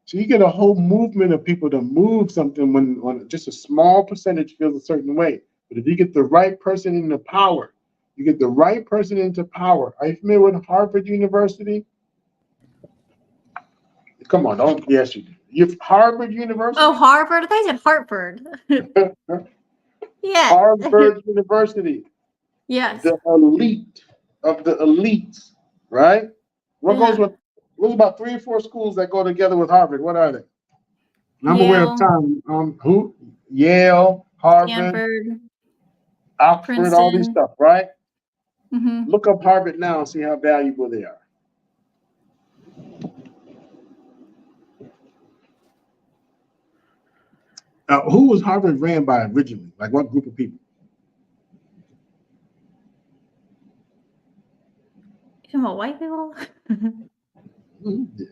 So you get a whole movement of people to move something when just a small percentage feels a certain way. But if you get the right person into power, you get the right person into power. Are you familiar with Harvard University? Come on, don't. Yes, you do. You've Harvard University. Oh, Harvard. I thought you said Hartford. Yeah. Harvard University. Yes. The elite of the elites, right? What goes with? There's about 3 or 4 schools that go together with Harvard. What are they? I'm aware of time. Who? Yale, Harvard, Stanford, Oxford, Princeton. all these stuff, right? Mm-hmm. Look up Harvard now and see how valuable they are. Who was Harvard ran by originally? Like what group of people? You talking about white people? Yeah,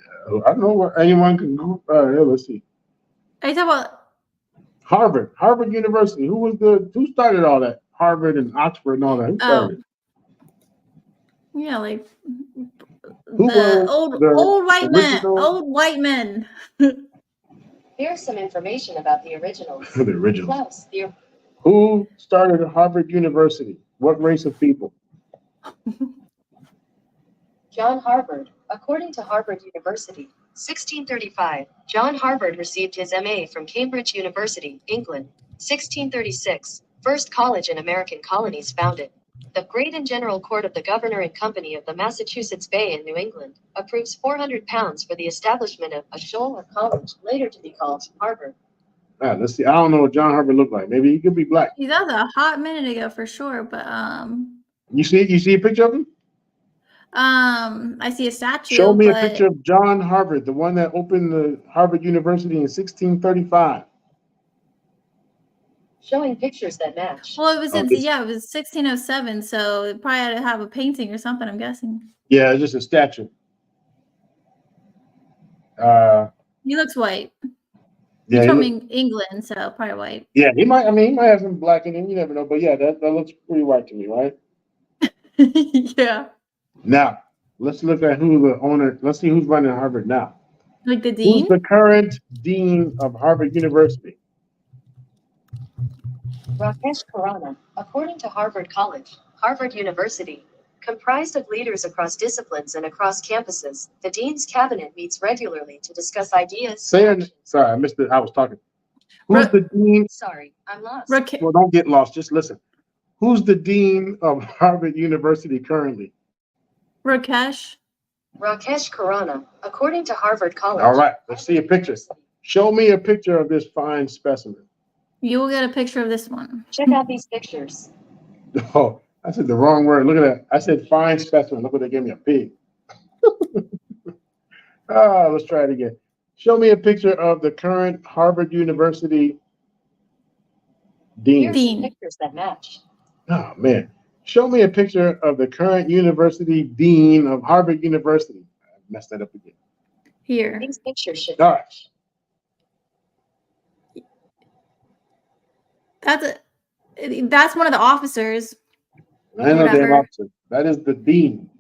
I don't know where anyone can go. Let's see. Are you talking about Harvard University. Who started all that? Harvard and Oxford and all that. Who started? Yeah, like Who the was old white original? men. Old white men. Here's some information about the originals. The originals. Klaus, Who started Harvard University? What race of people? John Harvard. According to Harvard University, 1635, John Harvard received his MA from Cambridge University, England. 1636, first college in American colonies founded. The Great and General Court of the Governor and Company of the Massachusetts Bay in New England approves £400 for the establishment of a shoal or college, later to be called Harvard. Let's see. I don't know what John Harvard looked like. Maybe he could be black. That was a hot minute ago for sure, but You see a picture of him? I see a statue. Show me a picture of John Harvard, the one that opened the Harvard University in 1635. Showing pictures that match. Well, it was 1607, so it probably had to have a painting or something, I'm guessing. Yeah, it's just a statue. He looks white. Yeah, he's from England, so probably white. Yeah, he might have some black in him. You never know, but yeah, that looks pretty white to me, right? Yeah. Now, let's look at who the owner. Let's see who's running Harvard now. Like the dean? Who's the current dean of Harvard University? Rakesh Khurana. According to Harvard College, Harvard University, comprised of leaders across disciplines and across campuses, the dean's cabinet meets regularly to discuss ideas. Sorry, I missed it. I was talking. Who's the dean? Sorry, I'm lost. Well, don't get lost. Just listen. Who's the dean of Harvard University currently? Rakesh Khurana. According to Harvard College. All right, let's see a picture. Show me a picture of this fine specimen. You will get a picture of this one. Check out these pictures. Oh, I said the wrong word. Look at that. I said fine specimen. Look what they gave me, a pig. Let's try it again. Show me a picture of the current Harvard University dean. Here's some pictures that match. Oh, man. Show me a picture of the current university dean of Harvard University. I messed that up again. Here. These pictures should All right. That's one of the officers. I know Whatever. damn officer. That is the dean.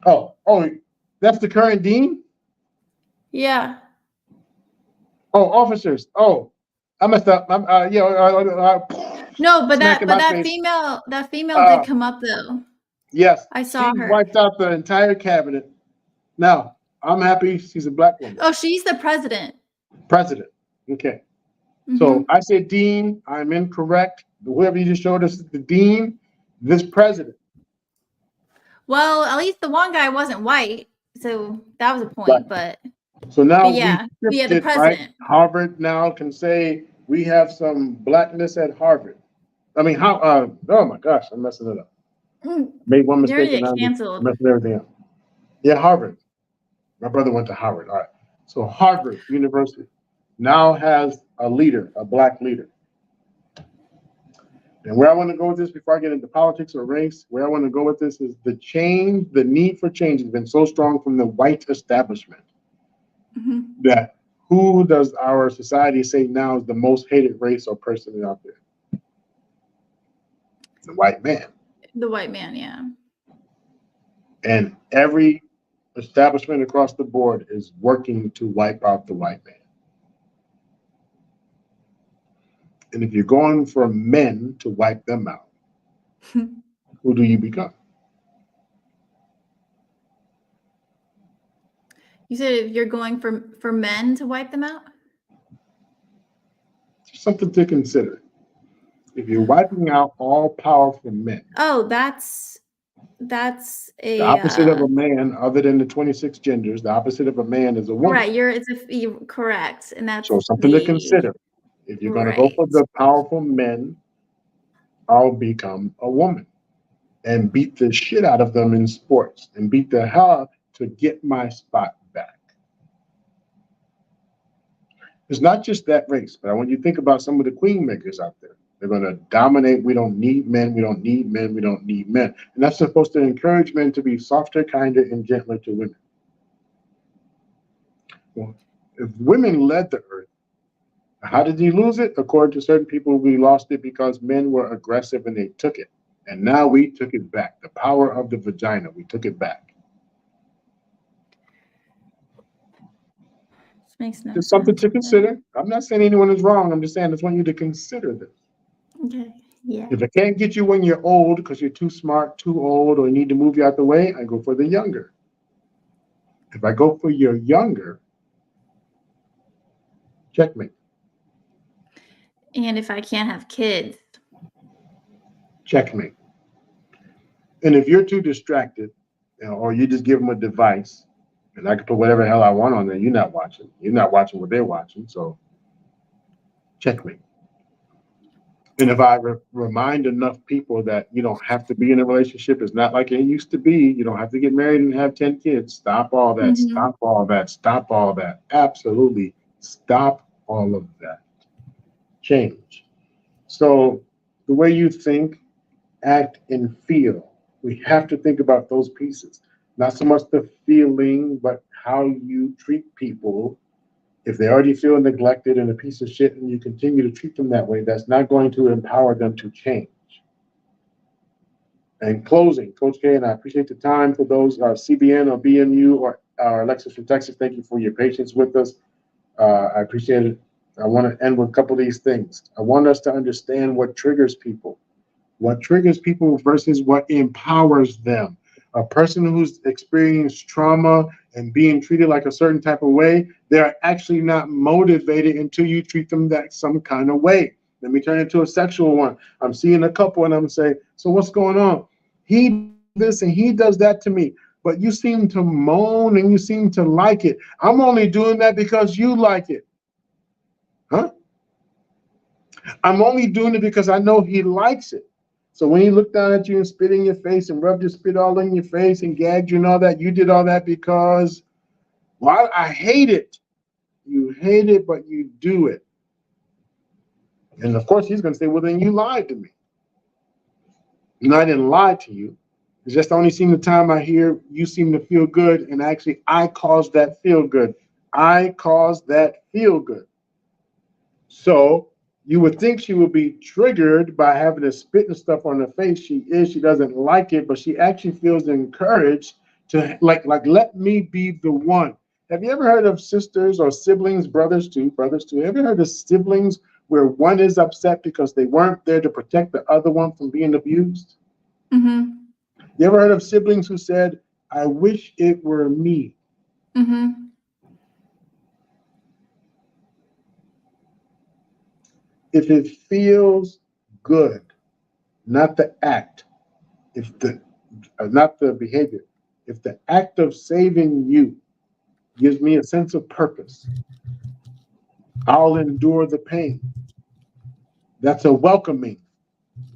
Oh, that's the current dean? Yeah. Oh, officers. Oh, I messed up. No, but Smack in my that face. female did come up though. Yes. I saw she her. Wiped out the entire cabinet. Now, I'm happy she's a black woman. Oh, she's the president. President. Okay. Mhm. So I said dean. I'm incorrect. Whoever you just showed us is the dean. This president. Well, at least the one guy wasn't white, so that was a point. Right. But So now yeah, we the shifted, president. right? Harvard now can say we have some blackness at Harvard. I mean, how? Oh my gosh, I'm messing it up. Made one You're mistake gonna and get I'm canceled. messing everything up. Yeah, Harvard. My brother went to Harvard. All right. So Harvard University now has a leader, a black leader. And where I want to go with this before I get into politics or race, where I want to go with this is the need for change has been so strong from the white establishment that who does our society say now is the most hated race or person out there? The white man. The white man, yeah. And every establishment across the board is working to wipe out the white man. And if you're going for men to wipe them out, who do you become? You said if you're going for men to wipe them out? Something to consider. If you're wiping out all powerful men. Oh, that's a the opposite of a man, other than the 26 genders, the opposite of a man is a woman. right. You're correct, and that's So something to consider. If you're going to go for the powerful men, I'll become a woman and beat the shit out of them in sports and beat the hell out to get my spot back. It's not just that race, but I want you to think about some of the queen makers out there. They're going to dominate. We don't need men. We don't need men. We don't need men. And that's supposed to encourage men to be softer, kinder, and gentler to women. Well, if women led the earth, how did you lose it? According to certain people, we lost it because men were aggressive and they took it. And now we took it back. The power of the vagina, we took it back. This makes no It's something sense. to consider. I'm not saying anyone is wrong. I'm just saying I just want you to consider this. Okay. Yeah. If I can't get you when you're old because you're too smart, too old, or need to move you out the way, I go for the younger. If I go for your younger, checkmate. And if I can't have kids, Checkmate. And if you're too distracted, or you just give them a device, and I can put whatever the hell I want on there, you're not watching. You're not watching what they're watching, so checkmate. And if I remind enough people that you don't have to be in a relationship, it's not like it used to be. You don't have to get married and have 10 kids. Stop all that. Stop all that. Stop all that. Absolutely stop all of that. Change. So the way you think, act, and feel, we have to think about those pieces. Not so much the feeling, but how you treat people. If they already feel neglected and a piece of shit and you continue to treat them that way, that's not going to empower them to change. And closing, Coach K, and I appreciate the time for those CBN or BMU or Alexis from Texas. Thank you for your patience with us. I appreciate it. I want to end with a couple of these things. I want us to understand what triggers people. What triggers people versus what empowers them. A person who's experienced trauma and being treated like a certain type of way, they're actually not motivated until you treat them that some kind of way. Let me turn it to a sexual one. I'm seeing a couple and I'm saying, so what's going on? He does this and he does that to me, but you seem to moan and you seem to like it. I'm only doing that because you like it. Huh? I'm only doing it because I know he likes it. So when he looked down at you and spit in your face and rubbed your spit all in your face and gagged you and all that, you did all that because, well, I hate it. You hate it, but you do it. And of course, he's going to say, well, then you lied to me. No, I didn't lie to you. It's just only seem the time I hear you seem to feel good. And actually, I caused that feel good. I caused that feel good. So you would think she would be triggered by having to spit and stuff on her face. She is. She doesn't like it, but she actually feels encouraged to like let me be the one. Have you ever heard of sisters or siblings, brothers too? Have you ever heard of siblings where one is upset because they weren't there to protect the other one from being abused? Mm-hmm. You ever heard of siblings who said, I wish it were me? Mm-hmm. If it feels good, not the act, if the not the behavior, if the act of saving you gives me a sense of purpose, I'll endure the pain. That's a welcoming,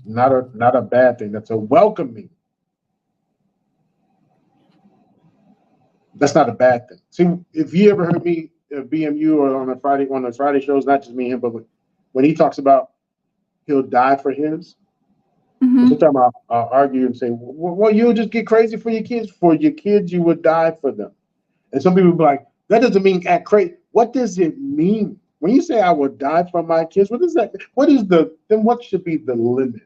not a bad thing. That's a welcoming. That's not a bad thing. See, if you ever heard me BMU or on the Friday shows, not just me and him, but when he talks about he'll die for his, Mm-hmm. sometimes I'll argue and say, well, you'll just get crazy for your kids. For your kids, you would die for them. And some people will be like, that doesn't mean act crazy. What does it mean? When you say I will die for my kids, what is that? Then what should be the limit?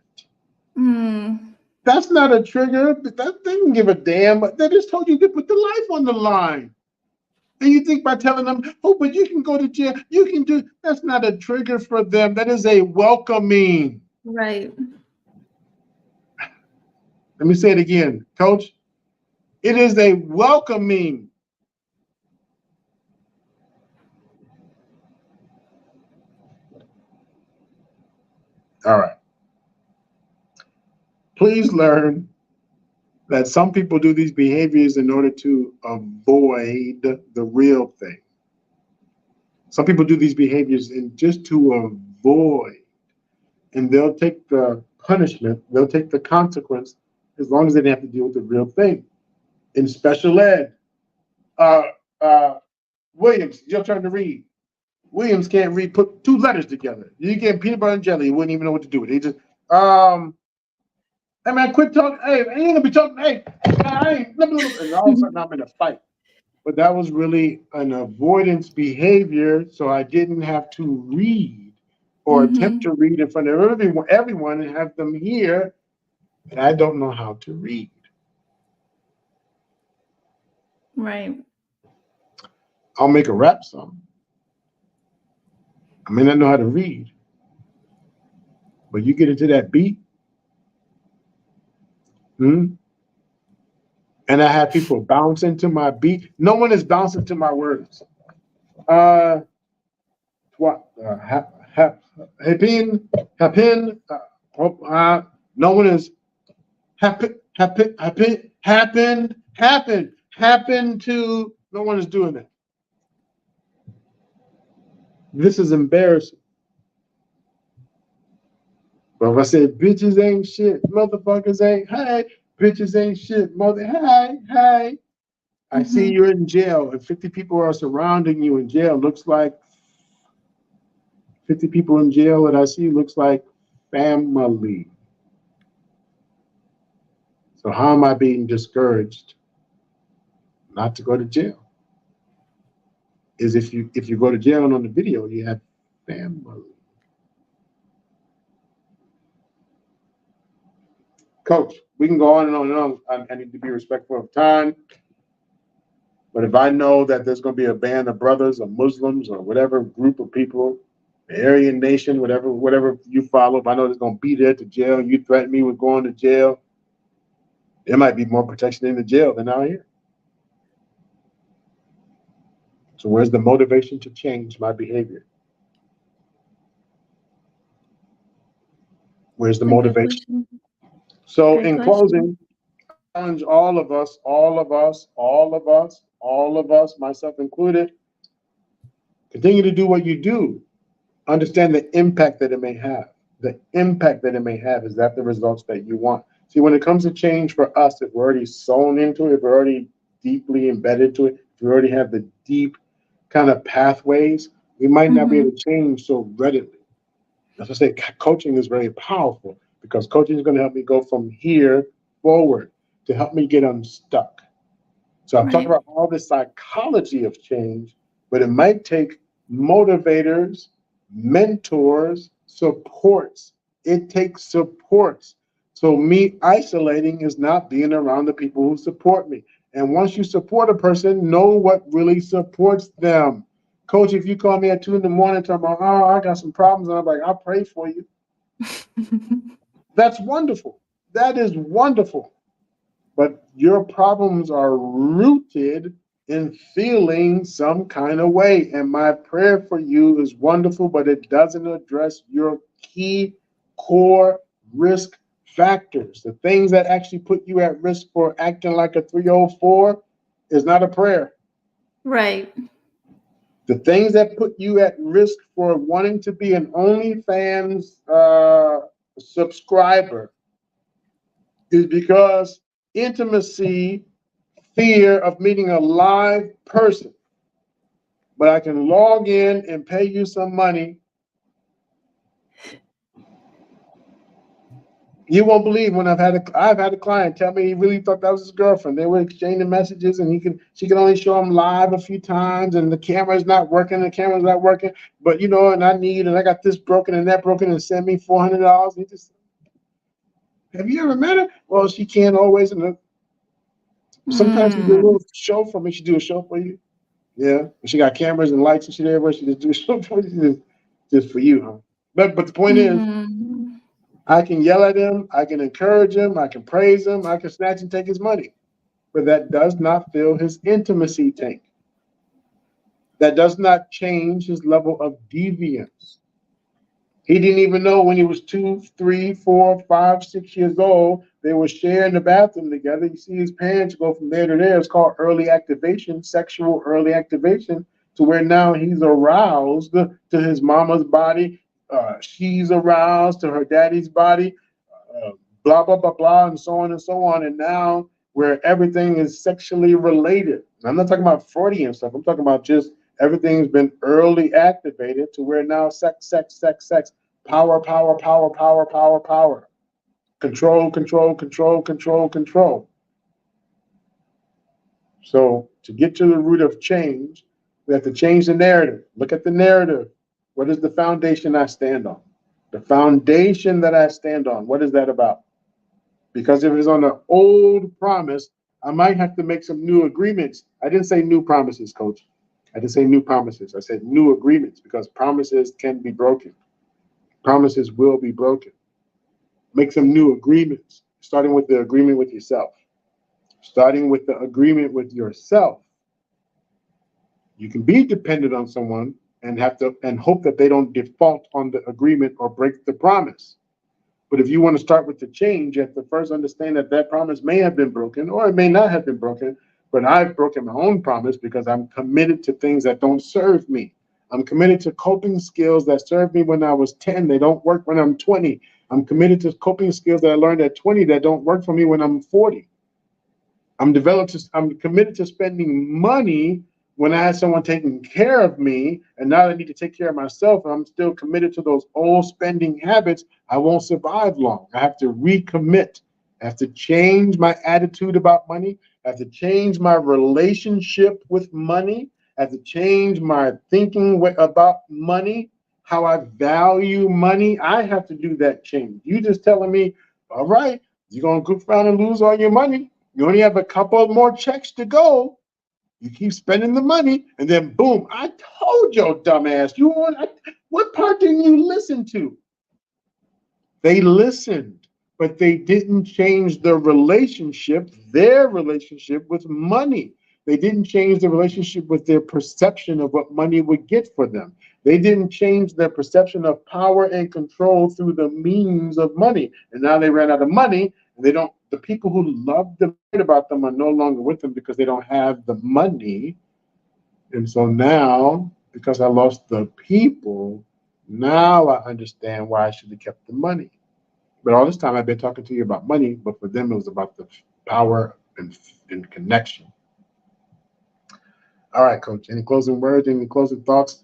Mm. That's not a trigger. That they don't give a damn. They just told you to put the life on the line. And you think by telling them, oh, but you can go to jail, you can do, that's not a trigger for them. That is a welcoming. Right. Let me say it again, Coach. It is a welcoming. All right. Please learn that some people do these behaviors in order to avoid the real thing. Some people do these behaviors just to avoid, and they'll take the punishment, they'll take the consequence, as long as they didn't have to deal with the real thing. In special ed, Williams, your turn to read. Williams can't read, put two letters together. You get peanut butter and jelly, he wouldn't even know what to do with it. He just, hey man, quit talking. Hey, I ain't gonna be talking. Hey, I ain't. And all of a sudden, I'm in a fight. But that was really an avoidance behavior, so I didn't have to read or attempt to read in front of everyone and have them hear that I don't know how to read. Right. I'll make a rap song. I may not know how to read, but you get into that beat, and I have people bounce into my beat. No one is bouncing to my words. Happen. No one is happen to. No one is doing that. This is embarrassing. But if I say bitches ain't shit, motherfuckers ain't, hey, bitches ain't shit, mother, hey. I see you're in jail and 50 people are surrounding you in jail. Looks like 50 people in jail that I see looks like family. So how am I being discouraged not to go to jail? Is if you go to jail and on the video you have family. Coach, we can go on and on and on. I need to be respectful of time. But if I know that there's going to be a band of brothers or Muslims or whatever group of people, the Aryan Nation, whatever you follow, if I know there's going to be there to jail, you threaten me with going to jail, there might be more protection in the jail than out here. So where's the motivation to change my behavior? Where's the motivation? So in closing, I challenge all of us, myself included, continue to do what you do. Understand the impact that it may have. the impact that it may have. Is that the results that you want? See, when it comes to change for us, if we're already sewn into it, if we're already deeply embedded to it, if we already have the deep kind of pathways, we might not be able to change so readily. As I say, coaching is very powerful because coaching is going to help me go from here forward to help me get unstuck. So I'm talking Right. about all the psychology of change, but it might take motivators, mentors, supports. It takes supports. So me isolating is not being around the people who support me. And once you support a person, know what really supports them. Coach, if you call me at 2 in the morning talking about, oh, I got some problems, and I'm like, I'll pray for you. That's wonderful. That is wonderful. But your problems are rooted in feeling some kind of way. And my prayer for you is wonderful, but it doesn't address your key core risk factors. The things that actually put you at risk for acting like a 304 is not a prayer. Right. The things that put you at risk for wanting to be an OnlyFans subscriber is because intimacy, fear of meeting a live person. But I can log in and pay you some money. You won't believe when I've had a client tell me he really thought that was his girlfriend. They were exchanging messages, and she can only show him live a few times, and the camera's not working. But and I got this broken and that broken, and send me $400. He just, have you ever met her? Well, she can't always. And sometimes she do a little show for me. She do a show for you. Yeah, she got cameras and lights and shit everywhere. She just do a show for you, just for you, huh? But the point is, I can yell at him, I can encourage him, I can praise him, I can snatch and take his money. But that does not fill his intimacy tank. That does not change his level of deviance. He didn't even know when he was 2, 3, 4, 5, 6 years old, they were sharing the bathroom together. You see his parents go from there to there. It's called early activation, sexual early activation, to where now he's aroused to his mama's body. She's aroused to her daddy's body, blah, blah, blah, blah, and so on and so on. And now where everything is sexually related. I'm not talking about Freudian stuff. I'm talking about just everything's been early activated to where now sex, sex, sex, sex, power, power, power, power, power, power, control, control, control, control, control. So to get to the root of change, we have to change the narrative. Look at the narrative. What is the foundation I stand on? The foundation that I stand on, what is that about? Because if it's on an old promise, I might have to make some new agreements. I didn't say new promises, coach. I didn't say new promises. I said new agreements because promises can be broken. Promises will be broken. Make some new agreements, starting with the agreement with yourself. Starting with the agreement with yourself. You can be dependent on someone and hope that they don't default on the agreement or break the promise. But if you want to start with the change, you have to first understand that that promise may have been broken or it may not have been broken, but I've broken my own promise because I'm committed to things that don't serve me. I'm committed to coping skills that served me when I was 10. They don't work when I'm 20. I'm committed to coping skills that I learned at 20 that don't work for me when I'm 40. I'm committed to spending money when I had someone taking care of me, and now I need to take care of myself, and I'm still committed to those old spending habits, I won't survive long. I have to recommit. I have to change my attitude about money. I have to change my relationship with money. I have to change my thinking about money, how I value money. I have to do that change. You just telling me, all right, you're going to goof around and lose all your money. You only have a couple more checks to go. You keep spending the money, and then boom, I told your dumbass. What part didn't you listen to? They listened, but they didn't change their relationship with money. They didn't change the relationship with their perception of what money would get for them. They didn't change their perception of power and control through the means of money. And now they ran out of money, and the people who loved them about them are no longer with them because they don't have the money. And so now, because I lost the people, Now I understand why I should have kept the money. But all this time I've been talking to you about money, but for them it was about the power and connection. All right, Coach. Any closing words? Any closing thoughts?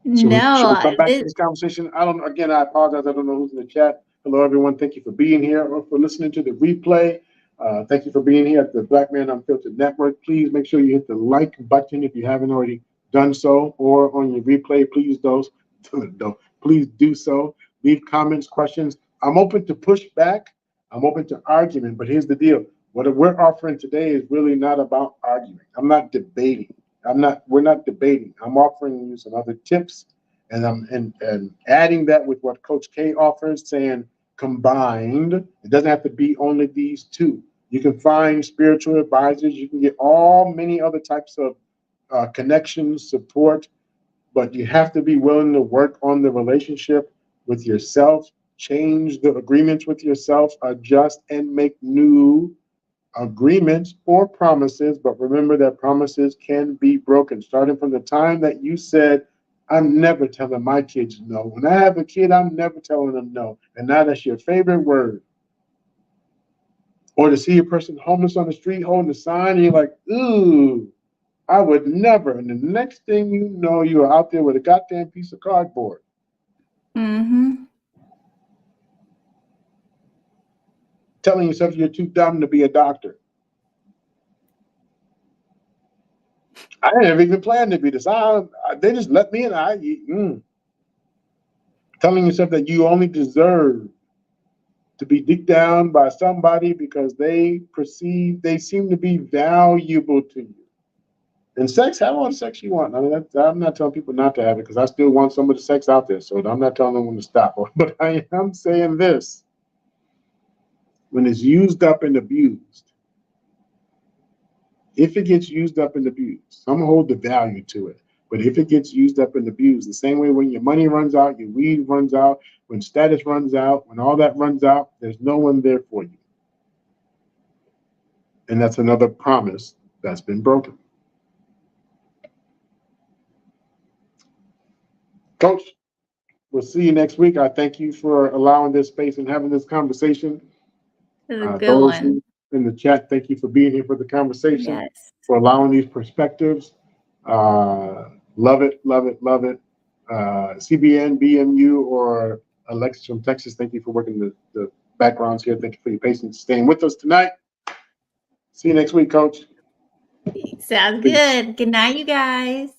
Should we come back to this conversation? Again, I apologize. I don't know who's in the chat. Hello, everyone. Thank you for being here or for listening to the replay. Thank you for being here at the Black Man Unfiltered Network. Please make sure you hit the like button if you haven't already done so, or on your replay, please do so. Leave comments, questions. I'm open to pushback. I'm open to argument, but here's the deal. What we're offering today is really not about arguing. I'm not debating. We're not debating. I'm offering you some other tips, and I'm adding that with what Coach K offers, saying combined. It doesn't have to be only these two. You can find spiritual advisors. You can get many other types of connections, support, but you have to be willing to work on the relationship with yourself, change the agreements with yourself, adjust and make new agreements or promises. But remember that promises can be broken, starting from the time that you said, I'm never telling my kids no. When I have a kid, I'm never telling them no. And now that's your favorite word. Or to see a person homeless on the street holding a sign, and you're like, ooh, I would never. And the next thing you know, you're out there with a goddamn piece of cardboard. Mm-hmm. Telling yourself you're too dumb to be a doctor. I didn't even plan to be this. They just let me in. Telling yourself that you only deserve to be dicked down by somebody because they seem to be valuable to you. And sex, have all the sex you want. I mean, I'm not telling people not to have it because I still want some of the sex out there. So I'm not telling them when to stop. But I am saying this. When it's used up and abused, if it gets used up and abused, I'm going to hold the value to it. But if it gets used up and abused, the same way when your money runs out, your weed runs out, when status runs out, when all that runs out, there's no one there for you. And that's another promise that's been broken. Coach, we'll see you next week. I thank you for allowing this space and having this conversation. This is a good one. In the chat, thank you for being here for the conversation, Yes. for allowing these perspectives. Love it, love it, love it. CBN, BMU, or Alexis from Texas, thank you for working the backgrounds here. Thank you for your patience staying with us tonight. See you next week, Coach. Sounds good. Good night, you guys.